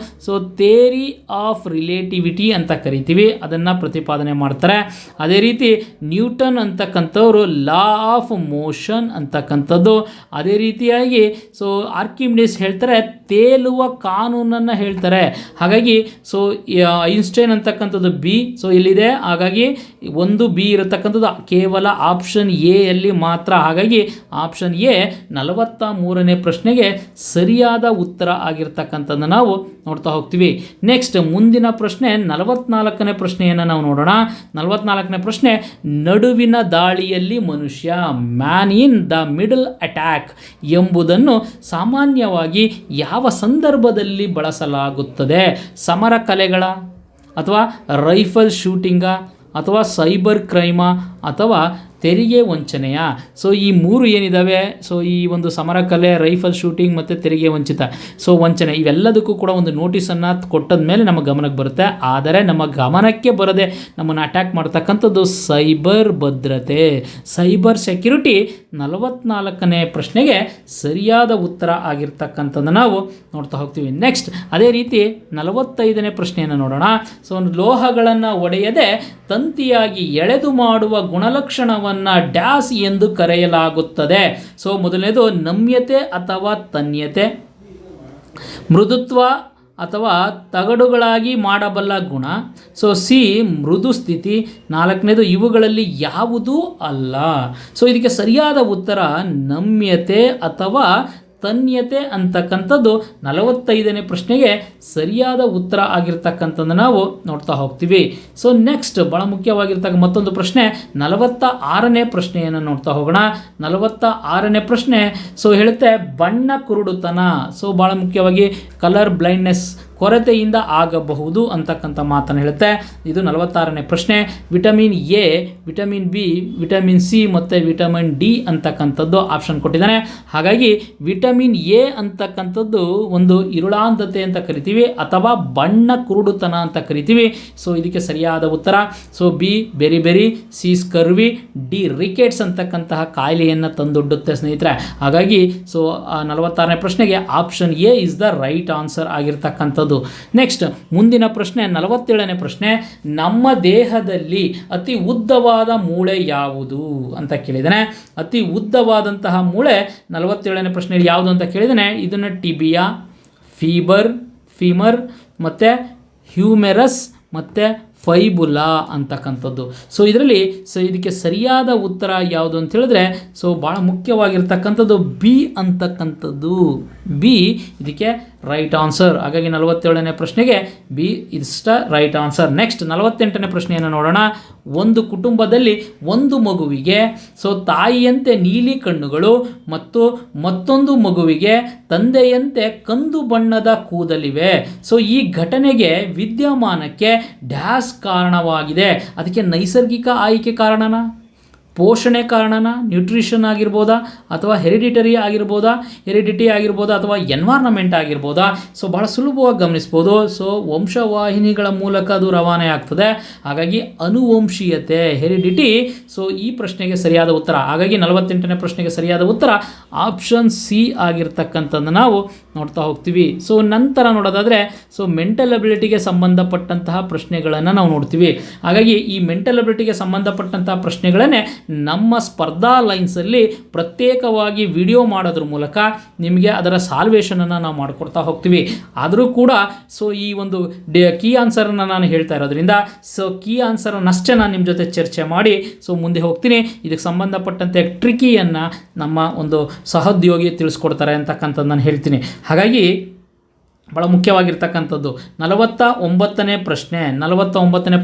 ಸೊ ಥಿಯರಿ ಆಫ್ ರಿಲೇಟಿವಿಟಿ ಅಂತ ಕರಿತೀವಿ, ಅದನ್ನು ಪ್ರತಿಪಾದನೆ ಮಾಡ್ತಾರೆ. ಅದೇ ರೀತಿ ನ್ಯೂಟನ್ ಅಂತಕ್ಕಂಥವ್ರು ಲಾ ಆಫ್ ಮೋಷನ್ ಅಂತಕ್ಕಂಥದ್ದು. ಅದೇ ರೀತಿಯಾಗಿ ಆರ್ಕಿಮಿಡೀಸ್ ಹೇಳ್ತಾರೆ ತೇಲುವ ಕಾನೂನನ್ನು ಹೇಳ್ತಾರೆ. ಹಾಗಾಗಿ ಐನ್ಸ್ಟೈನ್ ಅಂತಕ್ಕಂಥದ್ದು ಬಿ. ಇಲ್ಲಿದೆ, ಹಾಗಾಗಿ ಒಂದು ಬಿ ಇರತಕ್ಕಂಥದ್ದು ಕೇವಲ ಆಪ್ಷನ್ ಎ ಯಲ್ಲಿ ಮಾತ್ರ. ಹಾಗಾಗಿ ಆಪ್ಷನ್ ಎ 43ನೇ ಪ್ರಶ್ನೆಗೆ ಸರಿಯಾದ ಉತ್ತರ ಆಗಿರ್ತಕ್ಕಂಥದ್ದನ್ನು ನಾವು ನೋಡ್ತಾ ಹೋಗ್ತೀವಿ. ನೆಕ್ಸ್ಟ್ ಮುಂದಿನ ಪ್ರಶ್ನೆ 44ನೇ ಪ್ರಶ್ನೆಯನ್ನು ನಾವು ನೋಡೋಣ. 44ನೇ ಪ್ರಶ್ನೆ, ನಡುವಿನ ದಾಳಿಯಲ್ಲಿ ಮನುಷ್ಯ, man in the middle attack ಎಂಬುದನ್ನು ಸಾಮಾನ್ಯವಾಗಿ ಯಾವ ಸಂದರ್ಭದಲ್ಲಿ ಬಳಸಲಾಗುತ್ತದೆ? ಸಮರ ಕಲೆಗಳ, ಅಥವಾ ರೈಫಲ್ ಶೂಟಿಂಗ, ಅಥವಾ ಸೈಬರ್ ಕ್ರೈಮ, ಅಥವಾ ತೆರಿಗೆ ವಂಚನೆಯ? ಈ ಮೂರು ಏನಿದ್ದಾವೆ, ಈ ಒಂದು ಸಮರ ಕಲೆ, ರೈಫಲ್ ಶೂಟಿಂಗ್ ಮತ್ತು ತೆರಿಗೆ ವಂಚನೆ, ಇವೆಲ್ಲದಕ್ಕೂ ಕೂಡ ಒಂದು ನೋಟಿಸನ್ನು ಕೊಟ್ಟದ ಮೇಲೆ ನಮ್ಮ ಗಮನಕ್ಕೆ ಬರುತ್ತೆ. ಆದರೆ ನಮ್ಮ ಗಮನಕ್ಕೆ ಬರದೆ ನಮ್ಮನ್ನು ಅಟ್ಯಾಕ್ ಮಾಡ್ತಕ್ಕಂಥದ್ದು ಸೈಬರ್ ಭದ್ರತೆ, ಸೈಬರ್ ಸೆಕ್ಯುರಿಟಿ 44ನೇ ಪ್ರಶ್ನೆಗೆ ಸರಿಯಾದ ಉತ್ತರ ಆಗಿರ್ತಕ್ಕಂಥದ್ದು ನಾವು ನೋಡ್ತಾ ಹೋಗ್ತೀವಿ. ನೆಕ್ಸ್ಟ್ ಅದೇ ರೀತಿ 45ನೇ ಪ್ರಶ್ನೆಯನ್ನು ನೋಡೋಣ. ಲೋಹಗಳನ್ನು ಒಡೆಯದೆ ತಂತಿಯಾಗಿ ಎಳೆದು ಮಾಡುವ ಗುಣಲಕ್ಷಣವನ್ನು ಡ್ಯಾಸ್ ಎಂದು ಕರೆಯಲಾಗುತ್ತದೆ. ಮೊದಲನೇದು ನಮ್ಯತೆ ಅಥವಾ ತನ್ಯತೆ, ಮೃದುತ್ವ ಅಥವಾ ತಗಡುಗಳಾಗಿ ಮಾಡಬಲ್ಲ ಗುಣ. ಸಿ ಮೃದು ಸ್ಥಿತಿ. 4ನೇದು ಇವುಗಳಲ್ಲಿ ಯಾವುದೂ ಅಲ್ಲ. ಇದಕ್ಕೆ ಸರಿಯಾದ ಉತ್ತರ ನಮ್ಯತೆ ಅಥವಾ ತನ್ಯತೆ ಅಂತಕ್ಕಂಥದ್ದು 45ನೇ ಪ್ರಶ್ನೆಗೆ ಸರಿಯಾದ ಉತ್ತರ ಆಗಿರ್ತಕ್ಕಂಥದ್ದು ನಾವು ನೋಡ್ತಾ ಹೋಗ್ತೀವಿ. ನೆಕ್ಸ್ಟ್ ಭಾಳ ಮುಖ್ಯವಾಗಿರ್ತಕ್ಕ ಮತ್ತೊಂದು ಪ್ರಶ್ನೆ 46ನೇ ಪ್ರಶ್ನೆಯನ್ನು ನೋಡ್ತಾ ಹೋಗೋಣ. 46ನೇ ಪ್ರಶ್ನೆ ಹೇಳುತ್ತೆ ಬಣ್ಣ ಕುರುಡುತನ. ಭಾಳ ಮುಖ್ಯವಾಗಿ ಕಲರ್ ಬ್ಲೈಂಡ್ನೆಸ್, ಕೊರತೆಯಿಂದ ಆಗಬಹುದು ಅಂತಕ್ಕಂಥ ಮಾತನ್ನು ಹೇಳುತ್ತೆ. ಇದು 46ನೇ ಪ್ರಶ್ನೆ. Vitamin A, vitamin B, vitamin C ಮತ್ತು ವಿಟಮಿನ್ ಡಿ ಅಂತಕ್ಕಂಥದ್ದು ಆಪ್ಷನ್ ಕೊಟ್ಟಿದ್ದಾನೆ. ಹಾಗಾಗಿ ವಿಟಮಿನ್ ಎ ಅಂತಕ್ಕಂಥದ್ದು ಒಂದು ಇರುಳಾಂಧತೆ ಅಂತ ಕರಿತೀವಿ, ಅಥವಾ ಬಣ್ಣ ಕುರುಡುತನ ಅಂತ ಕರಿತೀವಿ. ಇದಕ್ಕೆ ಸರಿಯಾದ ಉತ್ತರ B berry berry, C scurvy, D rickets ಅಂತಕ್ಕಂತಹ ಕಾಯಿಲೆಯನ್ನು ತಂದೊಡ್ಡುತ್ತೆ ಸ್ನೇಹಿತರೆ. ಹಾಗಾಗಿ 46ನೇ ಪ್ರಶ್ನೆಗೆ option A is the right answer ಆಗಿರ್ತಕ್ಕಂಥದ್ದು. ನೆಕ್ಸ್ಟ್ ಮುಂದಿನ ಪ್ರಶ್ನೆ 47ನೇ ಪ್ರಶ್ನೆ, ನಮ್ಮ ದೇಹದಲ್ಲಿ ಅತಿ ಉದ್ದವಾದ ಮೂಳೆ ಯಾವುದು ಅಂತ ಕೇಳಿದ್ದಾನೆ. ಅತಿ ಉದ್ದವಾದಂತಹ ಮೂಳೆ 47ನೇ ಪ್ರಶ್ನೆಯಲ್ಲಿ ಯಾವುದು ಅಂತ ಕೇಳಿದ್ದಾನೆ. ಇದನ್ನು ಟಿಬಿಯಾ, ಫೀಮರ್ ಮತ್ತು ಹ್ಯೂಮೆರಸ್ ಮತ್ತು ಫೈಬುಲಾ ಅಂತಕ್ಕಂಥದ್ದು. ಇದರಲ್ಲಿ ಇದಕ್ಕೆ ಸರಿಯಾದ ಉತ್ತರ ಯಾವುದು ಅಂತ ಹೇಳಿದ್ರೆ ಭಾಳ ಮುಖ್ಯವಾಗಿರ್ತಕ್ಕಂಥದ್ದು ಬಿ ಅಂತಕ್ಕಂಥದ್ದು. ಬಿ ಇದಕ್ಕೆ ರೈಟ್ ಆನ್ಸರ್. ಹಾಗಾಗಿ 47ನೇ ಪ್ರಶ್ನೆಗೆ ಬಿ ಇಷ್ಟ ರೈಟ್ ಆನ್ಸರ್. ನೆಕ್ಸ್ಟ್ 48ನೇ ಪ್ರಶ್ನೆಯನ್ನು ನೋಡೋಣ. ಒಂದು ಕುಟುಂಬದಲ್ಲಿ ಒಂದು ಮಗುವಿಗೆ ತಾಯಿಯಂತೆ ನೀಲಿ ಕಣ್ಣುಗಳು ಮತ್ತು ಮತ್ತೊಂದು ಮಗುವಿಗೆ ತಂದೆಯಂತೆ ಕಂದು ಬಣ್ಣದ ಕೂದಲಿವೆ. ಈ ಘಟನೆಗೆ ವಿದ್ಯಮಾನಕ್ಕೆ ಡ್ಯಾಸ್ ಕಾರಣವಾಗಿದೆ. ಅದಕ್ಕೆ ನೈಸರ್ಗಿಕ ಆಯ್ಕೆ ಕಾರಣನಾ, ಪೋಷಣೆ ಕಾರಣನ, ನ್ಯೂಟ್ರಿಷನ್ ಆಗಿರ್ಬೋದಾ, ಅಥವಾ ಹೆರಿಡಿಟಿ ಆಗಿರ್ಬೋದಾ, ಅಥವಾ ಎನ್ವೈರ್ನಮೆಂಟ್ ಆಗಿರ್ಬೋದಾ? ಬಹಳ ಸುಲಭವಾಗಿ ಗಮನಿಸ್ಬೋದು. ವಂಶವಾಹಿನಿಗಳ ಮೂಲಕ ಅದು ರವಾನೆ ಆಗ್ತದೆ. ಹಾಗಾಗಿ ಅನುವಂಶೀಯತೆ, ಹೆರಿಡಿಟಿ. ಈ ಪ್ರಶ್ನೆಗೆ ಸರಿಯಾದ ಉತ್ತರ. ಹಾಗಾಗಿ 48ನೇ ಪ್ರಶ್ನೆಗೆ ಸರಿಯಾದ ಉತ್ತರ ಆಪ್ಷನ್ ಸಿ ಆಗಿರ್ತಕ್ಕಂಥದ್ದು ನಾವು ನೋಡ್ತಾ ಹೋಗ್ತೀವಿ. ನಂತರ ನೋಡೋದಾದರೆ ಮೆಂಟಲ್ ಅಬಿಲಿಟಿಗೆ ಸಂಬಂಧಪಟ್ಟಂತಹ ಪ್ರಶ್ನೆಗಳನ್ನು ನಾವು ನೋಡ್ತೀವಿ. ಹಾಗಾಗಿ ಈ ಮೆಂಟಲ್ ಅಬಿಲಿಟಿಗೆ ಸಂಬಂಧಪಟ್ಟಂತಹ ಪ್ರಶ್ನೆಗಳನ್ನೇ ನಮ್ಮ ಸ್ಪರ್ಧಾ ಲೈನ್ಸಲ್ಲಿ ಪ್ರತ್ಯೇಕವಾಗಿ ವಿಡಿಯೋ ಮಾಡೋದ್ರ ಮೂಲಕ ನಿಮಗೆ ಅದರ ಸಾಲ್ವೇಷನನ್ನು ನಾವು ಮಾಡಿಕೊಡ್ತಾ ಹೋಗ್ತೀವಿ. ಆದರೂ ಕೂಡ ಸೊ ಈ ಒಂದು ಕೀ ಆನ್ಸರನ್ನು ನಾನು ಹೇಳ್ತಾ ಇರೋದ್ರಿಂದ ಸೊ ಕೀ ಆನ್ಸರನ್ನಷ್ಟೇ ನಾನು ನಿಮ್ಮ ಜೊತೆ ಚರ್ಚೆ ಮಾಡಿ ಸೊ ಮುಂದೆ ಹೋಗ್ತೀನಿ. ಇದಕ್ಕೆ ಸಂಬಂಧಪಟ್ಟಂತೆ ಟ್ರಿಕಿಯನ್ನು ನಮ್ಮ ಒಂದು ಸಹೋದ್ಯೋಗಿ ತಿಳಿಸ್ಕೊಡ್ತಾರೆ ಅಂತಕ್ಕಂಥದ್ದು ನಾನು ಹೇಳ್ತೀನಿ. ಹಾಗಾಗಿ ಭಾಳ ಮುಖ್ಯವಾಗಿರ್ತಕ್ಕಂಥದ್ದು 49ನೇ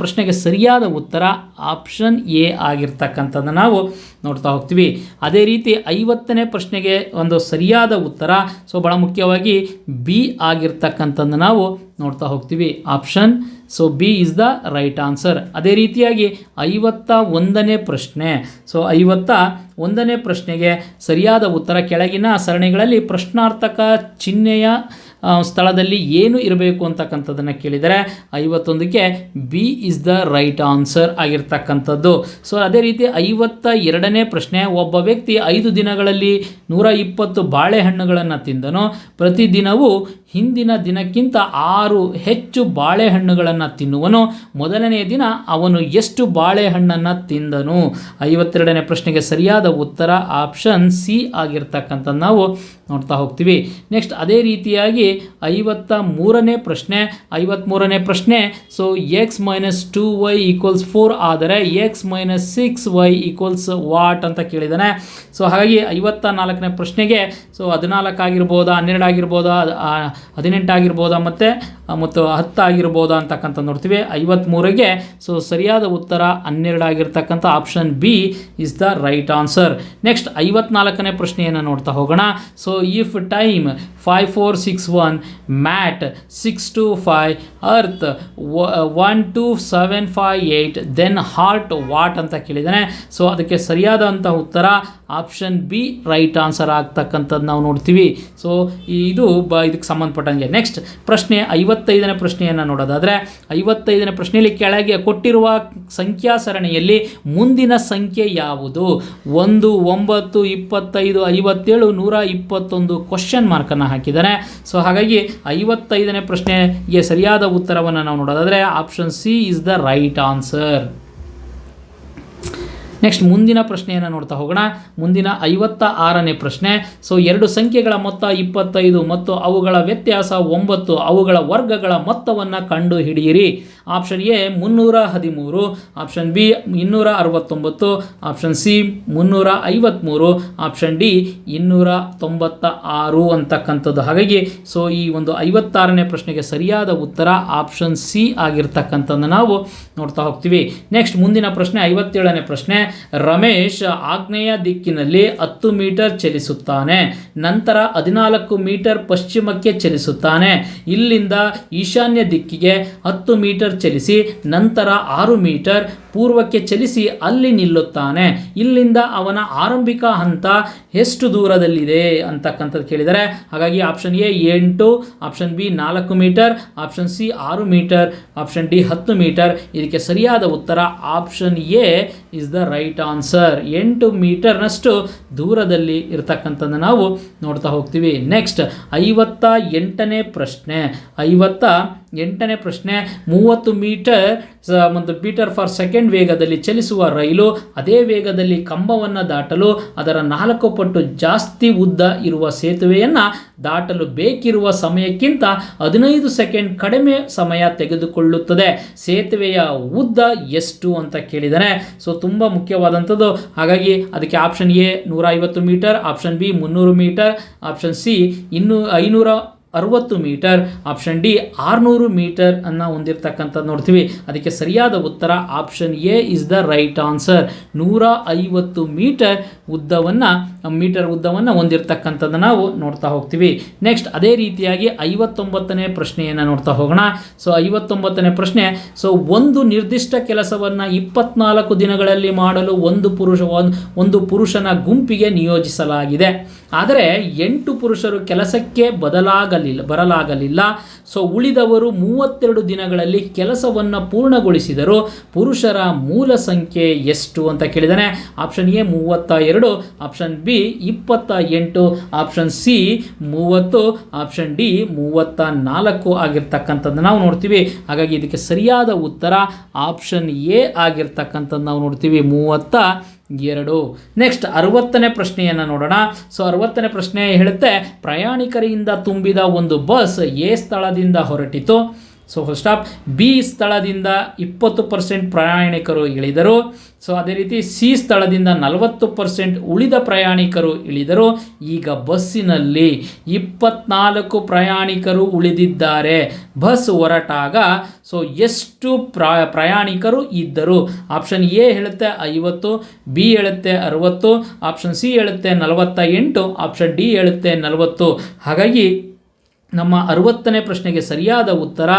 ಪ್ರಶ್ನೆಗೆ ಸರಿಯಾದ ಉತ್ತರ ಆಪ್ಷನ್ ಎ ಆಗಿರ್ತಕ್ಕಂಥದ್ದನ್ನು ನಾವು ನೋಡ್ತಾ ಹೋಗ್ತೀವಿ. ಅದೇ ರೀತಿ 50ನೇ ಪ್ರಶ್ನೆಗೆ ಒಂದು ಸರಿಯಾದ ಉತ್ತರ ಸೊ ಭಾಳ ಮುಖ್ಯವಾಗಿ ಬಿ ಆಗಿರ್ತಕ್ಕಂಥದ್ದನ್ನು ನಾವು ನೋಡ್ತಾ ಹೋಗ್ತೀವಿ. Option so B is the right answer. ಅದೇ ರೀತಿಯಾಗಿ 51ನೇ ಪ್ರಶ್ನೆ, ಸೊ 51ನೇ ಪ್ರಶ್ನೆಗೆ ಸರಿಯಾದ ಉತ್ತರ ಕೆಳಗಿನ ಸರಣಿಗಳಲ್ಲಿ ಪ್ರಶ್ನಾರ್ಥಕ ಚಿಹ್ನೆಯ ಸ್ಥಳದಲ್ಲಿ ಏನು ಇರಬೇಕು ಅಂತಕ್ಕಂಥದ್ದನ್ನು ಕೇಳಿದರೆ 51ಕ್ಕೆ B is the right answer ಆಗಿರ್ತಕ್ಕಂಥದ್ದು. ಸೊ ಅದೇ ರೀತಿ 52ನೇ ಪ್ರಶ್ನೆ, ಒಬ್ಬ ವ್ಯಕ್ತಿ 5 ದಿನಗಳಲ್ಲಿ 120 ಬಾಳೆಹಣ್ಣುಗಳನ್ನು ತಿಂದನು. ಪ್ರತಿದಿನವೂ ಹಿಂದಿನ ದಿನಕ್ಕಿಂತ 6 ಹೆಚ್ಚು ಬಾಳೆಹಣ್ಣುಗಳನ್ನು ತಿನ್ನುವನು. ಮೊದಲನೆಯ ದಿನ ಅವನು ಎಷ್ಟು ಬಾಳೆಹಣ್ಣನ್ನು ತಿಂದನು? 52ನೇ ಪ್ರಶ್ನೆಗೆ ಸರಿಯಾದ ಉತ್ತರ ಆಪ್ಷನ್ ಸಿ ಆಗಿರ್ತಕ್ಕಂಥದ್ದು ನಾವು ನೋಡ್ತಾ ಹೋಗ್ತೀವಿ. ನೆಕ್ಸ್ಟ್ ಅದೇ ರೀತಿಯಾಗಿ 53ನೇ ಪ್ರಶ್ನೆ ಸೊ ಎಕ್ಸ್ ಮೈನಸ್ 2y = 4 ಆದರೆ ಎಕ್ಸ್ ಮೈನಸ್ 6y = ವಾಟ್ ಅಂತ ಕೇಳಿದ್ದಾನೆ. ಸೊ ಹಾಗಾಗಿ 54ನೇ ಪ್ರಶ್ನೆಗೆ ಸೊ 14 ಆಗಿರ್ಬೋದಾ, 12 ಆಗಿರ್ಬೋದಾ, 18 ಆಗಿರ್ಬೋದಾ ಮತ್ತು 10 ಆಗಿರ್ಬೋದಾ ಅಂತಕ್ಕಂಥ ನೋಡ್ತೀವಿ. 53ಗೆ ಸೊ ಸರಿಯಾದ ಉತ್ತರ 12 ಆಗಿರ್ತಕ್ಕಂಥ option B is the right answer. Next 54ನೇ ಪ್ರಶ್ನೆಯನ್ನು ನೋಡ್ತಾ ಹೋಗೋಣ. So if time 5461, mat 625, earth 12758, then heart what ಅಂತ ಕೇಳಿದ್ದಾನೆ. ಸೊ ಅದಕ್ಕೆ ಸರಿಯಾದಂಥ ಉತ್ತರ ಆಪ್ಷನ್ ಬಿ ರೈಟ್ ಆನ್ಸರ್ ಆಗ್ತಕ್ಕಂಥದ್ದು ನಾವು ನೋಡ್ತೀವಿ. ಸೊ ಇದು ಇದಕ್ಕೆ ಸಂಬಂಧಪಟ್ಟಂಗೆ. ನೆಕ್ಸ್ಟ್ ಪ್ರಶ್ನೆ 55ನೇ ಪ್ರಶ್ನೆಯನ್ನು ನೋಡೋದಾದರೆ 55ನೇ ಪ್ರಶ್ನೆಯಲ್ಲಿ ಕೆಳಗೆ ಕೊಟ್ಟಿರುವ ಸಂಖ್ಯಾ ಸರಣಿಯಲ್ಲಿ ಮುಂದಿನ ಸಂಖ್ಯೆ ಯಾವುದು? 1, 9, 25, 57, 121 ಕ್ವಶನ್ ಮಾರ್ಕನ್ನು ಹಾಕಿದ್ದಾನೆ. ಸೊ ಹಾಗಾಗಿ 55ನೇ ಪ್ರಶ್ನೆಗೆ ಸರಿಯಾದ ಉತ್ತರವನ್ನು ನಾವು ನೋಡೋದಾದರೆ option C is the right answer. Next ಮುಂದಿನ ಪ್ರಶ್ನೆಯನ್ನು ನೋಡ್ತಾ ಹೋಗೋಣ. ಮುಂದಿನ 56ನೇ ಪ್ರಶ್ನೆ. ಸೊ 2 ಸಂಖ್ಯೆಗಳ ಮೊತ್ತ 25 ಮತ್ತು ಅವುಗಳ ವ್ಯತ್ಯಾಸ 9, ಅವುಗಳ ವರ್ಗಗಳ ಮೊತ್ತವನ್ನು ಕಂಡು ಹಿಡಿಯಿರಿ. Option A 313, option B 269, option C 353, option D 296 ಅಂತಕ್ಕಂಥದ್ದು. ಹಾಗಾಗಿ ಸೊ ಈ ಒಂದು 56ನೇ ಪ್ರಶ್ನೆಗೆ ಸರಿಯಾದ ಉತ್ತರ ಆಪ್ಷನ್ ಸಿ ಆಗಿರ್ತಕ್ಕಂಥದ್ದನ್ನು ನಾವು ನೋಡ್ತಾ ಹೋಗ್ತೀವಿ. ನೆಕ್ಸ್ಟ್ ಮುಂದಿನ ಪ್ರಶ್ನೆ 57ನೇ ಪ್ರಶ್ನೆ. ರಮೇಶ್ ಆಗ್ನೇಯ ದಿಕ್ಕಿನಲ್ಲಿ 10 ಮೀಟರ್ ಚಲಿಸುತ್ತಾನೆ, ನಂತರ 14 ಮೀಟರ್ ಪಶ್ಚಿಮಕ್ಕೆ ಚಲಿಸುತ್ತಾನೆ. ಇಲ್ಲಿಂದ ಈಶಾನ್ಯ ದಿಕ್ಕಿಗೆ 10 ಮೀಟರ್ ಚಲಿಸಿ ನಂತರ 6 ಮೀಟರ್ ಪೂರ್ವಕ್ಕೆ ಚಲಿಸಿ ಅಲ್ಲಿ ನಿಲ್ಲುತ್ತಾನೆ. ಇಲ್ಲಿಂದ ಅವನ ಆರಂಭಿಕ ಹಂತ ಎಷ್ಟು ದೂರದಲ್ಲಿದೆ ಅಂತಕ್ಕಂಥದ್ದು ಕೇಳಿದರೆ, ಹಾಗಾಗಿ option A 8, option B 4 metre, option C 6 metre, option D 10 metre. ಇದಕ್ಕೆ ಸರಿಯಾದ ಉತ್ತರ option A is the right answer. 8 ಮೀಟರ್ನಷ್ಟು ದೂರದಲ್ಲಿ ಇರತಕ್ಕಂಥದ್ದು ನಾವು ನೋಡ್ತಾ ಹೋಗ್ತೀವಿ. ನೆಕ್ಸ್ಟ್ 58ನೇ ಪ್ರಶ್ನೆ. 58ನೇ ಪ್ರಶ್ನೆ. 30 ಮೀಟರ್ ಫಾರ್ ಸೆಕೆಂಡ್ ವೇಗದಲ್ಲಿ ಚಲಿಸುವ ರೈಲು ಅದೇ ವೇಗದಲ್ಲಿ ಕಂಬವನ್ನು ದಾಟಲು ಅದರ 4 ಪಟ್ಟು ಜಾಸ್ತಿ ಉದ್ದ ಇರುವ ಸೇತುವೆಯನ್ನು ದಾಟಲು ಬೇಕಿರುವ ಸಮಯಕ್ಕಿಂತ 15 ಸೆಕೆಂಡ್ ಕಡಿಮೆ ಸಮಯ ತೆಗೆದುಕೊಳ್ಳುತ್ತದೆ. ಸೇತುವೆಯ ಉದ್ದ ಎಷ್ಟು ಅಂತ ಕೇಳಿದ್ದಾನೆ. ಸೊ ತುಂಬ ಮುಖ್ಯವಾದಂಥದ್ದು. ಹಾಗಾಗಿ ಅದಕ್ಕೆ option A 150 metre, option B 300 metre, option C 560 metre, option D 600 metre ಅನ್ನು ಹೊಂದಿರತಕ್ಕಂಥದ್ದು ನೋಡ್ತೀವಿ. ಅದಕ್ಕೆ ಸರಿಯಾದ ಉತ್ತರ option A is the right answer. 150 metre ಉದ್ದವನ್ನು ಹೊಂದಿರತಕ್ಕಂಥದ್ದು ನಾವು ನೋಡ್ತಾ ಹೋಗ್ತೀವಿ. ನೆಕ್ಸ್ಟ್ ಅದೇ ರೀತಿಯಾಗಿ 59ನೇ ಪ್ರಶ್ನೆಯನ್ನು ನೋಡ್ತಾ ಹೋಗೋಣ. ಸೊ 59ನೇ ಪ್ರಶ್ನೆ. ಸೊ ಒಂದು ನಿರ್ದಿಷ್ಟ ಕೆಲಸವನ್ನು 24 ದಿನಗಳಲ್ಲಿ ಮಾಡಲು ಒಂದು ಪುರುಷನ ಗುಂಪಿಗೆ ನಿಯೋಜಿಸಲಾಗಿದೆ. ಆದರೆ 8 ಪುರುಷರು ಕೆಲಸಕ್ಕೆ ಬರಲಾಗಲಿಲ್ಲ. ಸೊ ಉಳಿದವರು 32 ದಿನಗಳಲ್ಲಿ ಕೆಲಸವನ್ನು ಪೂರ್ಣಗೊಳಿಸಿದರು. ಪುರುಷರ ಮೂಲ ಸಂಖ್ಯೆ ಎಷ್ಟು ಅಂತ ಕೇಳಿದ್ದಾನೆ. Option A 32, option B 28, option C 30, option D 34 ಆಗಿರ್ತಕ್ಕಂಥದ್ದು ನಾವು ನೋಡ್ತೀವಿ. ಹಾಗಾಗಿ ಇದಕ್ಕೆ ಸರಿಯಾದ ಉತ್ತರ ಆಪ್ಷನ್ ಎ ಆಗಿರ್ತಕ್ಕಂಥದ್ದು ನಾವು ನೋಡ್ತೀವಿ, 32 2. ನೆಕ್ಸ್ಟ್ 60ನೇ ಪ್ರಶ್ನೆಯನ್ನು ನೋಡೋಣ. ಸೊ 60ನೇ ಪ್ರಶ್ನೆ ಹೇಳುತ್ತೆ, ಪ್ರಯಾಣಿಕರಿಂದ ತುಂಬಿದ ಒಂದು ಬಸ್ ಎ ಸ್ಥಳದಿಂದ ಹೊರಟಿತು. ಸೊ ಫಸ್ಟ್ ಸ್ಟಾಪ್ ಬಿ ಸ್ಥಳದಿಂದ 20% ಪ್ರಯಾಣಿಕರು ಇಳಿದರು. ಸೊ ಅದೇ ರೀತಿ ಸಿ ಸ್ಥಳದಿಂದ 40% ಉಳಿದ ಪ್ರಯಾಣಿಕರು ಇಳಿದರು. ಈಗ ಬಸ್ಸಿನಲ್ಲಿ 24 ಪ್ರಯಾಣಿಕರು ಉಳಿದಿದ್ದಾರೆ. ಬಸ್ ಹೊರಟಾಗ ಸೊ ಎಷ್ಟು ಪ್ರಯಾಣಿಕರು ಇದ್ದರು? ಆಪ್ಷನ್ ಎ ಹೇಳುತ್ತೆ 50, ಬಿ ಹೇಳುತ್ತೆ 60, ಆಪ್ಷನ್ ಸಿ ಹೇಳುತ್ತೆ 48, ಆಪ್ಷನ್ ಡಿ ಹೇಳುತ್ತೆ 40. ಹಾಗಾಗಿ ನಮ್ಮ 60ನೇ ಪ್ರಶ್ನೆಗೆ ಸರಿಯಾದ ಉತ್ತರ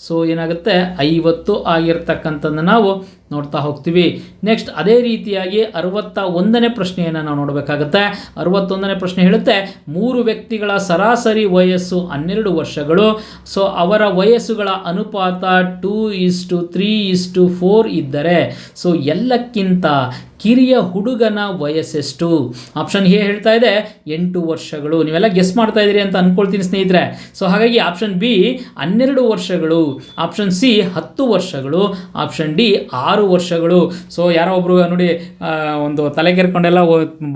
ಸೊ ಏನಾಗುತ್ತೆ 50 ಆಗಿರ್ತಕ್ಕಂಥದ್ದನ್ನು ನಾವು ನೋಡ್ತಾ ಹೋಗ್ತೀವಿ. ನೆಕ್ಸ್ಟ್ ಅದೇ ರೀತಿಯಾಗಿ 61ನೇ ಪ್ರಶ್ನೆಯನ್ನು ನಾವು ನೋಡಬೇಕಾಗುತ್ತೆ. 61ನೇ ಪ್ರಶ್ನೆ ಹೇಳುತ್ತೆ, 3 ವ್ಯಕ್ತಿಗಳ ಸರಾಸರಿ ವಯಸ್ಸು 12 ವರ್ಷಗಳು. ಸೊ ಅವರ ವಯಸ್ಸುಗಳ ಅನುಪಾತ 2:3:4 ಇದ್ದರೆ ಸೊ ಎಲ್ಲಕ್ಕಿಂತ ಕಿರಿಯ ಹುಡುಗನ ವಯಸ್ಸೆಷ್ಟು? ಆಪ್ಷನ್ ಎ ಹೇಳ್ತಾ ಇದೆ 8 ವರ್ಷಗಳು. ನೀವೆಲ್ಲ ಗೆಸ್ ಮಾಡ್ತಾ ಇದ್ದೀರಿ ಅಂತ ಅಂದ್ಕೊಳ್ತೀನಿ ಸ್ನೇಹಿತರೆ. ಸೊ ಹಾಗಾಗಿ ಆಪ್ಷನ್ ಬಿ 12 ವರ್ಷಗಳು, ಆಪ್ಷನ್ ಸಿ 10 ವರ್ಷಗಳು, ಆಪ್ಷನ್ ಡಿ 6 ವರ್ಷಗಳು. ಸೊ ಯಾರೋ ಒಬ್ರು ನೋಡಿ ಒಂದು ತಲೆ ಕೆರ್ಕೊಂಡೆಲ್ಲ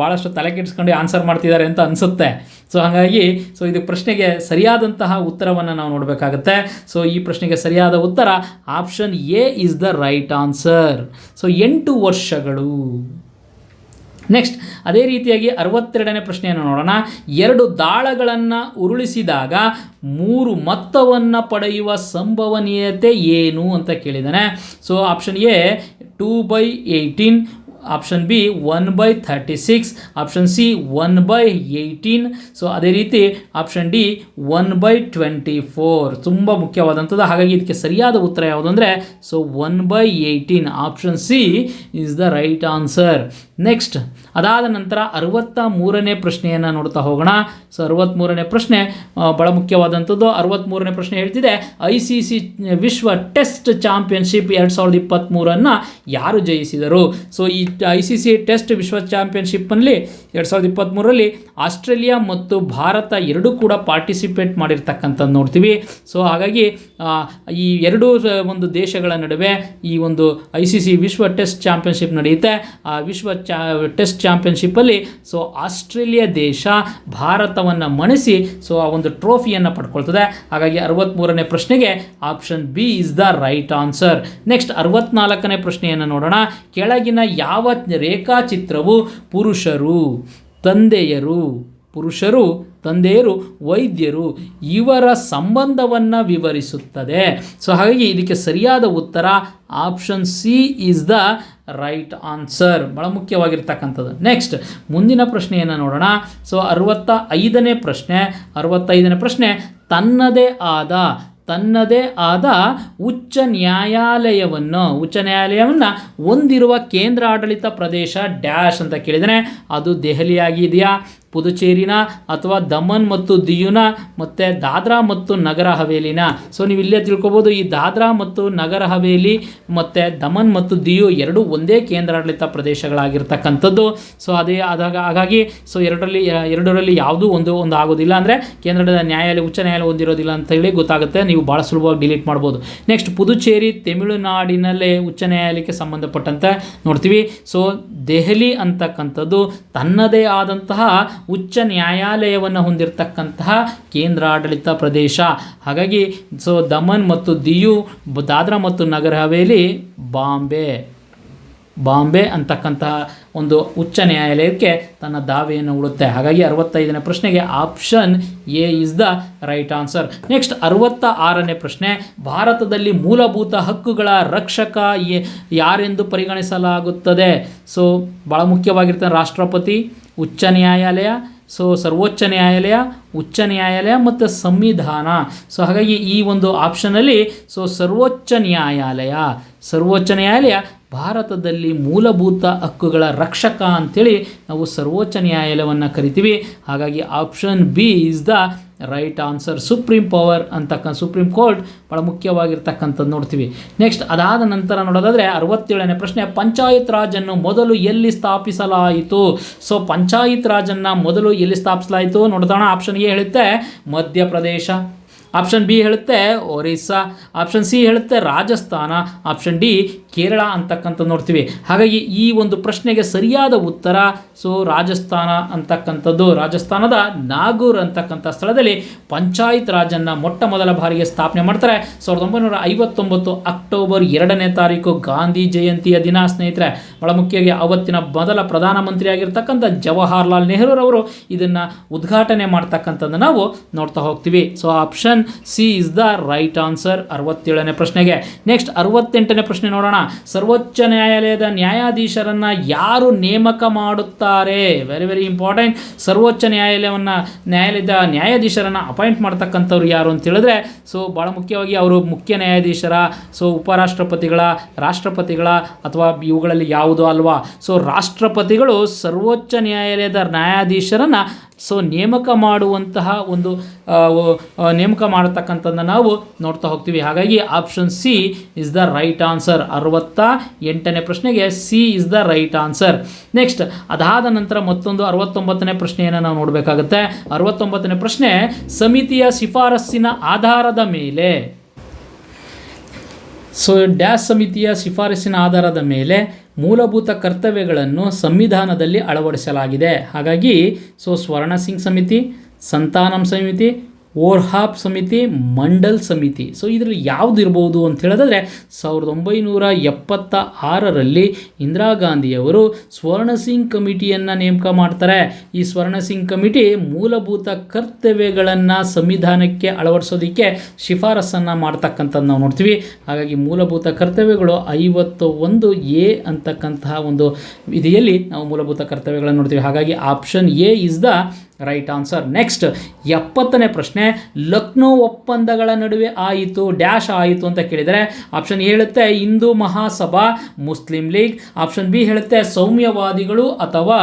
ಭಾಳಷ್ಟು ತಲೆ ಕೆಡಿಸ್ಕೊಂಡು ಆನ್ಸರ್ ಮಾಡ್ತಿದ್ದಾರೆ ಅಂತ ಅನಿಸುತ್ತೆ. ಸೊ ಹಾಗಾಗಿ ಸೊ ಇದು ಪ್ರಶ್ನೆಗೆ ಸರಿಯಾದಂತಹ ಉತ್ತರವನ್ನು ನಾವು ನೋಡಬೇಕಾಗುತ್ತೆ. ಸೊ ಈ ಪ್ರಶ್ನೆಗೆ ಸರಿಯಾದ ಉತ್ತರ option A is the right answer. So 8 ವರ್ಷಗಳು. ನೆಕ್ಸ್ಟ್ ಅದೇ ರೀತಿಯಾಗಿ 62ನೇ ಪ್ರಶ್ನೆಯನ್ನು ನೋಡೋಣ. 2 ದಾಳಗಳನ್ನು ಉರುಳಿಸಿದಾಗ 3 ಮೊತ್ತವನ್ನು ಪಡೆಯುವ ಸಂಭವನೀಯತೆ ಏನು ಅಂತ ಕೇಳಿದ್ದಾನೆ. So option A 2/18, option B 1/36, option C 1/18. So ಅದೇ ರೀತಿ ಆಪ್ಷನ್ ಡಿ 1/24. ತುಂಬ ಮುಖ್ಯವಾದಂಥದ್ದು. ಹಾಗಾಗಿ ಇದಕ್ಕೆ ಸರಿಯಾದ ಉತ್ತರ ಯಾವುದು ಅಂದರೆ so 1/18, option C is the right answer. Next ಅದಾದ ನಂತರ 63ನೇ ಪ್ರಶ್ನೆಯನ್ನು ನೋಡ್ತಾ ಹೋಗೋಣ. ಸೊ 63ನೇ ಪ್ರಶ್ನೆ ಭಾಳ ಮುಖ್ಯವಾದಂಥದ್ದು. 63ನೇ ಪ್ರಶ್ನೆ ಹೇಳ್ತಿದೆ, ICC ವಿಶ್ವ ಟೆಸ್ಟ್ ಚಾಂಪಿಯನ್ಶಿಪ್ 2023 ಯಾರು ಜಯಿಸಿದರು? ಸೊ ಈ ICC ಟೆಸ್ಟ್ ವಿಶ್ವ ಚಾಂಪಿಯನ್ಶಿಪ್ಪಲ್ಲಿ 2023 ಆಸ್ಟ್ರೇಲಿಯಾ ಮತ್ತು ಭಾರತ ಎರಡೂ ಕೂಡ ಪಾರ್ಟಿಸಿಪೇಟ್ ಮಾಡಿರ್ತಕ್ಕಂಥದ್ದು ನೋಡ್ತೀವಿ. ಸೊ ಹಾಗಾಗಿ ಈ ಎರಡೂ ಒಂದು ದೇಶಗಳ ನಡುವೆ ಈ ಒಂದು ICC ವಿಶ್ವ ಟೆಸ್ಟ್ ಚಾಂಪಿಯನ್ಶಿಪ್ ನಡೆಯುತ್ತೆ. ಆ ವಿಶ್ವ ಟೆಸ್ಟ್ ಚಾಂಪಿಯನ್ಶಿಪ್ಪಲ್ಲಿ ಸೊ ಆಸ್ಟ್ರೇಲಿಯಾ ದೇಶ ಭಾರತವನ್ನು ಮಣಿಸಿ ಸೊ ಆ ಒಂದು ಟ್ರೋಫಿಯನ್ನು ಪಡ್ಕೊಳ್ತದೆ. ಹಾಗಾಗಿ 63ನೇ ಪ್ರಶ್ನೆಗೆ option B is the right answer. Next 64ನೇ ಪ್ರಶ್ನೆಯನ್ನು ನೋಡೋಣ. ಕೆಳಗಿನ ಯಾವ ರೇಖಾಚಿತ್ರವು ಪುರುಷರು, ತಂದೆಯರು, ವೈದ್ಯರು ಇವರ ಸಂಬಂಧವನ್ನು ವಿವರಿಸುತ್ತದೆ? ಸೊ ಹಾಗಾಗಿ ಇದಕ್ಕೆ ಸರಿಯಾದ ಉತ್ತರ option C is the right answer. ಭಾಳ ಮುಖ್ಯವಾಗಿರ್ತಕ್ಕಂಥದ್ದು. ನೆಕ್ಸ್ಟ್ ಮುಂದಿನ ಪ್ರಶ್ನೆಯನ್ನು ನೋಡೋಣ. ಸೊ 65ನೇ ಪ್ರಶ್ನೆ, ತನ್ನದೇ ಆದ ಉಚ್ಚ ನ್ಯಾಯಾಲಯವನ್ನು ಹೊಂದಿರುವ ಕೇಂದ್ರ ಆಡಳಿತ ಪ್ರದೇಶ ಡ್ಯಾಶ್ ಅಂತ ಕೇಳಿದರೆ ಅದು ದೆಹಲಿಯಾಗಿದೆಯಾ, ಪುದುಚೇರಿನ, ಅಥವಾ ದಮನ್ ಮತ್ತು ದಿಯುನ, ಮತ್ತು ದಾದ್ರಾ ಮತ್ತು ನಗರ ಹವೇಲಿನ? ಸೊ ನೀವು ಇಲ್ಲೇ ತಿಳ್ಕೊಬೋದು, ಈ ದಾದ್ರಾ ಮತ್ತು ನಗರ ಹವೇಲಿ ಮತ್ತು ದಮನ್ ಮತ್ತು ದಿಯು ಎರಡೂ ಒಂದೇ ಕೇಂದ್ರಾಡಳಿತ ಪ್ರದೇಶಗಳಾಗಿರ್ತಕ್ಕಂಥದ್ದು. ಸೊ ಅದೇ ಹಾಗಾಗಿ ಸೊ ಎರಡರಲ್ಲಿ ಯಾವುದೂ ಒಂದು ಆಗೋದಿಲ್ಲ, ಅಂದರೆ ಕೇಂದ್ರದ ನ್ಯಾಯಾಲಯ ಉಚ್ಚ ನ್ಯಾಯಾಲಯ ಹೊಂದಿರೋದಿಲ್ಲ ಅಂತ ಹೇಳಿ ಗೊತ್ತಾಗುತ್ತೆ. ನೀವು ಭಾಳ ಸುಲಭವಾಗಿ ಡಿಲೀಟ್ ಮಾಡ್ಬೋದು. ನೆಕ್ಸ್ಟ್ ಪುದುಚೇರಿ ತಮಿಳುನಾಡಿನಲ್ಲೇ ಉಚ್ಚ ನ್ಯಾಯಾಲಯಕ್ಕೆ ಸಂಬಂಧಪಟ್ಟಂತೆ ನೋಡ್ತೀವಿ. ಸೊ ದೆಹಲಿ ಅಂತಕ್ಕಂಥದ್ದು ತನ್ನದೇ ಆದಂತಹ ಉಚ್ಚ ನ್ಯಾಯಾಲಯವನ್ನು ಹೊಂದಿರತಕ್ಕಂತಹ ಕೇಂದ್ರಾಡಳಿತ ಪ್ರದೇಶ. ಹಾಗಾಗಿ ಸೊ ದಮನ್ ಮತ್ತು ದಿಯು, ದಾದ್ರಾ ಮತ್ತು ನಗರ ಹವೇಲಿ ಬಾಂಬೆ ಅಂತಕ್ಕಂತಹ ಒಂದು ಉಚ್ಚ ನ್ಯಾಯಾಲಯಕ್ಕೆ ತನ್ನ ದಾವೆಯನ್ನು ಉಳುತ್ತೆ. ಹಾಗಾಗಿ 65ನೇ ಪ್ರಶ್ನೆಗೆ option A is the right answer. Next 66ನೇ ಪ್ರಶ್ನೆ, ಭಾರತದಲ್ಲಿ ಮೂಲಭೂತ ಹಕ್ಕುಗಳ ರಕ್ಷಕ ಯಾರೆಂದು ಪರಿಗಣಿಸಲಾಗುತ್ತದೆ? ಸೊ ಭಾಳ ಮುಖ್ಯವಾಗಿರ್ತಾರೆ ರಾಷ್ಟ್ರಪತಿ, ಉಚ್ಚ ನ್ಯಾಯಾಲಯ, ಸೊ ಸರ್ವೋಚ್ಚ ನ್ಯಾಯಾಲಯ, ಉಚ್ಚ ನ್ಯಾಯಾಲಯ ಮತ್ತು ಸಂವಿಧಾನ. ಸೊ ಹಾಗಾಗಿ ಈ ಒಂದು ಆಪ್ಷನಲ್ಲಿ ಸೊ ಸರ್ವೋಚ್ಚ ನ್ಯಾಯಾಲಯ ಭಾರತದಲ್ಲಿ ಮೂಲಭೂತ ಹಕ್ಕುಗಳ ರಕ್ಷಕ ಅಂಥೇಳಿ ನಾವು ಸರ್ವೋಚ್ಚ ನ್ಯಾಯಾಲಯವನ್ನು ಕರಿತೀವಿ. ಹಾಗಾಗಿ option B is the right answer. Supreme court ಭಾಳ ಮುಖ್ಯವಾಗಿರ್ತಕ್ಕಂಥದ್ದು ನೋಡ್ತೀವಿ. ನೆಕ್ಸ್ಟ್ ಅದಾದ ನಂತರ ನೋಡೋದಾದರೆ 67ನೇ ಪ್ರಶ್ನೆ, ಪಂಚಾಯತ್ ರಾಜನ್ನು ಮೊದಲು ಎಲ್ಲಿ ಸ್ಥಾಪಿಸಲಾಯಿತು? ಸೊ ಪಂಚಾಯತ್ ರಾಜನ್ನು ಮೊದಲು ಎಲ್ಲಿ ಸ್ಥಾಪಿಸಲಾಯಿತು ನೋಡೋಣ. ಆಪ್ಷನ್ ಎ ಹೇಳುತ್ತೆ ಮಧ್ಯಪ್ರದೇಶ, ಆಪ್ಷನ್ ಬಿ ಹೇಳುತ್ತೆ ಒರಿಸ್ಸಾ, ಆಪ್ಷನ್ ಸಿ ಹೇಳುತ್ತೆ ರಾಜಸ್ಥಾನ, ಆಪ್ಷನ್ ಡಿ ಕೇರಳ ಅಂತಕ್ಕಂಥದ್ದು ನೋಡ್ತೀವಿ. ಹಾಗಾಗಿ ಈ ಒಂದು ಪ್ರಶ್ನೆಗೆ ಸರಿಯಾದ ಉತ್ತರ ಸೊ ರಾಜಸ್ಥಾನ ಅಂತಕ್ಕಂಥದ್ದು. ರಾಜಸ್ಥಾನದ ನಾಗೂರ್ ಅಂತಕ್ಕಂಥ ಸ್ಥಳದಲ್ಲಿ ಪಂಚಾಯತ್ ರಾಜನ್ನು ಮೊಟ್ಟ ಮೊದಲ ಬಾರಿಗೆ ಸ್ಥಾಪನೆ ಮಾಡ್ತಾರೆ 1959 ಅಕ್ಟೋಬರ್ 2ನೇ ತಾರೀಕು ಗಾಂಧಿ ಜಯಂತಿಯ ದಿನ ಸ್ನೇಹಿತರೆ. ಬಹಳ ಮುಖ್ಯವಾಗಿ ಅವತ್ತಿನ ಮೊದಲ ಪ್ರಧಾನಮಂತ್ರಿ ಆಗಿರ್ತಕ್ಕಂಥ ಜವಾಹರ್ಲಾಲ್ ನೆಹರೂರವರು ಇದನ್ನು ಉದ್ಘಾಟನೆ ಮಾಡ್ತಕ್ಕಂಥದ್ದು ನಾವು ನೋಡ್ತಾ ಹೋಗ್ತೀವಿ. So option C is the right answer 67ನೇ ಪ್ರಶ್ನೆಗೆ. ನೆಕ್ಸ್ಟ್ 68ನೇ ಪ್ರಶ್ನೆ ನೋಡೋಣ. ಸರ್ವೋಚ್ಚ ನ್ಯಾಯಾಲಯದ ನ್ಯಾಯಾಧೀಶರನ್ನು ಯಾರು ನೇಮಕ ಮಾಡುತ್ತಾರೆ? Very very important. ಸರ್ವೋಚ್ಚ ನ್ಯಾಯಾಲಯದ ನ್ಯಾಯಾಧೀಶರನ್ನು ಅಪಾಯಿಂಟ್ ಮಾಡ್ತಕ್ಕಂಥವ್ರು ಯಾರು ಅಂತ ಹೇಳಿದ್ರೆ ಸೊ ಭಾಳ ಮುಖ್ಯವಾಗಿ ಅವರು ಮುಖ್ಯ ನ್ಯಾಯಾಧೀಶರ, ಸೊ ಉಪರಾಷ್ಟ್ರಪತಿಗಳ, ರಾಷ್ಟ್ರಪತಿಗಳ ಅಥವಾ ಇವುಗಳಲ್ಲಿ ಯಾವುದು ಅಲ್ವಾ? ಸೊ ರಾಷ್ಟ್ರಪತಿಗಳು ಸರ್ವೋಚ್ಚ ನ್ಯಾಯಾಲಯದ ನ್ಯಾಯಾಧೀಶರನ್ನು ಸೊ ನೇಮಕ ಮಾಡುವಂತಹ ಒಂದು ನೇಮಕ ಮಾಡತಕ್ಕಂಥದ್ದನ್ನು ನಾವು ನೋಡ್ತಾ ಹೋಗ್ತೀವಿ. ಹಾಗಾಗಿ option C is the right answer. 68ನೇ ಪ್ರಶ್ನೆಗೆ C is the right answer. Next ಅದಾದ ನಂತರ ಮತ್ತೊಂದು 69ನೇ ಪ್ರಶ್ನೆಯನ್ನು ನಾವು ನೋಡಬೇಕಾಗುತ್ತೆ. 69ನೇ ಪ್ರಶ್ನೆ, ಸಮಿತಿಯ ಶಿಫಾರಸ್ಸಿನ ಆಧಾರದ ಮೇಲೆ ಸೊ ಡ್ಯಾಶ್ ಸಮಿತಿಯ ಶಿಫಾರಸ್ಸಿನ ಆಧಾರದ ಮೇಲೆ ಮೂಲಭೂತ ಕರ್ತವ್ಯಗಳನ್ನು ಸಂವಿಧಾನದಲ್ಲಿ ಅಳವಡಿಸಲಾಗಿದೆ. ಹಾಗಾಗಿ ಸೊ ಸ್ವರ್ಣ ಸಿಂಗ್ ಸಮಿತಿ, ಸಂತಾನಂ ಸಮಿತಿ, ಓರ್ಹಾಪ್ ಸಮಿತಿ, ಮಂಡಲ್ ಸಮಿತಿ. ಸೊ ಇದರಲ್ಲಿ ಯಾವುದು ಇರ್ಬೋದು ಅಂತ ಹೇಳಿದ್ರೆ 1976ರಲ್ಲಿ ಇಂದಿರಾ ಗಾಂಧಿಯವರು ಸ್ವರ್ಣ ಸಿಂಗ್ ಕಮಿಟಿಯನ್ನು ನೇಮಕ ಮಾಡ್ತಾರೆ. ಈ ಸ್ವರ್ಣ ಸಿಂಗ್ ಕಮಿಟಿ ಮೂಲಭೂತ ಕರ್ತವ್ಯಗಳನ್ನು ಸಂವಿಧಾನಕ್ಕೆ ಅಳವಡಿಸೋದಕ್ಕೆ ಶಿಫಾರಸನ್ನು ಮಾಡ್ತಕ್ಕಂಥದ್ದು ನಾವು ನೋಡ್ತೀವಿ. ಹಾಗಾಗಿ ಮೂಲಭೂತ ಕರ್ತವ್ಯಗಳು 51A ಅಂತಕ್ಕಂತಹ ಒಂದು ವಿಧಿಯಲ್ಲಿ ನಾವು ಮೂಲಭೂತ ಕರ್ತವ್ಯಗಳನ್ನು ನೋಡ್ತೀವಿ. ಹಾಗಾಗಿ option A is the right answer. Next 70ನೇ ಪ್ರಶ್ನೆ, ಲಕ್ನೋ ಒಪ್ಪಂದಗಳ ನಡುವೆ ಆಯಿತು ಡ್ಯಾಶ್ ಆಯಿತು ಅಂತ ಕೇಳಿದರೆ ಆಪ್ಷನ್ ಎ ಹೇಳುತ್ತೆ Hindu Mahasabha, Muslim league. Option B ಹೇಳುತ್ತೆ ಸೌಮ್ಯವಾದಿಗಳು ಅಥವಾ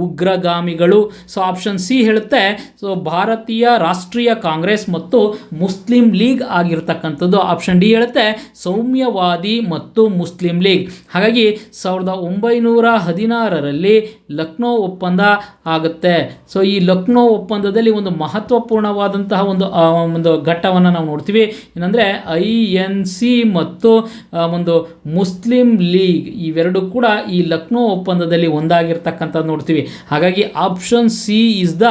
ಉಗ್ರಗಾಮಿಗಳು. ಸೊ ಆಪ್ಷನ್ ಸಿ ಹೇಳುತ್ತೆ ಸೊ ಭಾರತೀಯ ರಾಷ್ಟ್ರೀಯ ಕಾಂಗ್ರೆಸ್ ಮತ್ತು ಮುಸ್ಲಿಂ ಲೀಗ್ ಆಗಿರ್ತಕ್ಕಂಥದ್ದು. ಆಪ್ಷನ್ ಡಿ ಹೇಳುತ್ತೆ ಸೌಮ್ಯವಾದಿ ಮತ್ತು ಮುಸ್ಲಿಂ ಲೀಗ್. ಹಾಗಾಗಿ 1916ರಲ್ಲಿ ಲಕ್ನೋ ಒಪ್ಪಂದ ಆಗುತ್ತೆ. ಸೊ ಈ ಲಕ್ನೋ ಒಪ್ಪಂದದಲ್ಲಿ ಒಂದು ಮಹತ್ವಪೂರ್ಣವಾದಂತಹ ಒಂದು ಘಟ್ಟವನ್ನು ನಾವು ನೋಡ್ತೀವಿ. ಏನಂದರೆ INC ಮತ್ತು ಒಂದು ಮುಸ್ಲಿಂ ಲೀಗ್ ಇವೆರಡು ಕೂಡ ಈ ಲಕ್ನೋ ಒಪ್ಪಂದದಲ್ಲಿ ಒಂದಾಗಿರ್ತಕ್ಕಂಥದ್ದು ನೋಡ್ತೀವಿ. ಹಾಗಾಗಿ option C is the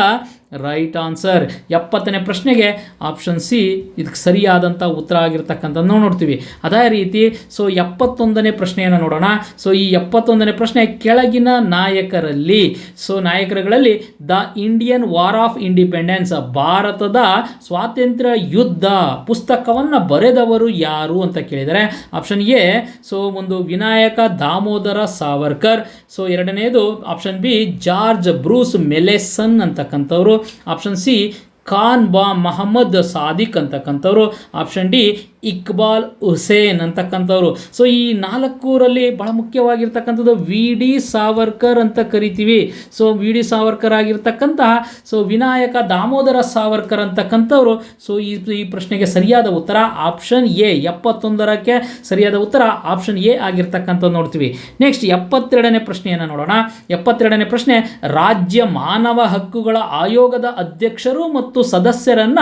right answer. 70ನೇ ಪ್ರಶ್ನೆಗೆ ಆಪ್ಷನ್ ಸಿ ಇದಕ್ಕೆ ಸರಿಯಾದಂಥ ಉತ್ತರ ಆಗಿರ್ತಕ್ಕಂಥದ್ದು ನಾವು ನೋಡ್ತೀವಿ. ಅದೇ ರೀತಿ ಸೊ 71ನೇ ಪ್ರಶ್ನೆಯನ್ನು ನೋಡೋಣ. ಸೊ ಈ 71ನೇ ಪ್ರಶ್ನೆ, ಕೆಳಗಿನ ನಾಯಕರುಗಳಲ್ಲಿ the Indian war of independence, ಭಾರತದ ಸ್ವಾತಂತ್ರ್ಯ ಯುದ್ಧ ಪುಸ್ತಕವನ್ನು ಬರೆದವರು ಯಾರು ಅಂತ ಕೇಳಿದರೆ ಆಪ್ಷನ್ ಎ ಸೊ ಒಂದು ವಿನಾಯಕ ದಾಮೋದರ ಸಾವರ್ಕರ್. ಸೊ ಎರಡನೇದು option B George Bruce Malleson ಅಂತಕ್ಕಂಥವ್ರು. ಆಪ್ಷನ್ ಸಿ ಖಾನ್ ಮೊಹಮ್ಮದ್ ಸಾದಿಕ್ ಅಂತಕ್ಕಂಥವ್ರು. ಆಪ್ಷನ್ ಡಿ ಇಕ್ಬಾಲ್ ಹುಸೇನ್ ಅಂತಕ್ಕಂಥವ್ರು. ಸೊ ಈ ನಾಲ್ಕೂರಲ್ಲಿ ಬಹಳ ಮುಖ್ಯವಾಗಿರ್ತಕ್ಕಂಥದ್ದು VD ಸಾವರ್ಕರ್ ಅಂತ ಕರಿತೀವಿ. ಸೊ VD ಸಾವರ್ಕರ್ ಆಗಿರ್ತಕ್ಕಂತಹ ಸೊ ವಿನಾಯಕ ದಾಮೋದರ ಸಾವರ್ಕರ್ ಅಂತಕ್ಕಂಥವ್ರು. ಸೊ ಈ ಪ್ರಶ್ನೆಗೆ ಸರಿಯಾದ ಉತ್ತರ ಆಪ್ಷನ್ ಎ. 71ಕ್ಕೆ ಸರಿಯಾದ ಉತ್ತರ ಆಪ್ಷನ್ ಎ ಆಗಿರ್ತಕ್ಕಂಥದ್ದು ನೋಡ್ತೀವಿ. ನೆಕ್ಸ್ಟ್ 72ನೇ ಪ್ರಶ್ನೆಯನ್ನು ನೋಡೋಣ. 72ನೇ ಪ್ರಶ್ನೆ, ರಾಜ್ಯ ಮಾನವ ಹಕ್ಕುಗಳ ಆಯೋಗದ ಅಧ್ಯಕ್ಷರು ಮತ್ತು ಸದಸ್ಯರನ್ನ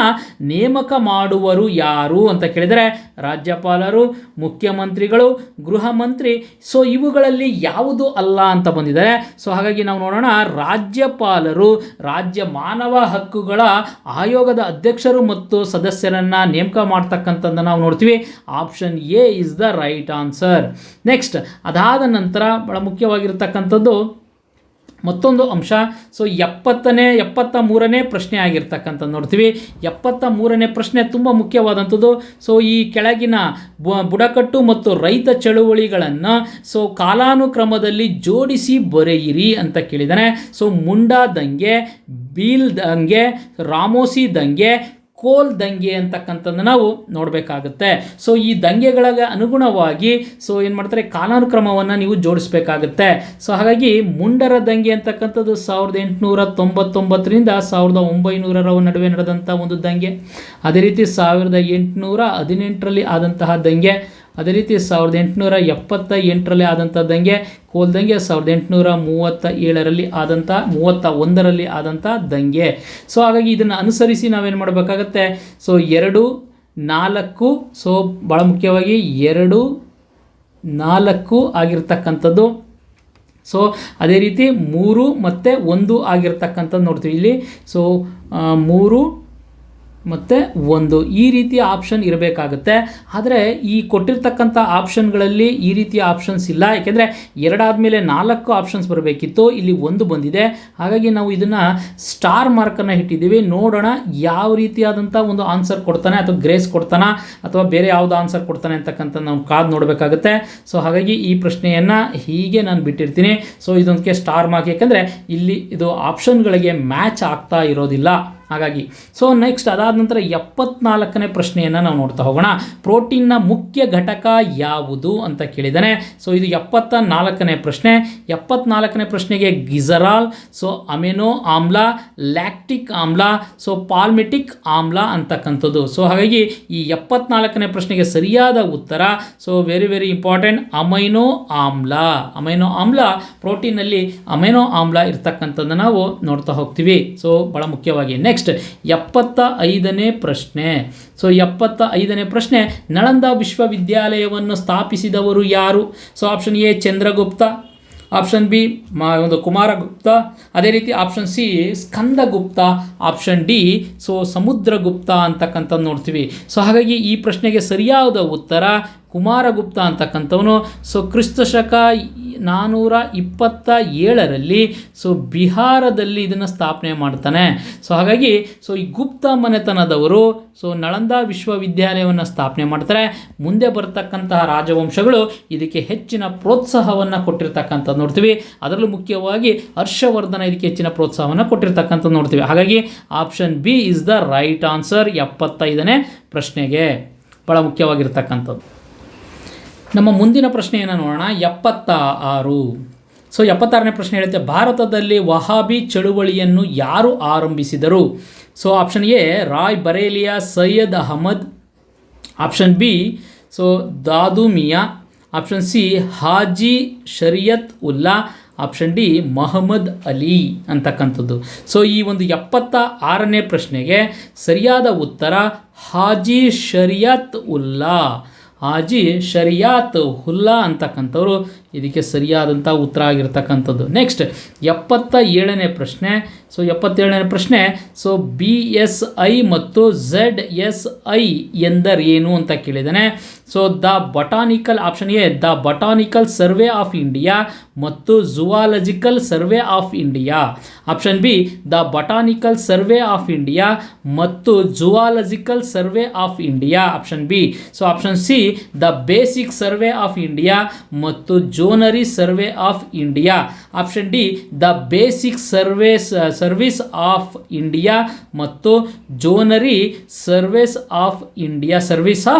ನೇಮಕ ಮಾಡುವರು ಯಾರು ಅಂತ ಕೇಳಿದರೆ ರಾಜ್ಯಪಾಲರು, ಮುಖ್ಯಮಂತ್ರಿಗಳು, ಗೃಹ ಮಂತ್ರಿ. ಸೊ ಇವುಗಳಲ್ಲಿ ಯಾವುದು ಅಲ್ಲ ಅಂತ ಬಂದಿದ್ದಾರೆ. ಸೊ ಹಾಗಾಗಿ ನಾವು ನೋಡೋಣ, ರಾಜ್ಯಪಾಲರು ರಾಜ್ಯ ಮಾನವ ಹಕ್ಕುಗಳ ಆಯೋಗದ ಅಧ್ಯಕ್ಷರು ಮತ್ತು ಸದಸ್ಯರನ್ನ ನೇಮಕ ಮಾಡ್ತಕ್ಕಂಥದ್ದನ್ನು ನಾವು ನೋಡ್ತೀವಿ. Option A is the right answer. Next ಅದಾದ ನಂತರ ಬಹಳ ಮುಖ್ಯವಾಗಿರ್ತಕ್ಕಂಥದ್ದು ಮತ್ತೊಂದು ಅಂಶ. ಸೊ 73ನೇ ಪ್ರಶ್ನೆ ಆಗಿರ್ತಕ್ಕಂಥದ್ದು ನೋಡ್ತೀವಿ. 73ನೇ ಪ್ರಶ್ನೆ ತುಂಬ ಮುಖ್ಯವಾದಂಥದ್ದು. ಸೊ ಈ ಕೆಳಗಿನ ಬುಡಕಟ್ಟು ಮತ್ತು ರೈತ ಚಳುವಳಿಗಳನ್ನು ಸೊ ಕಾಲಾನುಕ್ರಮದಲ್ಲಿ ಜೋಡಿಸಿ ಬರೆಯಿರಿ ಅಂತ ಕೇಳಿದ್ದಾನೆ. ಸೊ ಮುಂಡಾ ದಂಗೆ, ಬೀಲ್ ದಂಗೆ, ರಾಮೋಸಿ ದಂಗೆ, ಕೋಲ್ ದಂಗೆ ಅಂತಕ್ಕಂಥದ್ದು ನಾವು ನೋಡಬೇಕಾಗುತ್ತೆ. ಸೊ ಈ ದಂಗೆಗಳಿಗೆ ಅನುಗುಣವಾಗಿ ಸೊ ಏನು ಮಾಡ್ತಾರೆ, ಕಾಲಾನುಕ್ರಮವನ್ನು ನೀವು ಜೋಡಿಸಬೇಕಾಗುತ್ತೆ. ಸೊ ಹಾಗಾಗಿ ಮುಂಡರ ದಂಗೆ ಅಂತಕ್ಕಂಥದ್ದು 1899ರಿಂದ 1900ರ ನಡುವೆ ನಡೆದಂಥ ಒಂದು ದಂಗೆ. ಅದೇ ರೀತಿ 1818ರಲ್ಲಿ ಆದಂತಹ ದಂಗೆ. ಅದೇ ರೀತಿ 1878ರಲ್ಲಿ ಆದಂಥ ದಂಗೆ. ಕೋಲ್ ದಂಗೆ 1837ರಲ್ಲಿ ಆದಂಥ 31ರಲ್ಲಿ ಆದಂಥ ದಂಗೆ. ಸೊ ಹಾಗಾಗಿ ಇದನ್ನು ಅನುಸರಿಸಿ ನಾವೇನು ಮಾಡಬೇಕಾಗತ್ತೆ, ಸೊ 2, 4, ಸೊ ಭಾಳ ಮುಖ್ಯವಾಗಿ 2, 4 ಆಗಿರ್ತಕ್ಕಂಥದ್ದು. ಸೊ ಅದೇ ರೀತಿ 3 ಮತ್ತು 1 ಆಗಿರ್ತಕ್ಕಂಥದ್ದು ನೋಡ್ತೀವಿ ಇಲ್ಲಿ. ಸೊ 3 ಮತ್ತು 1 ಈ ರೀತಿಯ ಆಪ್ಷನ್ ಇರಬೇಕಾಗುತ್ತೆ. ಆದರೆ ಈ ಕೊಟ್ಟಿರ್ತಕ್ಕಂಥ ಆಪ್ಷನ್ಗಳಲ್ಲಿ ಈ ರೀತಿಯ ಆಪ್ಷನ್ಸ್ ಇಲ್ಲ, ಯಾಕೆಂದರೆ 2 ಆದಮೇಲೆ 4 ಆಪ್ಷನ್ಸ್ ಬರಬೇಕಿತ್ತು, ಇಲ್ಲಿ 1 ಬಂದಿದೆ. ಹಾಗಾಗಿ ನಾವು ಇದನ್ನು ಸ್ಟಾರ್ ಮಾರ್ಕನ್ನು ಇಟ್ಟಿದ್ದೀವಿ. ನೋಡೋಣ ಯಾವ ರೀತಿಯಾದಂಥ ಒಂದು ಆನ್ಸರ್ ಕೊಡ್ತಾನೆ, ಅಥವಾ ಗ್ರೇಸ್ ಕೊಡ್ತಾನೆ, ಅಥವಾ ಬೇರೆ ಯಾವುದು ಆನ್ಸರ್ ಕೊಡ್ತಾನೆ ಅಂತಕ್ಕಂಥ ನಾವು ಕಾದು ನೋಡಬೇಕಾಗುತ್ತೆ. ಸೊ ಹಾಗಾಗಿ ಈ ಪ್ರಶ್ನೆಯನ್ನು ಹೀಗೆ ನಾನು ಬಿಟ್ಟಿರ್ತೀನಿ. ಸೊ ಇದೊಂದಕ್ಕೆ ಸ್ಟಾರ್ ಮಾರ್ಕ್, ಯಾಕೆಂದರೆ ಇಲ್ಲಿ ಇದು ಆಪ್ಷನ್ಗಳಿಗೆ ಮ್ಯಾಚ್ ಆಗ್ತಾ ಇರೋದಿಲ್ಲ. ಹಾಗಾಗಿ ಸೊ ನೆಕ್ಸ್ಟ್ ಅದಾದ ನಂತರ 74ನೇ ಪ್ರಶ್ನೆಯನ್ನು ನಾವು ನೋಡ್ತಾ ಹೋಗೋಣ. ಪ್ರೋಟೀನ್ನ ಮುಖ್ಯ ಘಟಕ ಯಾವುದು ಅಂತ ಕೇಳಿದ್ದಾನೆ. ಸೊ ಇದು 74ನೇ ಪ್ರಶ್ನೆ. 74ನೇ ಪ್ರಶ್ನೆಗೆ ಗಿಜರಾಲ್, ಸೊ ಅಮಿನೋ ಆಮ್ಲ, ಲ್ಯಾಕ್ಟಿಕ್ ಆಮ್ಲ, ಸೊ ಪಾಲ್ಮಿಟಿಕ್ ಆಮ್ಲ ಅಂತಕ್ಕಂಥದ್ದು. ಸೊ ಹಾಗಾಗಿ ಈ 74ನೇ ಪ್ರಶ್ನೆಗೆ ಸರಿಯಾದ ಉತ್ತರ, so very very important, amino ಆಮ್ಲ. ಅಮೈನೋ ಆಮ್ಲ, ಪ್ರೋಟೀನಲ್ಲಿ ಅಮೈನೋ ಆಮ್ಲ ಇರ್ತಕ್ಕಂಥದ್ದನ್ನು ನಾವು ನೋಡ್ತಾ ಹೋಗ್ತೀವಿ. ಸೊ ಭಾಳ ಮುಖ್ಯವಾಗಿ ನೆಕ್ಸ್ಟ್ 75ನೇ ಪ್ರಶ್ನೆ. ಸೊ 75ನೇ ಪ್ರಶ್ನೆ, ನಳಂದ ವಿಶ್ವವಿದ್ಯಾಲಯವನ್ನು ಸ್ಥಾಪಿಸಿದವರು ಯಾರು? So option A Chandragupta, option B ಒಂದು ಕುಮಾರಗುಪ್ತ, ಅದೇ ರೀತಿ option C Skandagupta, option D so Samudragupta ಅಂತಕ್ಕಂಥದ್ದು ನೋಡ್ತೀವಿ. ಸೊ ಹಾಗಾಗಿ ಈ ಪ್ರಶ್ನೆಗೆ ಸರಿಯಾದ ಉತ್ತರ ಕುಮಾರಗುಪ್ತ ಅಂತಕ್ಕಂಥವನು. ಸೊ ಕ್ರಿಸ್ತಶಕ 427ರಲ್ಲಿ ಸೊ ಬಿಹಾರದಲ್ಲಿ ಇದನ್ನು ಸ್ಥಾಪನೆ ಮಾಡ್ತಾನೆ. ಸೊ ಹಾಗಾಗಿ ಸೊ ಈ ಗುಪ್ತ ಮನೆತನದವರು ಸೊ ನಳಂದ ವಿಶ್ವವಿದ್ಯಾಲಯವನ್ನು ಸ್ಥಾಪನೆ ಮಾಡ್ತಾರೆ. ಮುಂದೆ ಬರ್ತಕ್ಕಂತಹ ರಾಜವಂಶಗಳು ಇದಕ್ಕೆ ಹೆಚ್ಚಿನ ಪ್ರೋತ್ಸಾಹವನ್ನು ಕೊಟ್ಟಿರ್ತಕ್ಕಂಥದ್ದು ನೋಡ್ತೀವಿ. ಅದರಲ್ಲೂ ಮುಖ್ಯವಾಗಿ ಹರ್ಷವರ್ಧನ ಇದಕ್ಕೆ ಹೆಚ್ಚಿನ ಪ್ರೋತ್ಸಾಹವನ್ನು ಕೊಟ್ಟಿರ್ತಕ್ಕಂಥದ್ದು ನೋಡ್ತೀವಿ. ಹಾಗಾಗಿ option B is the right answer 75ನೇ ಪ್ರಶ್ನೆಗೆ, ಭಾಳ ಮುಖ್ಯವಾಗಿರ್ತಕ್ಕಂಥದ್ದು. ನಮ್ಮ ಮುಂದಿನ ಪ್ರಶ್ನೆಯನ್ನು ನೋಡೋಣ. 76. ಸೊ 76ನೇ ಪ್ರಶ್ನೆ ಹೇಳುತ್ತೆ, ಭಾರತದಲ್ಲಿ ವಹಾಬಿ ಚಳುವಳಿಯನ್ನು ಯಾರು ಆರಂಭಿಸಿದರು? ಸೊ ಆಪ್ಷನ್ ಎ ರಾಯ್ ಬರೇಲಿಯಾ Syed Ahmad, option B so Dadu Miyan, option C Haji Shariatullah, option D Mohammad Ali ಅಂತಕ್ಕಂಥದ್ದು. ಸೊ ಈ ಒಂದು 76ನೇ ಪ್ರಶ್ನೆಗೆ ಸರಿಯಾದ ಉತ್ತರ ಹಾಜಿ ಶರಿಯತ್ ಉಲ್ಲಾ. ಹಾಜಿ ಶರಿಯಾತ್ ಹುಲ್ಲಾ ಅಂತಕ್ಕಂಥವ್ರು ಇದಕ್ಕೆ ಸರಿಯಾದಂಥ ಉತ್ತರ ಆಗಿರ್ತಕ್ಕಂಥದ್ದು. ನೆಕ್ಸ್ಟ್ 77ನೇ ಪ್ರಶ್ನೆ. ಸೊ 77ನೇ ಪ್ರಶ್ನೆ, ಸೊ BSI ಮತ್ತು ZSI ಎಂದರೇನು ಅಂತ ಕೇಳಿದ್ದಾನೆ. So the botanical, option A the botanical survey of India ಮತ್ತು zoological survey of India, option B the botanical survey of India ಮತ್ತು zoological survey of India, option B. So option C the basic survey of India ಮತ್ತು zonary survey of India, option D the basic service of India ಮತ್ತು zonary service of India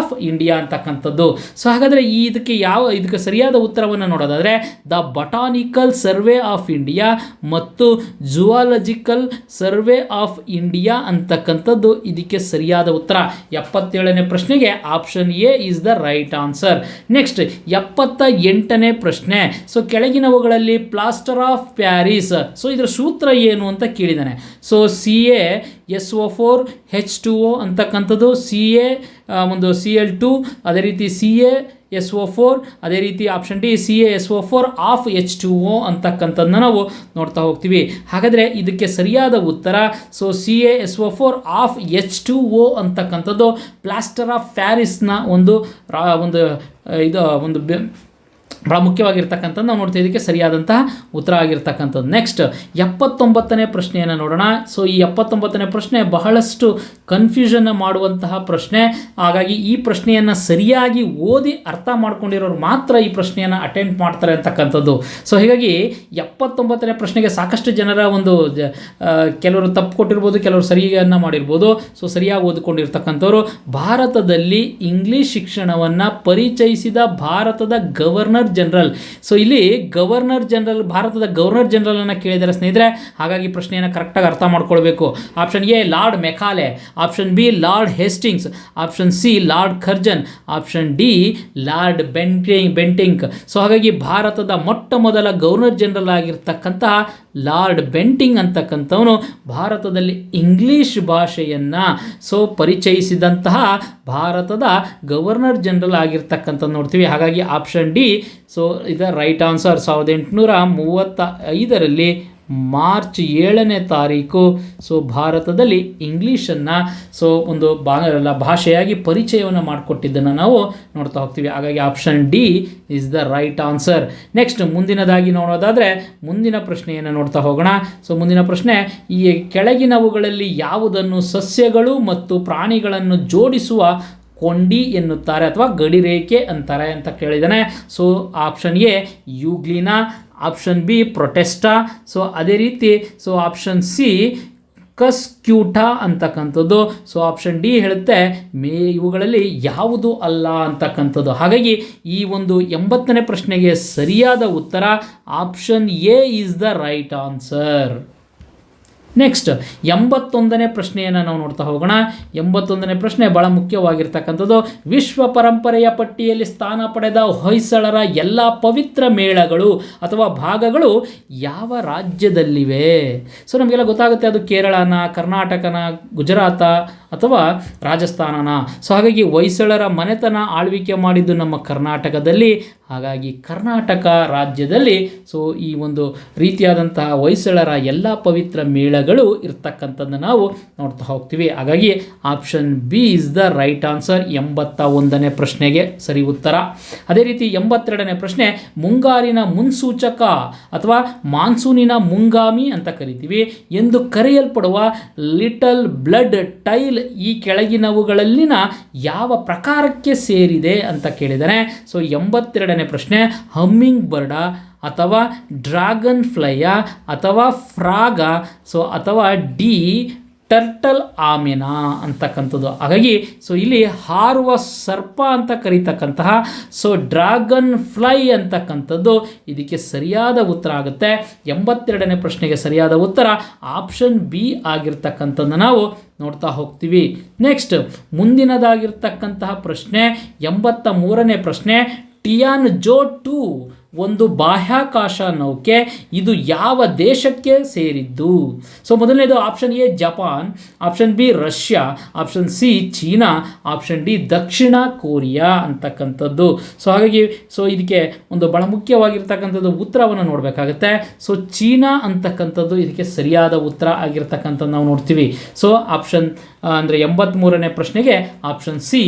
ಅಂತಕ್ಕಂಥದ್ದು. So ಹಾಗಾದರೆ ಇದಕ್ಕೆ ಸರಿಯಾದ ಉತ್ತರವನ್ನು ನೋಡೋದಾದರೆ the botanical survey of India ಮತ್ತು zoological survey of India ಅಂತಕ್ಕಂಥದ್ದು ಇದಕ್ಕೆ ಸರಿಯಾದ ಉತ್ತರ. 77ನೇ ಪ್ರಶ್ನೆಗೆ option A is the right answer. Next 78ನೇ ಪ್ರಶ್ನೆ. ಸೊ ಕೆಳಗಿನವುಗಳಲ್ಲಿ ಪ್ಲಾಸ್ಟರ್ ಆಫ್ ಪ್ಯಾರಿಸ್, ಸೊ ಇದರ ಸೂತ್ರ ಏನು ಅಂತ ಕೇಳಿದ್ದಾನೆ. ಸೊ CaSO4H2O ಅಂತಕ್ಕಂಥದ್ದು, CA ಒಂದು Cl2, ಅದೇ ರೀತಿ CaSO4, ಅದೇ ರೀತಿ option D CaSO4 of H2O ಅಂತಕ್ಕಂಥದ್ದನ್ನ ನಾವು ನೋಡ್ತಾ ಹೋಗ್ತೀವಿ. ಹಾಗಾದರೆ ಇದಕ್ಕೆ ಸರಿಯಾದ ಉತ್ತರ ಸೊ CaSO4 ಆಫ್ H2O ಅಂತಕ್ಕಂಥದ್ದು ಪ್ಲಾಸ್ಟರ್ ಆಫ್ ಪ್ಯಾರಿಸ್ನ ಒಂದು ಭಾಳ ಮುಖ್ಯವಾಗಿರ್ತಕ್ಕಂಥದ್ದು ನಾವು ನೋಡ್ತೀವಿ. ಇದಕ್ಕೆ ಸರಿಯಾದಂತಹ ಉತ್ತರ ಆಗಿರ್ತಕ್ಕಂಥದ್ದು. ನೆಕ್ಸ್ಟ್ 79ನೇ ಪ್ರಶ್ನೆಯನ್ನು ನೋಡೋಣ. ಸೊ ಈ 79ನೇ ಪ್ರಶ್ನೆ ಬಹಳಷ್ಟು ಕನ್ಫ್ಯೂಷನ್ ಮಾಡುವಂತಹ ಪ್ರಶ್ನೆ. ಹಾಗಾಗಿ ಈ ಪ್ರಶ್ನೆಯನ್ನು ಸರಿಯಾಗಿ ಓದಿ ಅರ್ಥ ಮಾಡ್ಕೊಂಡಿರೋರು ಮಾತ್ರ ಈ ಪ್ರಶ್ನೆಯನ್ನು ಅಟೆಂಡ್ ಮಾಡ್ತಾರೆ ಅಂತಕ್ಕಂಥದ್ದು. ಸೊ ಹೀಗಾಗಿ 79ನೇ ಪ್ರಶ್ನೆಗೆ ಸಾಕಷ್ಟು ಜನರ ಒಂದು ಕೆಲವರು ತಪ್ಪು ಕೊಟ್ಟಿರ್ಬೋದು, ಕೆಲವರು ಸರಿಯನ್ನು ಮಾಡಿರ್ಬೋದು. ಸೊ ಸರಿಯಾಗಿ ಓದಿಕೊಂಡಿರ್ತಕ್ಕಂಥವ್ರು, ಭಾರತದಲ್ಲಿ ಇಂಗ್ಲೀಷ್ ಶಿಕ್ಷಣವನ್ನು ಪರಿಚಯಿಸಿದ ಭಾರತದ ಗವರ್ನರ್ ಜನರಲ್. ಸೊ ಇಲ್ಲಿ ಗವರ್ನರ್ ಜನರಲ್, ಭಾರತದ ಗವರ್ನರ್ ಜನರಲ್ ಅನ್ನು ಕೇಳಿದರೆ ಸ್ನೇಹಿತರೆ, ಹಾಗಾಗಿ ಪ್ರಶ್ನೆಯನ್ನು ಕರೆಕ್ಟಾಗಿ ಅರ್ಥ ಮಾಡ್ಕೊಳ್ಬೇಕು. Option A lord Macaulay, option B lord Hastings, option C lord Curzon, option D lord Bentinck. So ಹಾಗಾಗಿ ಭಾರತದ ಮೊಟ್ಟ ಮೊದಲ ಗವರ್ನರ್ ಜನರಲ್ ಆಗಿರ್ತಕ್ಕಂತಹ ಲಾರ್ಡ್ ಬೆಂಟಿಂಗ್ ಅಂತಕ್ಕಂಥವನು ಭಾರತದಲ್ಲಿ ಇಂಗ್ಲೀಷ್ ಭಾಷೆಯನ್ನು ಪರಿಚಯಿಸಿದಂತಹ ಭಾರತದ ಗವರ್ನರ್ ಜನರಲ್ ಆಗಿರ್ತಕ್ಕಂಥದ್ದು ನೋಡ್ತೀವಿ. ಹಾಗಾಗಿ ಆಪ್ಷನ್ ಡಿ ಇದರ ರೈಟ್ ಆನ್ಸರ್. 1835ರಲ್ಲಿ ಮಾರ್ಚ್ 7ನೇ ತಾರೀಕು ಭಾರತದಲ್ಲಿ ಇಂಗ್ಲೀಷನ್ನು ಒಂದು ಭಾಷೆಯಾಗಿ ಪರಿಚಯವನ್ನು ಮಾಡಿಕೊಟ್ಟಿದ್ದನ್ನು ನಾವು ನೋಡ್ತಾ ಹೋಗ್ತೀವಿ. ಹಾಗಾಗಿ option D is the right answer. Next ಮುಂದಿನದಾಗಿ ನೋಡೋದಾದರೆ ಮುಂದಿನ ಪ್ರಶ್ನೆಯನ್ನು ನೋಡ್ತಾ ಹೋಗೋಣ. ಮುಂದಿನ ಪ್ರಶ್ನೆ, ಈ ಕೆಳಗಿನವುಗಳಲ್ಲಿ ಯಾವುದನ್ನು ಸಸ್ಯಗಳು ಮತ್ತು ಪ್ರಾಣಿಗಳನ್ನು ಜೋಡಿಸುವ ಕೊಂಡಿ ಎನ್ನುತ್ತಾರೆ ಅಥವಾ ಗಡಿರೇಖೆ ಅಂತಾರೆ ಅಂತ ಕೇಳಿದ್ದಾನೆ. ಆಪ್ಷನ್ ಎ ಯೂಗ್ಲಿನಾ, ಆಪ್ಷನ್ ಬಿ ಪ್ರೊಟೆಸ್ಟಾ, ಅದೇ ರೀತಿ ಆಪ್ಷನ್ ಸಿ ಕಸ್ಕ್ಯೂಟಾ ಅಂತಕ್ಕಂಥದ್ದು. ಆಪ್ಷನ್ ಡಿ ಹೇಳುತ್ತೆ ಇವುಗಳಲ್ಲಿ ಯಾವುದು ಅಲ್ಲ ಅಂತಕ್ಕಂಥದ್ದು. ಹಾಗಾಗಿ ಈ ಒಂದು 80ನೇ ಪ್ರಶ್ನೆಗೆ ಸರಿಯಾದ ಉತ್ತರ option A is the right answer. Next 81ನೇ ಪ್ರಶ್ನೆಯನ್ನು ನಾವು ನೋಡ್ತಾ ಹೋಗೋಣ. 81ನೇ ಪ್ರಶ್ನೆ ಬಹಳ ಮುಖ್ಯವಾಗಿರ್ತಕ್ಕಂಥದ್ದು. ವಿಶ್ವ ಪರಂಪರೆಯ ಪಟ್ಟಿಯಲ್ಲಿ ಸ್ಥಾನ ಪಡೆದ ಹೊಯ್ಸಳರ ಎಲ್ಲ ಪವಿತ್ರ ಮೇಳಗಳು ಅಥವಾ ಭಾಗಗಳು ಯಾವ ರಾಜ್ಯದಲ್ಲಿವೆ? ನಮಗೆಲ್ಲ ಗೊತ್ತಾಗುತ್ತೆ ಅದು ಕೇರಳನ, ಕರ್ನಾಟಕನ, ಗುಜರಾತ ಅಥವಾ ರಾಜಸ್ಥಾನನ. ಹಾಗಾಗಿ ಹೊಯ್ಸಳರ ಮನೆತನ ಆಳ್ವಿಕೆ ಮಾಡಿದ್ದು ನಮ್ಮ ಕರ್ನಾಟಕದಲ್ಲಿ. ಹಾಗಾಗಿ ಕರ್ನಾಟಕ ರಾಜ್ಯದಲ್ಲಿ ಈ ಒಂದು ರೀತಿಯಾದಂತಹ ಹೊಯ್ಸಳರ ಎಲ್ಲ ಪವಿತ್ರ ಮೇಳಗಳು ಇರ್ತಕ್ಕಂಥದ್ದನ್ನು ನಾವು ನೋಡ್ತಾ ಹೋಗ್ತೀವಿ. ಹಾಗಾಗಿ option B is the right answer 81ನೇ ಪ್ರಶ್ನೆಗೆ ಸರಿ ಉತ್ತರ. ಅದೇ ರೀತಿ 82ನೇ ಪ್ರಶ್ನೆ, ಮುಂಗಾರಿನ ಮುನ್ಸೂಚಕ ಅಥವಾ ಮಾನ್ಸೂನಿನ ಮುಂಗಾಮಿ ಅಂತ ಕರಿತೀವಿ ಎಂದು ಕರೆಯಲ್ಪಡುವ ಲಿಟಲ್ ಬ್ಲಡ್ ಟೈಲ್ ಈ ಕೆಳಗಿನವುಗಳಲ್ಲಿನ ಯಾವ ಪ್ರಕಾರಕ್ಕೆ ಸೇರಿದೆ ಅಂತ ಕೇಳಿದರೆ 82ನೇ ಪ್ರಶ್ನೆ, ಹಮ್ಮಿಂಗ್ ಬರ್ಡ ಅಥವಾ ಡ್ರ್ಯಾಗನ್ ಫ್ಲೈಯ ಅಥವಾ ಫ್ರಾಗ ಅಥವಾ ಡಿ ಟರ್ಟಲ್ ಆಮೆನಾ ಅಂತಕ್ಕಂಥದ್ದು. ಹಾಗಾಗಿ ಇಲ್ಲಿ ಹಾರುವ ಸರ್ಪ ಅಂತ ಕರೀತಕ್ಕಂತಹ ಡ್ರ್ಯಾಗನ್ ಫ್ಲೈ ಅಂತಕ್ಕಂಥದ್ದು ಇದಕ್ಕೆ ಸರಿಯಾದ ಉತ್ತರ ಆಗುತ್ತೆ. 82ನೇ ಪ್ರಶ್ನೆಗೆ ಸರಿಯಾದ ಉತ್ತರ ಆಪ್ಷನ್ ಬಿ ಆಗಿರ್ತಕ್ಕಂಥದ್ದನ್ನು ನಾವು ನೋಡ್ತಾ ಹೋಗ್ತೀವಿ. ನೆಕ್ಸ್ಟ್ ಮುಂದಿನದಾಗಿರ್ತಕ್ಕಂತಹ ಪ್ರಶ್ನೆ 83ನೇ ಪ್ರಶ್ನೆ, ಟಿಯಾನ್ಜೋ 2 ಒಂದು ಬಾಹ್ಯಾಕಾಶ ನೌಕೆ, ಇದು ಯಾವ ದೇಶಕ್ಕೆ ಸೇರಿದ್ದು? ಮೊದಲನೇದು option A Japan, option B Russia, option C China, option D Dakshina Korea ಅಂತಕ್ಕಂಥದ್ದು. ಹಾಗಾಗಿ ಇದಕ್ಕೆ ಒಂದು ಬಹಳ ಮುಖ್ಯವಾಗಿರ್ತಕ್ಕಂಥದ್ದು ಉತ್ತರವನ್ನು ನೋಡಬೇಕಾಗತ್ತೆ. ಚೀನಾ ಅಂತಕ್ಕಂಥದ್ದು ಇದಕ್ಕೆ ಸರಿಯಾದ ಉತ್ತರ ಆಗಿರ್ತಕ್ಕಂಥದ್ದು ನಾವು ನೋಡ್ತೀವಿ. ಆಪ್ಷನ್ ಅಂದರೆ 83ನೇ ಪ್ರಶ್ನೆಗೆ ಆಪ್ಷನ್ ಸಿ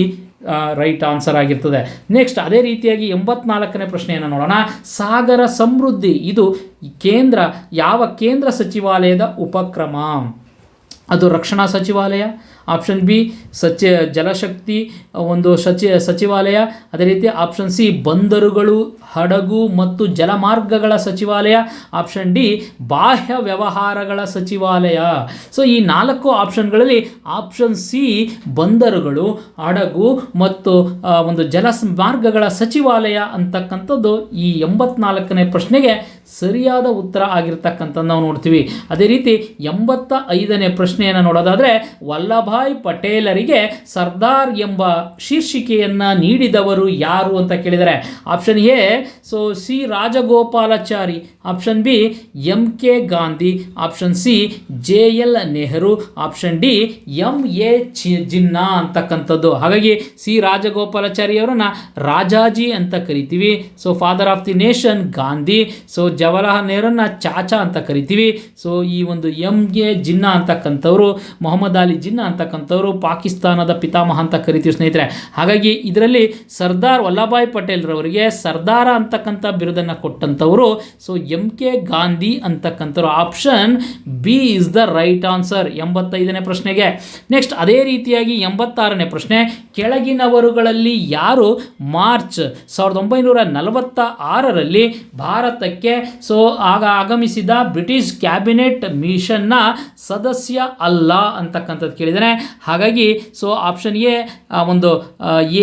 ರೈಟ್ ಆನ್ಸರ್ ಆಗಿರ್ತದೆ. ನೆಕ್ಸ್ಟ್ ಅದೇ ರೀತಿಯಾಗಿ 84ನೇ ಪ್ರಶ್ನೆಯನ್ನು ನೋಡೋಣ. ಸಾಗರ ಸಮೃದ್ಧಿ ಇದು ಯಾವ ಕೇಂದ್ರ ಸಚಿವಾಲಯದ ಉಪಕ್ರಮ? ಅದು ರಕ್ಷಣಾ ಸಚಿವಾಲಯ, ಆಪ್ಷನ್ ಬಿ ಜಲಶಕ್ತಿ ಒಂದು ಸಚಿವಾಲಯ, ಅದೇ ರೀತಿ ಆಪ್ಷನ್ ಸಿ ಬಂದರುಗಳು, ಹಡಗು ಮತ್ತು ಜಲಮಾರ್ಗಗಳ ಸಚಿವಾಲಯ, ಆಪ್ಷನ್ ಡಿ ಬಾಹ್ಯ ವ್ಯವಹಾರಗಳ ಸಚಿವಾಲಯ. ಈ 4 ಆಪ್ಷನ್ಗಳಲ್ಲಿ ಆಪ್ಷನ್ ಸಿ ಬಂದರುಗಳು, ಹಡಗು ಮತ್ತು ಒಂದು ಜಲಮಾರ್ಗಗಳ ಸಚಿವಾಲಯ ಅಂತಕ್ಕಂಥದ್ದು ಈ 84ನೇ ಪ್ರಶ್ನೆಗೆ ಸರಿಯಾದ ಉತ್ತರ ಆಗಿರ್ತಕ್ಕಂಥದ್ದು ನಾವು ನೋಡ್ತೀವಿ. ಅದೇ ರೀತಿ 85ನೇ ಪ್ರಶ್ನೆಯನ್ನು ನೋಡೋದಾದರೆ, ವಲ್ಲಭಾಯ್ ಪಟೇಲರಿಗೆ ಸರ್ದಾರ್ ಎಂಬ ಶೀರ್ಷಿಕೆಯನ್ನು ನೀಡಿದವರು ಯಾರು ಅಂತ ಕೇಳಿದರೆ option A C Rajagopalachari, option B MK Gandhi, option C JL Nehru, option D MA Jinnah ಅಂತಕ್ಕಂಥದ್ದು. ಹಾಗಾಗಿ ಸಿ ರಾಜಗೋಪಾಲಾಚಾರಿಯವರನ್ನು ರಾಜಾಜಿ ಅಂತ ಕರಿತೀವಿ. Father of the nation Gandhi. Jawaharlal ನೆಹರನ್ನ ಚಾಚಾ ಅಂತ ಕರಿತೀವಿ. ಈ ಒಂದು MA ಜಿನ್ನಾ ಅಂತಕ್ಕಂಥವ್ರು, ಮೊಹಮ್ಮದ್ ಅಲಿ ಜಿನ್ನಾ ಅಂತಕ್ಕಂಥವ್ರು ಪಾಕಿಸ್ತಾನದ ಪಿತಾಮಹ ಅಂತ ಕರಿತೀವಿ ಸ್ನೇಹಿತರೆ. ಹಾಗಾಗಿ ಇದರಲ್ಲಿ ಸರ್ದಾರ್ ವಲ್ಲಭಾಯ್ ಪಟೇಲ್ ರವರಿಗೆ ಸರ್ದಾರ ಅಂತಕ್ಕಂಥ ಬಿರುದನ್ನು ಕೊಟ್ಟಂಥವರು MK ಗಾಂಧಿ ಅಂತಕ್ಕಂಥವ್ರು. Option B is the right answer 85ನೇ ಪ್ರಶ್ನೆಗೆ. ನೆಕ್ಸ್ಟ್ ಅದೇ ರೀತಿಯಾಗಿ 86ನೇ ಪ್ರಶ್ನೆ, ಕೆಳಗಿನವರುಗಳಲ್ಲಿ ಯಾರು ಮಾರ್ಚ್ 1946ರಲ್ಲಿ ಭಾರತಕ್ಕೆ ಆಗಮಿಸಿದ ಬ್ರಿಟಿಷ್ ಕ್ಯಾಬಿನೆಟ್ ಮಿಷನ್ನ ಸದಸ್ಯ ಅಲ್ಲ ಅಂತಕ್ಕಂಥದ್ದು ಕೇಳಿದರೆ. ಹಾಗಾಗಿ ಆಪ್ಷನ್ ಎ ಒಂದು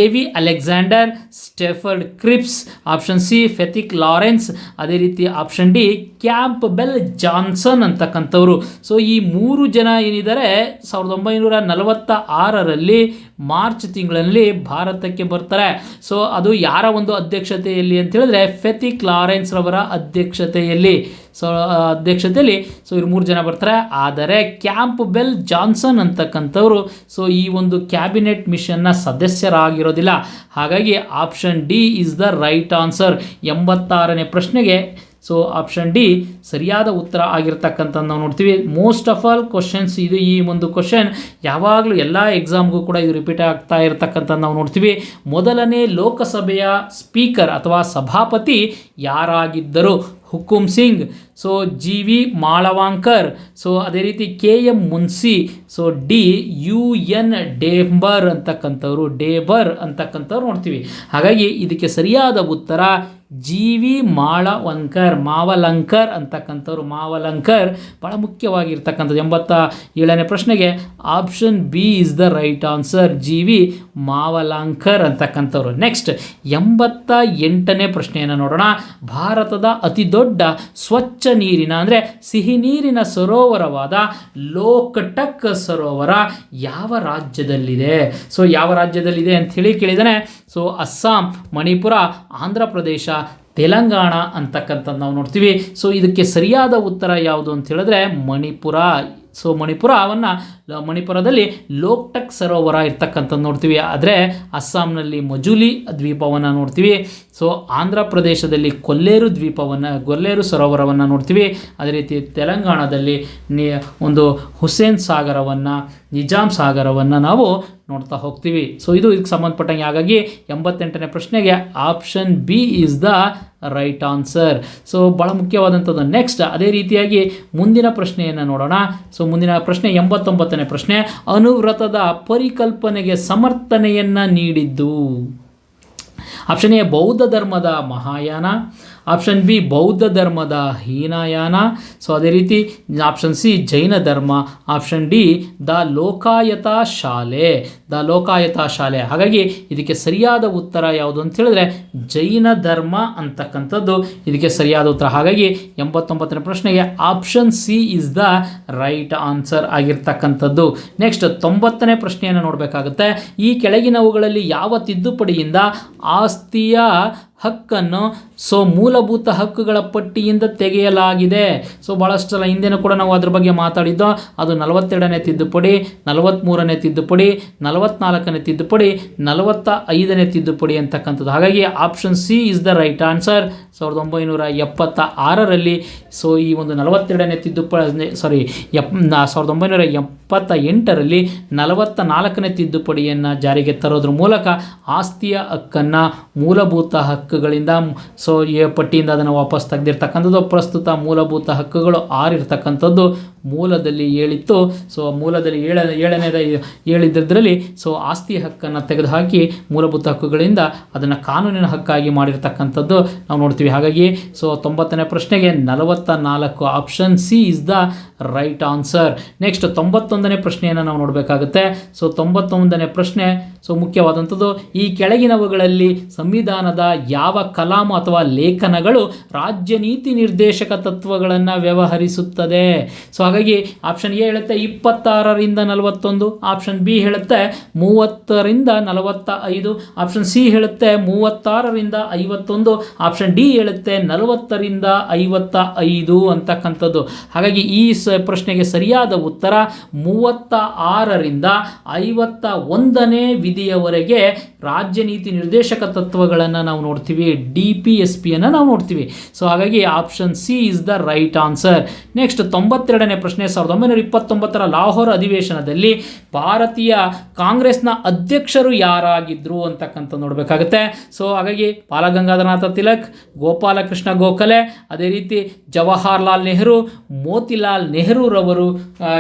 AV Alexander, Stafford Cripps, option C Pethick Lawrence, ಅದೇ ರೀತಿ option D Campbell Johnson ಅಂತಕ್ಕಂಥವ್ರು. ಈ 3 ಜನ ಏನಿದ್ದಾರೆ 1946ರಲ್ಲಿ ಮಾರ್ಚ್ ತಿಂಗಳಲ್ಲಿ ಭಾರತಕ್ಕೆ ಬರ್ತಾರೆ. ಸೊ ಅದು ಯಾರ ಒಂದು ಅಧ್ಯಕ್ಷತೆಯಲ್ಲಿ ಅಂತ ಹೇಳಿದ್ರೆ ಫೆಥಿಕ್ ಲಾರೆನ್ಸ್ ರವರ ಅಧ್ಯಕ್ಷತೆಯಲ್ಲಿ ಇವ್ರು 3 ಜನ ಬರ್ತಾರೆ. ಆದರೆ ಕ್ಯಾಂಪ್ಬೆಲ್ ಜಾನ್ಸನ್ ಅಂತಕ್ಕಂಥವ್ರು ಈ ಒಂದು ಕ್ಯಾಬಿನೆಟ್ ಮಿಷನ್ನ ಸದಸ್ಯರಾಗಿರೋದಿಲ್ಲ. ಹಾಗಾಗಿ option D is the right answer. 86ನೇ ಪ್ರಶ್ನೆಗೆ ಆಪ್ಷನ್ ಡಿ ಸರಿಯಾದ ಉತ್ತರ ಆಗಿರ್ತಕ್ಕಂಥದ್ದು ನಾವು ನೋಡ್ತೀವಿ. ಮೋಸ್ಟ್ ಆಫ್ ಆಲ್ ಕ್ವಶನ್ಸ್ ಈ ಒಂದು ಕ್ವಶನ್ ಯಾವಾಗಲೂ ಎಲ್ಲ ಎಕ್ಸಾಮ್ಗೂ ಕೂಡ ಇದು ರಿಪೀಟ್ ಆಗ್ತಾ ಇರತಕ್ಕಂಥದ್ದು ನಾವು ನೋಡ್ತೀವಿ. ಮೊದಲನೇ ಲೋಕಸಭೆಯ ಸ್ಪೀಕರ್ ಅಥವಾ ಸಭಾಪತಿ ಯಾರಾಗಿದ್ದರು? ಹುಕುಂ ಸಿಂಗ್, ಜಿ ವಿ ಮಾಳವಾಂಕರ್, ಅದೇ ರೀತಿ KM Munshi, D UN Dhebar ಅಂತಕ್ಕಂಥವ್ರು ನೋಡ್ತೀವಿ. ಹಾಗಾಗಿ ಇದಕ್ಕೆ ಸರಿಯಾದ ಉತ್ತರ ಜಿ ವಿ ಮಾವಲಂಕರ್ ಅಂತಕ್ಕಂಥವ್ರು. ಮಾವಲಂಕರ್ ಭಾಳ ಮುಖ್ಯವಾಗಿರ್ತಕ್ಕಂಥದ್ದು. 87ನೇ ಪ್ರಶ್ನೆಗೆ option B is the right answer, G V Mavalankar ಅಂತಕ್ಕಂಥವ್ರು. ನೆಕ್ಸ್ಟ್ 88ನೇ ಪ್ರಶ್ನೆಯನ್ನು ನೋಡೋಣ. ಭಾರತದ ಅತಿ ದೊಡ್ಡ ಸ್ವಚ್ಛ ನೀರಿನ ಅಂದರೆ ಸಿಹಿ ನೀರಿನ ಸರೋವರವಾದ ಲೋಕಟಕ್ ಸರೋವರ ಯಾವ ರಾಜ್ಯದಲ್ಲಿದೆ? ಯಾವ ರಾಜ್ಯದಲ್ಲಿದೆ ಅಂತ ಹೇಳಿ ಕೇಳಿದಾನೆ. ಅಸ್ಸಾಂ, ಮಣಿಪುರ, ಆಂಧ್ರ ಪ್ರದೇಶ, ತೆಲಂಗಾಣ ಅಂತಕ್ಕಂಥದ್ದು ನಾವು ನೋಡ್ತೀವಿ. ಇದಕ್ಕೆ ಸರಿಯಾದ ಉತ್ತರ ಯಾವುದು ಅಂತ ಹೇಳಿದ್ರೆ ಮಣಿಪುರ. ಮಣಿಪುರದಲ್ಲಿ ಲೋಕ್ಟಕ್ ಸರೋವರ ಇರ್ತಕ್ಕಂಥದ್ದು ನೋಡ್ತೀವಿ. ಆದರೆ ಅಸ್ಸಾಂನಲ್ಲಿ ಮಜುಲಿ ದ್ವೀಪವನ್ನು ನೋಡ್ತೀವಿ. ಆಂಧ್ರ ಪ್ರದೇಶದಲ್ಲಿ ಕೊಲ್ಲೇರು ಸರೋವರವನ್ನು ನೋಡ್ತೀವಿ. ಅದೇ ರೀತಿ ತೆಲಂಗಾಣದಲ್ಲಿ ಒಂದು ಹುಸೇನ್ ಸಾಗರವನ್ನು, ನಿಜಾಮ್ ಸಾಗರವನ್ನು ನಾವು ನೋಡ್ತಾ ಹೋಗ್ತೀವಿ. ಇದಕ್ಕೆ ಸಂಬಂಧಪಟ್ಟಂಗೆ ಹಾಗಾಗಿ 88ನೇ ಪ್ರಶ್ನೆಗೆ option B is the right answer. ಭಾಳ ಮುಖ್ಯವಾದಂಥದ್ದು. ನೆಕ್ಸ್ಟ್ ಅದೇ ರೀತಿಯಾಗಿ ಮುಂದಿನ ಪ್ರಶ್ನೆಯನ್ನು ನೋಡೋಣ. ಮುಂದಿನ ಪ್ರಶ್ನೆ 89ನೇ ಪ್ರಶ್ನೆ. ಅನುವ್ರತದ ಪರಿಕಲ್ಪನೆಗೆ ಸಮರ್ಥನೆಯನ್ನು ನೀಡಿದ್ದು? ಆಪ್ಷನ್ ಎ ಬೌದ್ಧ ಧರ್ಮದ ಮಹಾಯಾನ, ಆಪ್ಷನ್ ಬಿ ಬೌದ್ಧ ಧರ್ಮದ ಹೀನಯಾನ, ಅದೇ ರೀತಿ ಆಪ್ಷನ್ ಸಿ ಜೈನ ಧರ್ಮ, ಆಪ್ಷನ್ ಡಿ ದ ಲೋಕಾಯತ ಶಾಲೆ. ಹಾಗಾಗಿ ಇದಕ್ಕೆ ಸರಿಯಾದ ಉತ್ತರ ಯಾವುದು ಅಂತ ಹೇಳಿದ್ರೆ ಜೈನ ಧರ್ಮ ಅಂತಕ್ಕಂಥದ್ದು ಇದಕ್ಕೆ ಸರಿಯಾದ ಉತ್ತರ. ಹಾಗಾಗಿ 89ನೇ ಪ್ರಶ್ನೆಗೆ option C is the right answer ಆಗಿರ್ತಕ್ಕಂಥದ್ದು. ನೆಕ್ಸ್ಟ್ 90ನೇ ಪ್ರಶ್ನೆಯನ್ನು ನೋಡಬೇಕಾಗುತ್ತೆ. ಈ ಕೆಳಗಿನವುಗಳಲ್ಲಿ ಯಾವ ತಿದ್ದುಪಡಿಯಿಂದ ಆಸ್ತಿಯ ಹಕ್ಕನ್ನು ಮೂಲಭೂತ ಹಕ್ಕುಗಳ ಪಟ್ಟಿಯಿಂದ ತೆಗೆಯಲಾಗಿದೆ? ಭಾಳಷ್ಟು ಸಲ ಹಿಂದೆನೂ ಕೂಡ ನಾವು ಅದ್ರ ಬಗ್ಗೆ ಮಾತಾಡಿದ್ದೋ. ಅದು 42ನೇ ತಿದ್ದುಪಡಿ, 43ನೇ ತಿದ್ದುಪಡಿ, 44ನೇ ತಿದ್ದುಪಡಿ, 45ನೇ ತಿದ್ದುಪಡಿ ಅಂತಕ್ಕಂಥದ್ದು. ಹಾಗಾಗಿ option C is the right answer. 1976ರಲ್ಲಿ ಈ ಒಂದು 42ನೇ ತಿದ್ದುಪಡಿ 1978ರಲ್ಲಿ 44ನೇ ತಿದ್ದುಪಡಿಯನ್ನು ಜಾರಿಗೆ ತರೋದ್ರ ಮೂಲಕ ಆಸ್ತಿಯ ಹಕ್ಕನ್ನು ಮೂಲಭೂತ ಹಕ್ಕುಗಳಿಂದ ಈ ಪಟ್ಟಿಯಿಂದ ಅದನ್ನು ವಾಪಸ್ ತೆಗೆದಿರ್ತಕ್ಕಂಥದ್ದು. ಪ್ರಸ್ತುತ ಮೂಲಭೂತ ಹಕ್ಕುಗಳು 6 ಇರ್ತಕ್ಕಂಥದ್ದು ಮೂಲದಲ್ಲಿ ಹೇಳಿತ್ತು. ಮೂಲದಲ್ಲಿ 7ನೇದು ಹೇಳಿದ್ರಲ್ಲಿ ಆಸ್ತಿ ಹಕ್ಕನ್ನು ತೆಗೆದುಹಾಕಿ ಮೂಲಭೂತ ಹಕ್ಕುಗಳಿಂದ ಅದನ್ನು ಕಾನೂನಿನ ಹಕ್ಕಾಗಿ ಮಾಡಿರ್ತಕ್ಕಂಥದ್ದು ನಾವು ನೋಡ್ತೀವಿ. ಹಾಗಾಗಿ 90ನೇ ಪ್ರಶ್ನೆಗೆ 44 option C is the right answer. Next 91ನೇ ಪ್ರಶ್ನೆಯನ್ನು ನಾವು ನೋಡಬೇಕಾಗುತ್ತೆ. 91ನೇ ಪ್ರಶ್ನೆ ಮುಖ್ಯವಾದಂಥದ್ದು. ಈ ಕೆಳಗಿನವುಗಳಲ್ಲಿ ಸಂವಿಧಾನದ ಯಾವ ಕಲಾಮ ಅಥವಾ ಲೇಖನಗಳು ರಾಜ್ಯ ನೀತಿ ನಿರ್ದೇಶಕ ತತ್ವಗಳನ್ನು ವ್ಯವಹರಿಸುತ್ತದೆ? ಹಾಗಾಗಿ ಆಪ್ಷನ್ ಎ ಹೇಳುತ್ತೆ 26ರಿಂದ 41, ಆಪ್ಷನ್ ಬಿ ಹೇಳುತ್ತೆ 30ರಿಂದ 45, ಆಪ್ಷನ್ ಸಿ ಹೇಳುತ್ತೆ 36ರಿಂದ 51, ಆಪ್ಷನ್ ಡಿ ಹೇಳುತ್ತೆ 40ರಿಂದ 55 ಅಂತಕ್ಕಂಥದ್ದು. ಹಾಗಾಗಿ ಈ ಪ್ರಶ್ನೆಗೆ ಸರಿಯಾದ ಉತ್ತರ 36ರಿಂದ 51ನೇ ವಿಧಿಯವರೆಗೆ ರಾಜ್ಯ ನೀತಿ ನಿರ್ದೇಶಕ ತತ್ವಗಳನ್ನು ನಾವು ನೋಡ್ತೀವಿ. DPSPಯನ್ನು ನಾವು ನೋಡ್ತೀವಿ. ಹಾಗಾಗಿ option C is the right answer. Next 92ನೇ ಪ್ರಶ್ನೆ. 1929ರ ಲಾಹೋರ್ ಅಧಿವೇಶನದಲ್ಲಿ ಭಾರತೀಯ ಕಾಂಗ್ರೆಸ್ನ ಅಧ್ಯಕ್ಷರು ಯಾರಾಗಿದ್ದರು ಅಂತಕ್ಕಂಥ ನೋಡಬೇಕಾಗುತ್ತೆ. ಹಾಗಾಗಿ ಬಾಲಗಂಗಾಧರನಾಥ ತಿಲಕ್, ಗೋಪಾಲಕೃಷ್ಣ ಗೋಖಲೆ, ಅದೇ ರೀತಿ ಜವಾಹರ್ಲಾಲ್ ನೆಹರು, ಮೋತಿಲಾಲ್ ನೆಹರೂರವರು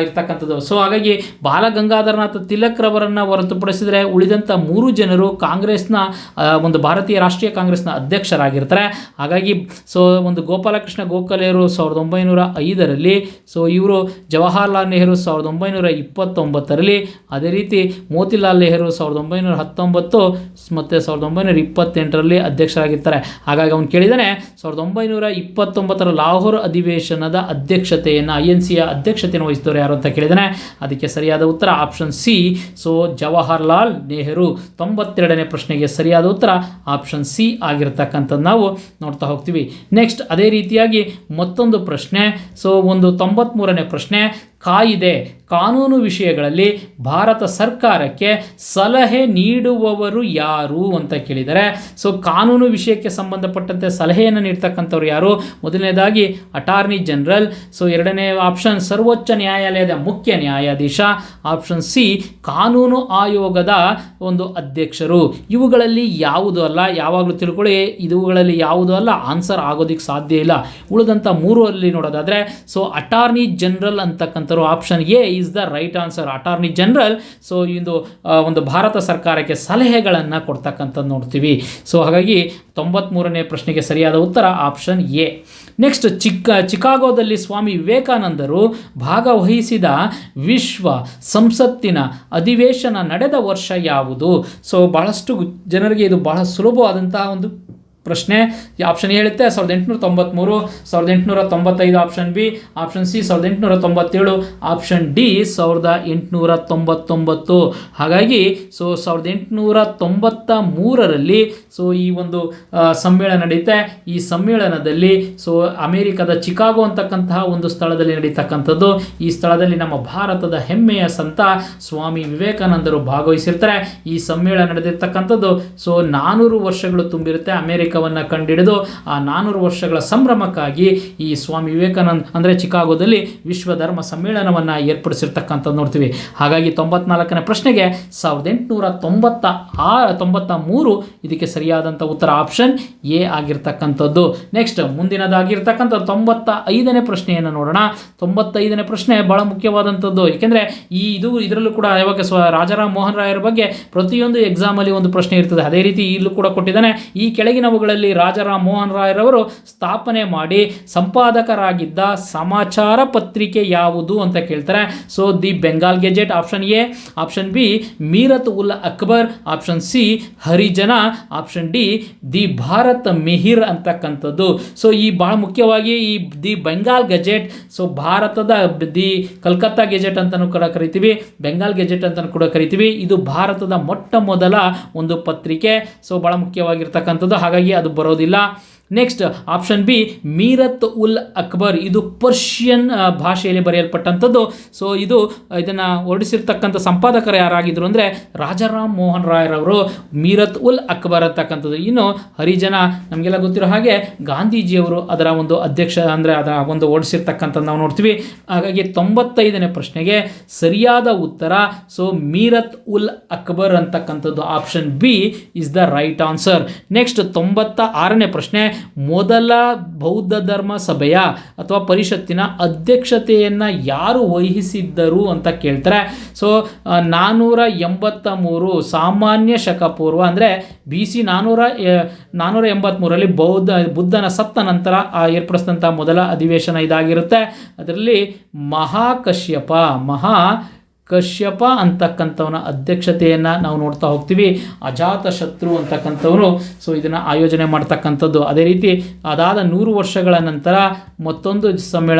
ಇರ್ತಕ್ಕಂಥದ್ದು. ಹಾಗಾಗಿ ಬಾಲಗಂಗಾಧರನಾಥ ತಿಲಕ್ ರವರನ್ನು ಹೊರತುಪಡಿಸಿದರೆ ಉಳಿದಂಥ 3 ಜನರು ಕಾಂಗ್ರೆಸ್ನ ಒಂದು ಭಾರತೀಯ ರಾಷ್ಟ್ರೀಯ ಕಾಂಗ್ರೆಸ್ನ ಅಧ್ಯಕ್ಷರಾಗಿರ್ತಾರೆ. ಹಾಗಾಗಿ ಸೊ ಒಂದು ಗೋಪಾಲಕೃಷ್ಣ ಗೋಖಲೆಯವರು 1905ರಲ್ಲಿ, ಸೊ ಇವರು ಜವಾಹರ್ಲಾಲ್ ನೆಹರು 1929ರಲ್ಲಿ, ಅದೇ ರೀತಿ ಮೋತಿಲಾಲ್ ನೆಹರು 1919 ಮತ್ತು 1928ರಲ್ಲಿ ಅಧ್ಯಕ್ಷರಾಗಿರ್ತಾರೆ. ಹಾಗಾಗಿ ಅವನು ಕೇಳಿದ್ದಾನೆ 1929ರ ಲಾಹೋರ್ ಅಧಿವೇಶನದ ಅಧ್ಯಕ್ಷತೆಯನ್ನು INCಯ ಅಧ್ಯಕ್ಷತೆಯನ್ನು ವಹಿಸಿದವರು ಯಾರು ಅಂತ ಕೇಳಿದ್ದಾನೆ. ಅದಕ್ಕೆ ಸರಿಯಾದ ಉತ್ತರ option C, so Jawaharlal Nehru. 92ನೇ ಪ್ರಶ್ನೆಗೆ ಸರಿಯಾದ ಉತ್ತರ ಆಪ್ಷನ್ ಸಿ ಆಗಿರ್ತಕ್ಕಂಥದ್ದು ನಾವು ನೋಡ್ತಾ ಹೋಗ್ತೀವಿ. ನೆಕ್ಸ್ಟ್ ಅದೇ ರೀತಿಯಾಗಿ ಮತ್ತೊಂದು ಪ್ರಶ್ನೆ, ಸೊ ಒಂದು 93ನೇ ಪ್ರಶ್ನೆ, ಕಾನೂನು ವಿಷಯಗಳಲ್ಲಿ ಭಾರತ ಸರ್ಕಾರಕ್ಕೆ ಸಲಹೆ ನೀಡುವವರು ಯಾರು ಅಂತ ಕೇಳಿದರೆ, ಸೊ ಕಾನೂನು ವಿಷಯಕ್ಕೆ ಸಂಬಂಧಪಟ್ಟಂತೆ ಸಲಹೆಯನ್ನು ನೀಡ್ತಕ್ಕಂಥವ್ರು ಯಾರು? ಮೊದಲನೇದಾಗಿ ಅಟಾರ್ನಿ ಜನರಲ್, ಸೊ ಎರಡನೇ ಆಪ್ಷನ್ ಸರ್ವೋಚ್ಚ ನ್ಯಾಯಾಲಯದ ಮುಖ್ಯ ನ್ಯಾಯಾಧೀಶ, ಆಪ್ಷನ್ ಸಿ ಕಾನೂನು ಆಯೋಗದ ಒಂದು ಅಧ್ಯಕ್ಷರು. ಇವುಗಳಲ್ಲಿ ಯಾವುದು ಅಲ್ಲ, ಯಾವಾಗಲೂ ತಿಳ್ಕೊಳ್ಳಿ, ಇವುಗಳಲ್ಲಿ ಯಾವುದು ಅಲ್ಲ ಆನ್ಸರ್ ಆಗೋದಕ್ಕೆ ಸಾಧ್ಯ ಇಲ್ಲ. ಉಳಿದಂಥ 3 ಅಲ್ಲಿ ನೋಡೋದಾದರೆ, ಸೊ ಅಟಾರ್ನಿ ಜನರಲ್ ಅಂತಕ್ಕಂಥವ್ರು option A is the right answer. Attorney general so ಒಂದು ಭಾರತ ಸರ್ಕಾರಕ್ಕೆ ಸಲಹೆಗಳನ್ನು ಕೊಡ್ತಕ್ಕಂಥದ್ದು ನೋಡ್ತೀವಿ. ಸೊ ಹಾಗಾಗಿ 93ನೇ ಪ್ರಶ್ನೆಗೆ ಸರಿಯಾದ ಉತ್ತರ ಆಪ್ಷನ್ ಎ. ನೆಕ್ಸ್ಟ್ ಚಿಕಾಗೋದಲ್ಲಿ ಸ್ವಾಮಿ ವಿವೇಕಾನಂದರು ಭಾಗವಹಿಸಿದ ವಿಶ್ವ ಸಂಸತ್ತಿನ ಅಧಿವೇಶನ ನಡೆದ ವರ್ಷ ಯಾವುದು? ಸೊ ಬಹಳಷ್ಟು ಜನರಿಗೆ ಇದು ಬಹಳ ಸುಲಭವಾದಂತಹ ಒಂದು ಪ್ರಶ್ನೆ. ಆಪ್ಷನ್ ಹೇಳುತ್ತೆ 1893, 1895 option B, option C 1897, option D 1899. ಹಾಗಾಗಿ ಸೊ 1893ರಲ್ಲಿ ಸೊ ಈ ಒಂದು ಸಮ್ಮೇಳನ ನಡೆಯುತ್ತೆ. ಈ ಸಮ್ಮೇಳನದಲ್ಲಿ ಸೊ ಅಮೆರಿಕದ ಚಿಕಾಗೋ ಅಂತಕ್ಕಂತಹ ಒಂದು ಸ್ಥಳದಲ್ಲಿ ನಡೀತಕ್ಕಂಥದ್ದು. ಈ ಸ್ಥಳದಲ್ಲಿ ನಮ್ಮ ಭಾರತದ ಹೆಮ್ಮೆಯ ಸಂತ ಸ್ವಾಮಿ ವಿವೇಕಾನಂದರು ಭಾಗವಹಿಸಿರ್ತಾರೆ. ಈ ಸಮ್ಮೇಳನ ನಡೆದಿರ್ತಕ್ಕಂಥದ್ದು ಸೊ 400 ವರ್ಷಗಳು ತುಂಬಿರುತ್ತೆ. ಅಮೆರಿಕವನ್ನು ಕಂಡಿಡಿದು ಆ 400 ವರ್ಷಗಳ ಸಂಭ್ರಮಕ್ಕಾಗಿ ಈ ಸ್ವಾಮಿ ವಿವೇಕಾನಂದ ಅಂದರೆ ಚಿಕಾಗೋದಲ್ಲಿ ವಿಶ್ವ ಧರ್ಮ ಸಮ್ಮೇಳನವನ್ನು ಏರ್ಪಡಿಸಿರ್ತಕ್ಕಂಥದ್ದು ನೋಡ್ತೀವಿ. ಹಾಗಾಗಿ 94ನೇ ಪ್ರಶ್ನೆಗೆ 1893 ಇದಕ್ಕೆ ಸರಿಯಾದಂಥ ಉತ್ತರ ಆಪ್ಷನ್ ಎ ಆಗಿರ್ತಕ್ಕಂಥದ್ದು. ನೆಕ್ಸ್ಟ್ ಮುಂದಿನದಾಗಿರ್ತಕ್ಕಂಥ 95ನೇ ಪ್ರಶ್ನೆಯನ್ನು ನೋಡೋಣ. 95ನೇ ಪ್ರಶ್ನೆ ಬಹಳ ಮುಖ್ಯವಾದಂಥದ್ದು, ಏಕೆಂದರೆ ಇದರಲ್ಲೂ ಕೂಡ ಯಾವಾಗ ರಾಜಾರಾಮ್ ಮೋಹನ್ ರಾಯರ ಬಗ್ಗೆ ಪ್ರತಿಯೊಂದು ಎಕ್ಸಾಮಲ್ಲಿ ಒಂದು ಪ್ರಶ್ನೆ ಇರ್ತದೆ. ಅದೇ ರೀತಿ ಇಲ್ಲೂ ಕೂಡ ಕೊಟ್ಟಿದ್ದಾನೆ. ಈ ಕೆಳಗಿನವುಗಳಲ್ಲಿ ರಾಜಾರಾಮ್ ಮೋಹನ್ ರಾಯರವರು ಸ್ಥಾಪನೆ ಮಾಡಿ ಸಂಪಾದಕರಾಗಿದ್ದ ಸಮಾಚಾರ ಪತ್ರಿಕೆ ಯಾವುದು ಅಂತ ಕೇಳ್ತಾರೆ. So the Bengal gazette option A, option B Meerut ul Akbar, option C Harijan, option D the Bharat Mihir ಅಂತಕ್ಕಂಥದ್ದು. ಸೊ ಈ ಬಹಳ ಮುಖ್ಯವಾಗಿ ಈ ದಿ ಬೆಂಗಾಲ್ ಗೆಜೆಟ್ ಸೊ ಭಾರತದ ದಿ ಕಲ್ಕತ್ತಾ ಗೆಜೆಟ್ ಅಂತಲೂ ಕೂಡ ಕರಿತೀವಿ, ಬೆಂಗಾಲ್ ಗೆಜೆಟ್ ಅಂತಲೂ ಕೂಡ ಕರಿತೀವಿ. ಇದು ಭಾರತದ ಮೊಟ್ಟ ಮೊದಲ ಒಂದು ಪತ್ರಿಕೆ. ಸೊ ಬಹಳ ಮುಖ್ಯವಾಗಿರ್ತಕ್ಕಂಥದ್ದು, ಹಾಗಾಗಿ ಅದು ಬರೋದಿಲ್ಲ. Next option B Meerut ul Akbar, ಇದು ಪರ್ಷಿಯನ್ ಭಾಷೆಯಲ್ಲಿ ಬರೆಯಲ್ಪಟ್ಟಂಥದ್ದು. ಸೊ ಇದನ್ನು ಹೊರಡಿಸಿರ್ತಕ್ಕಂಥ ಸಂಪಾದಕರು ಯಾರಾಗಿದ್ದರು ಅಂದರೆ ರಾಜಾರಾಮ್ ಮೋಹನ್ ರಾಯರವರು ಮೀರತ್ ಉಲ್ ಅಕ್ಬರ್ ಅಂತಕ್ಕಂಥದ್ದು. ಇನ್ನು ಹರಿಜನ ನಮಗೆಲ್ಲ ಗೊತ್ತಿರೋ ಹಾಗೆ ಗಾಂಧೀಜಿಯವರು ಅದರ ಒಂದು ಅಧ್ಯಕ್ಷ ಅಂದರೆ ಅದರ ಒಂದು ಹೊರಡಿಸಿರ್ತಕ್ಕಂಥದ್ದು ನಾವು ನೋಡ್ತೀವಿ. ಹಾಗಾಗಿ 95ನೇ ಪ್ರಶ್ನೆಗೆ ಸರಿಯಾದ ಉತ್ತರ ಸೊ ಮೀರತ್ ಉಲ್ ಅಕ್ಬರ್ ಅಂತಕ್ಕಂಥದ್ದು option B is the right answer. Next 96ನೇ ಪ್ರಶ್ನೆ, ಮೊದಲ ಬೌದ್ಧ ಧರ್ಮ ಸಭೆಯ ಅಥವಾ ಪರಿಷತ್ತಿನ ಅಧ್ಯಕ್ಷತೆಯನ್ನು ಯಾರು ವಹಿಸಿದ್ದರು ಅಂತ ಕೇಳ್ತಾರೆ. ಸೊ 483 ಸಾಮಾನ್ಯ ಶಕ ಪೂರ್ವ ಅಂದರೆ BC 483ರಲ್ಲಿ ಬುದ್ಧನ ಸತ್ತ ನಂತರ ಏರ್ಪಡಿಸಿದಂಥ ಮೊದಲ ಅಧಿವೇಶನ ಇದಾಗಿರುತ್ತೆ. ಅದರಲ್ಲಿ ಮಹಾಕಶ್ಯಪ ಅಂತಕ್ಕಂಥವನ ಅಧ್ಯಕ್ಷತೆಯನ್ನು ನಾವು ನೋಡ್ತಾ ಹೋಗ್ತೀವಿ. ಅಜಾತಶತ್ರು ಅಂತಕ್ಕಂಥವರು ಸೊ ಇದನ್ನು ಆಯೋಜನೆ ಮಾಡ್ತಕ್ಕಂಥದ್ದು. ಅದೇ ರೀತಿ ಅದಾದ 100 ವರ್ಷಗಳ ನಂತರ ಮತ್ತೊಂದು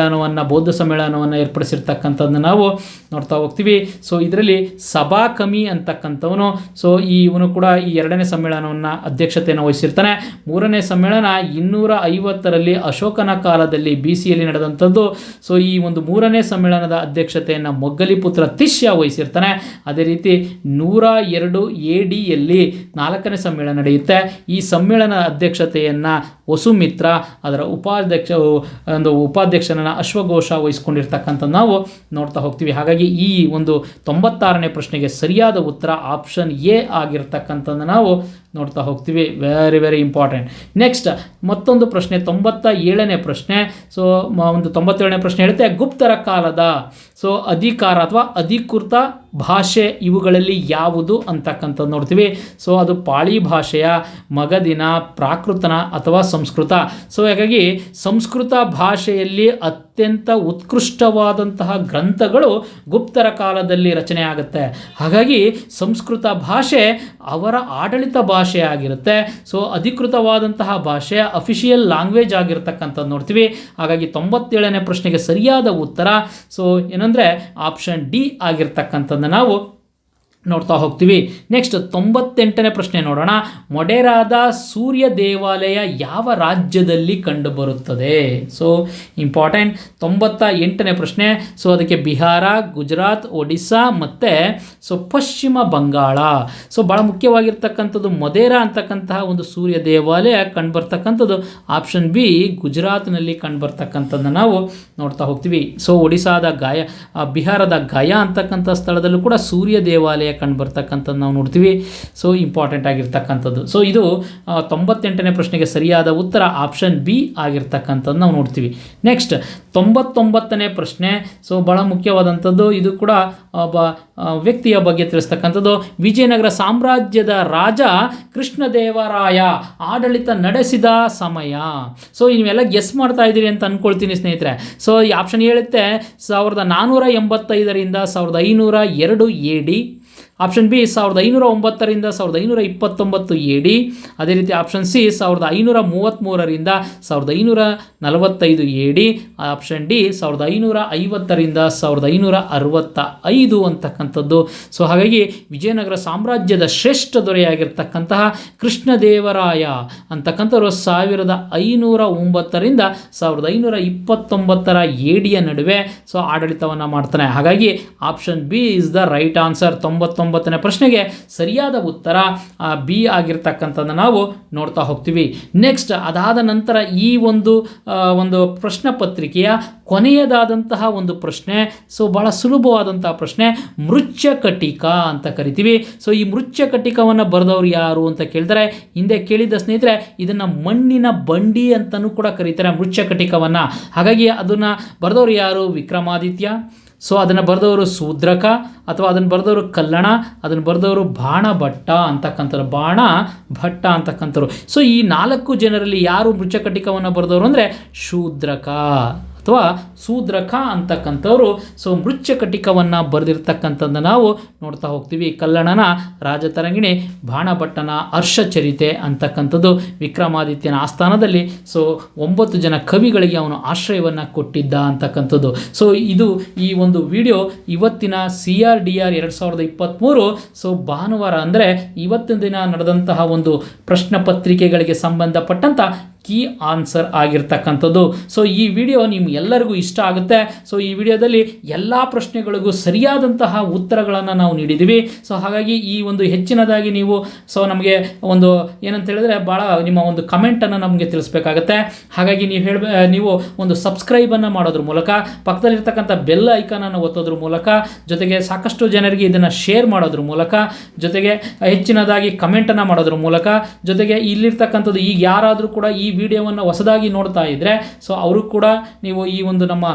ಬೌದ್ಧ ಸಮ್ಮೇಳನವನ್ನು ಏರ್ಪಡಿಸಿರ್ತಕ್ಕಂಥದ್ದನ್ನು ನಾವು ನೋಡ್ತಾ ಹೋಗ್ತೀವಿ. ಸೊ ಇದರಲ್ಲಿ ಸಭಾ ಕಮಿ ಅಂತಕ್ಕಂಥವನು ಸೊ ಇವನು ಕೂಡ ಈ 2ನೇ ಸಮ್ಮೇಳನವನ್ನು ಅಧ್ಯಕ್ಷತೆಯನ್ನು ವಹಿಸಿರ್ತಾನೆ. 3ನೇ ಸಮ್ಮೇಳನ 250ರಲ್ಲಿ ಅಶೋಕನ ಕಾಲದಲ್ಲಿ BCಯಲ್ಲಿ ನಡೆದಂಥದ್ದು. ಸೊ ಈ ಒಂದು 3ನೇ ಸಮ್ಮೇಳನದ ಅಧ್ಯಕ್ಷತೆಯನ್ನು ಮೊಗ್ಗಲಿಪುತ್ರ ವಹಿಸಿರ್ತಾನೆ. ಅದೇ ರೀತಿ 102 ADಯಲ್ಲಿ 4ನೇ ಸಮ್ಮೇಳನ ನಡೆಯುತ್ತೆ. ಈ ಸಮ್ಮೇಳನ ಅಧ್ಯಕ್ಷತೆಯನ್ನು ವಸುಮಿತ್ರ ಅದರ ಉಪಾಧ್ಯಕ್ಷನ ಅಶ್ವಘೋಷ ವಹಿಸ್ಕೊಂಡಿರ್ತಕ್ಕಂಥ ನಾವು ನೋಡ್ತಾ ಹೋಗ್ತೀವಿ. ಹಾಗಾಗಿ ಈ ಒಂದು 96ನೇ ಪ್ರಶ್ನೆಗೆ ಸರಿಯಾದ ಉತ್ತರ ಆಪ್ಷನ್ ಎ ಆಗಿರ್ತಕ್ಕಂಥದ್ದು ನಾವು ನೋಡ್ತಾ ಹೋಗ್ತೀವಿ. Very very important. ನೆಕ್ಸ್ಟ್ ಮತ್ತೊಂದು ಪ್ರಶ್ನೆ 97ನೇ ಪ್ರಶ್ನೆ. ಸೊ ಒಂದು 97ನೇ ಪ್ರಶ್ನೆ ಹೇಳುತ್ತೆ, ಗುಪ್ತರ ಕಾಲದ ಸೊ ಅಧಿಕಾರ ಅಥವಾ ಅಧಿಕೃತ ಭಾಷೆ ಇವುಗಳಲ್ಲಿ ಯಾವುದು ಅಂತಕ್ಕಂಥದ್ದು ನೋಡ್ತೀವಿ. ಸೊ ಅದು ಪಾಳಿ ಭಾಷೆಯ, ಮಗದಿನ, ಪ್ರಾಕೃತನ ಅಥವಾ ಸಂಸ್ಕೃತ. ಸೊ ಹಾಗಾಗಿ ಸಂಸ್ಕೃತ ಭಾಷೆಯಲ್ಲಿ ಅತ್ಯಂತ ಉತ್ಕೃಷ್ಟವಾದಂತಹ ಗ್ರಂಥಗಳು ಗುಪ್ತರ ಕಾಲದಲ್ಲಿ ರಚನೆ ಆಗುತ್ತೆ. ಹಾಗಾಗಿ ಸಂಸ್ಕೃತ ಭಾಷೆ ಅವರ ಆಡಳಿತ ಭಾಷೆ ಆಗಿರುತ್ತೆ. ಸೊ ಅಧಿಕೃತವಾದಂತಹ ಭಾಷೆ, ಅಫಿಷಿಯಲ್ ಲ್ಯಾಂಗ್ವೇಜ್ ಆಗಿರ್ತಕ್ಕಂಥದ್ದು ನೋಡ್ತೀವಿ. ಹಾಗಾಗಿ 97ನೇ ಪ್ರಶ್ನೆಗೆ ಸರಿಯಾದ ಉತ್ತರ ಸೊ ಏನಂದರೆ ಆಪ್ಷನ್ ಡಿ ಆಗಿರ್ತಕ್ಕಂಥದ್ದು ನಾವು ನೋಡ್ತಾ ಹೋಗ್ತೀವಿ. ನೆಕ್ಸ್ಟ್ 98ನೇ ಪ್ರಶ್ನೆ ನೋಡೋಣ. ಮೊಡೆರಾದ ಸೂರ್ಯ ದೇವಾಲಯ ಯಾವ ರಾಜ್ಯದಲ್ಲಿ ಕಂಡುಬರುತ್ತದೆ? ಸೊ ಇಂಪಾರ್ಟೆಂಟ್ 98ನೇ ಪ್ರಶ್ನೆ. ಸೊ ಅದಕ್ಕೆ ಬಿಹಾರ, ಗುಜರಾತ್, ಒಡಿಸ್ಸಾ ಮತ್ತು ಸೊ ಪಶ್ಚಿಮ ಬಂಗಾಳ. ಸೊ ಭಾಳ ಮುಖ್ಯವಾಗಿರ್ತಕ್ಕಂಥದ್ದು ಮೊಡೆರಾ ಅಂತಕ್ಕಂತಹ ಒಂದು ಸೂರ್ಯ ದೇವಾಲಯ ಕಂಡುಬರ್ತಕ್ಕಂಥದ್ದು ಆಪ್ಷನ್ ಬಿ ಗುಜರಾತ್ನಲ್ಲಿ ಕಂಡುಬರ್ತಕ್ಕಂಥದ್ದನ್ನು ನಾವು ನೋಡ್ತಾ ಹೋಗ್ತೀವಿ. ಸೊ ಒಡಿಸ್ಸಾದ ಬಿಹಾರದ ಗಯಾ ಅಂತಕ್ಕಂಥ ಸ್ಥಳದಲ್ಲೂ ಕೂಡ ಸೂರ್ಯ ದೇವಾಲಯ ಕಂಡುಬರ್ತಕ್ಕಂಥದ್ದು ನಾವು ನೋಡ್ತೀವಿ. ಸೊ ಇಂಪಾರ್ಟೆಂಟ್ ಆಗಿರ್ತಕ್ಕಂಥದ್ದು. ಸೊ ಇದು 98ನೇ ಪ್ರಶ್ನೆಗೆ ಸರಿಯಾದ ಉತ್ತರ ಆಪ್ಷನ್ ಬಿ ಆಗಿರ್ತಕ್ಕಂಥದ್ದು ನಾವು ನೋಡ್ತೀವಿ. ನೆಕ್ಸ್ಟ್ 99ನೇ ಪ್ರಶ್ನೆ. ಸೊ ಭಾಳ ಮುಖ್ಯವಾದಂಥದ್ದು. ಇದು ಕೂಡ ಒಬ್ಬ ವ್ಯಕ್ತಿಯ ಬಗ್ಗೆ ತಿಳಿಸ್ತಕ್ಕಂಥದ್ದು. ವಿಜಯನಗರ ಸಾಮ್ರಾಜ್ಯದ ರಾಜ ಕೃಷ್ಣದೇವರಾಯ ಆಡಳಿತ ನಡೆಸಿದ ಸಮಯ. ಸೊ ನೀವೆಲ್ಲ ಗೆಸ್ ಮಾಡ್ತಾ ಇದ್ದೀರಿ ಅಂತ ಅಂದ್ಕೊಳ್ತೀನಿ ಸ್ನೇಹಿತರೆ. ಸೊ ಈ ಆಪ್ಷನ್ ಹೇಳುತ್ತೆ 1485ರಿಂದ 1502 AD. ಆಪ್ಷನ್ ಬಿ 1509ರಿಂದ 1529 AD. ಅದೇ ರೀತಿ ಆಪ್ಷನ್ ಸಿ 1533ರಿಂದ 1545 AD. ಆಪ್ಷನ್ ಡಿ 1550ರಿಂದ 1565 ಅಂತಕ್ಕಂಥದ್ದು. ಸೊ ಹಾಗಾಗಿ ವಿಜಯನಗರ ಸಾಮ್ರಾಜ್ಯದ ಶ್ರೇಷ್ಠ ದೊರೆಯಾಗಿರ್ತಕ್ಕಂತಹ ಕೃಷ್ಣದೇವರಾಯ ಅಂತಕ್ಕಂಥವ್ರು 1509ರಿಂದ 1529 ADಯ ನಡುವೆ ಸೊ ಆಡಳಿತವನ್ನು ಮಾಡ್ತಾನೆ. ಹಾಗಾಗಿ option B is the right answer. 99ನೇ ಪ್ರಶ್ನೆಗೆ ಸರಿಯಾದ ಉತ್ತರ ಬಿ ಆಗಿರ್ತಕ್ಕಂಥದ್ದನ್ನು ನಾವು ನೋಡ್ತಾ ಹೋಗ್ತೀವಿ. ನೆಕ್ಸ್ಟ್ ಅದಾದ ನಂತರ ಈ ಒಂದು ಪ್ರಶ್ನೆ ಪತ್ರಿಕೆಯ ಕೊನೆಯದಾದಂತಹ ಒಂದು ಪ್ರಶ್ನೆ. ಸೊ ಭಾಳ ಸುಲಭವಾದಂತಹ ಪ್ರಶ್ನೆ. ಮೃಚ್ಛಕಟಿಕ ಅಂತ ಕರಿತೀವಿ. ಸೊ ಈ ಮೃಚ್ಛಕಟಿಕವನ್ನು ಬರೆದವರು ಯಾರು ಅಂತ ಕೇಳಿದರೆ, ಹಿಂದೆ ಕೇಳಿದ ಸ್ನೇಹಿತರೆ, ಇದನ್ನು ಮಣ್ಣಿನ ಬಂಡಿ ಅಂತಲೂ ಕೂಡ ಕರೀತಾರೆ ಮೃಚ್ಛಕಟಿಕವನ್ನು. ಹಾಗಾಗಿ ಅದನ್ನು ಬರೆದವರು ಯಾರು? ವಿಕ್ರಮಾದಿತ್ಯ. ಸೊ ಅದನ್ನು ಬರೆದವರು ಶೂದ್ರಕ, ಅಥವಾ ಅದನ್ನು ಬರೆದವರು ಕಲ್ಲಣ, ಅದನ್ನು ಬರೆದವರು ಬಾಣಭಟ್ಟ ಅಂತಕ್ಕಂಥವ್ರು. ಸೊ ಈ 4 ಜನರಲ್ಲಿ ಯಾರು ಮೃಚ್ಛಕಟಿಕವನ್ನು ಬರೆದವರು ಅಂದರೆ ಶೂದ್ರಕ ಅಥವಾ ಶೂದ್ರಕ ಅಂತಕ್ಕಂಥವ್ರು ಸೊ ಮೃಚ್ಛಕಟಿಕವನ್ನು ಬರೆದಿರ್ತಕ್ಕಂಥದ್ದನ್ನು ನಾವು ನೋಡ್ತಾ ಹೋಗ್ತೀವಿ. ಕಲ್ಲಣನ ರಾಜತರಂಗಿಣಿ, ಬಾಣಭಟ್ಟನ ಹರ್ಷಚರಿತೆ ಅಂತಕ್ಕಂಥದ್ದು. ವಿಕ್ರಮಾದಿತ್ಯನ ಆಸ್ಥಾನದಲ್ಲಿ ಸೊ 9 ಜನ ಕವಿಗಳಿಗೆ ಅವನು ಆಶ್ರಯವನ್ನು ಕೊಟ್ಟಿದ್ದ ಅಂತಕ್ಕಂಥದ್ದು. ಸೊ ಇದು ಈ ಒಂದು ವಿಡಿಯೋ ಇವತ್ತಿನ CRDR 2023 ಸೊ ಭಾನುವಾರ ಅಂದರೆ ಇವತ್ತಿನ ದಿನ ನಡೆದಂತಹ ಒಂದು ಪ್ರಶ್ನೆ ಪತ್ರಿಕೆಗಳಿಗೆ ಸಂಬಂಧಪಟ್ಟಂಥ ಕೀ ಆನ್ಸರ್ ಆಗಿರ್ತಕ್ಕಂಥದ್ದು. ಸೊ ಈ ವಿಡಿಯೋ ನಿಮ್ಗೆಲ್ಲರಿಗೂ ಇಷ್ಟ ಆಗುತ್ತೆ. ಸೊ ಈ ವಿಡಿಯೋದಲ್ಲಿ ಎಲ್ಲ ಪ್ರಶ್ನೆಗಳಿಗೂ ಸರಿಯಾದಂತಹ ಉತ್ತರಗಳನ್ನು ನಾವು ನೀಡಿದ್ದೀವಿ. ಸೊ ಹಾಗಾಗಿ ಈ ಒಂದು ಹೆಚ್ಚಿನದಾಗಿ ನೀವು ಸೊ ನಮಗೆ ಒಂದು ಏನಂತ ಹೇಳಿದ್ರೆ ಭಾಳ ನಿಮ್ಮ ಒಂದು ಕಮೆಂಟನ್ನು ನಮಗೆ ತಿಳಿಸ್ಬೇಕಾಗತ್ತೆ. ಹಾಗಾಗಿ ನೀವು ಒಂದು ಸಬ್ಸ್ಕ್ರೈಬನ್ನು ಮಾಡೋದ್ರ ಮೂಲಕ, ಪಕ್ಕದಲ್ಲಿರ್ತಕ್ಕಂಥ ಬೆಲ್ ಐಕಾನನ್ನು ಒತ್ತೋದ್ರ ಮೂಲಕ, ಜೊತೆಗೆ ಸಾಕಷ್ಟು ಜನರಿಗೆ ಇದನ್ನು ಶೇರ್ ಮಾಡೋದ್ರ ಮೂಲಕ, ಜೊತೆಗೆ ಹೆಚ್ಚಿನದಾಗಿ ಕಮೆಂಟನ್ನು ಮಾಡೋದ್ರ ಮೂಲಕ, ಜೊತೆಗೆ ಇಲ್ಲಿರ್ತಕ್ಕಂಥದ್ದು ಈಗ ಯಾರಾದರೂ ಕೂಡ ಈ ವಿಡಿಯೋವನ್ನು ಹೊಸದಾಗಿ ನೋಡ್ತಾ ಇದ್ದರೆ ಸೊ ಅವರು ಕೂಡ ನೀವು ಈ ಒಂದು ನಮ್ಮ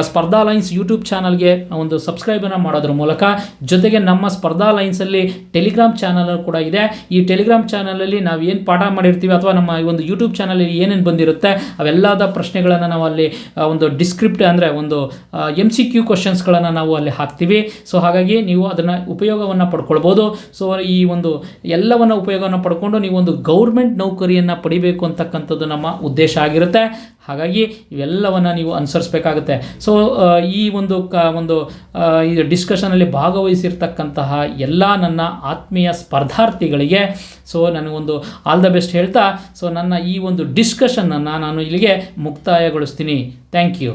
ಸ್ಪರ್ಧಾ ಲೈನ್ಸ್ ಯೂಟ್ಯೂಬ್ ಚಾನಲ್ಗೆ ಒಂದು ಸಬ್ಸ್ಕ್ರೈಬನ್ನು ಮಾಡೋದ್ರ ಮೂಲಕ, ಜೊತೆಗೆ ನಮ್ಮ ಸ್ಪರ್ಧಾ ಲೈನ್ಸಲ್ಲಿ ಟೆಲಿಗ್ರಾಮ್ ಚಾನಲ್ ಕೂಡ ಇದೆ. ಈ ಟೆಲಿಗ್ರಾಮ್ ಚಾನಲಲ್ಲಿ ನಾವು ಏನು ಪಾಠ ಮಾಡಿರ್ತೀವಿ ಅಥವಾ ನಮ್ಮ ಈ ಒಂದು ಯೂಟ್ಯೂಬ್ ಚಾನಲಲ್ಲಿ ಏನೇನು ಬಂದಿರುತ್ತೆ ಅವೆಲ್ಲದ ಪ್ರಶ್ನೆಗಳನ್ನು ನಾವು ಅಲ್ಲಿ ಒಂದು ಡಿಸ್ಕ್ರಿಪ್ಟ್ ಅಂದರೆ ಒಂದು MCQ ಕ್ವಶನ್ಸ್ಗಳನ್ನು ನಾವು ಅಲ್ಲಿ ಹಾಕ್ತೀವಿ. ಸೊ ಹಾಗಾಗಿ ನೀವು ಅದನ್ನು ಉಪಯೋಗವನ್ನು ಪಡ್ಕೊಳ್ಬೋದು. ಸೊ ಈ ಒಂದು ಎಲ್ಲವನ್ನು ಉಪಯೋಗವನ್ನು ಪಡ್ಕೊಂಡು ನೀವು ಒಂದು ಗೌರ್ಮೆಂಟ್ ನೌಕರಿಯನ್ನು ಪಡಿಬೇಕು ಅಂತಕ್ಕಂಥದ್ದು ನಮ್ಮ ಉದ್ದೇಶ ಆಗಿರುತ್ತೆ. ಹಾಗಾಗಿ ಇವೆಲ್ಲವನ್ನು ನೀವು ಅನುಸರಿಸಬೇಕಾಗುತ್ತೆ. ಸೊ ಈ ಒಂದು ಈ ಡಿಸ್ಕಷನಲ್ಲಿ ಭಾಗವಹಿಸಿರ್ತಕ್ಕಂತಹ ಎಲ್ಲ ನನ್ನ ಆತ್ಮೀಯ ಸ್ಪರ್ಧಾರ್ಥಿಗಳಿಗೆ ಸೊ ನನಗೊಂದು ಆಲ್ ದ ಬೆಸ್ಟ್ ಹೇಳ್ತಾ ಸೊ ನನ್ನ ಈ ಒಂದು ಡಿಸ್ಕಷನನ್ನು ನಾನು ಇಲ್ಲಿಗೆ ಮುಕ್ತಾಯಗೊಳಿಸ್ತೀನಿ. Thank you.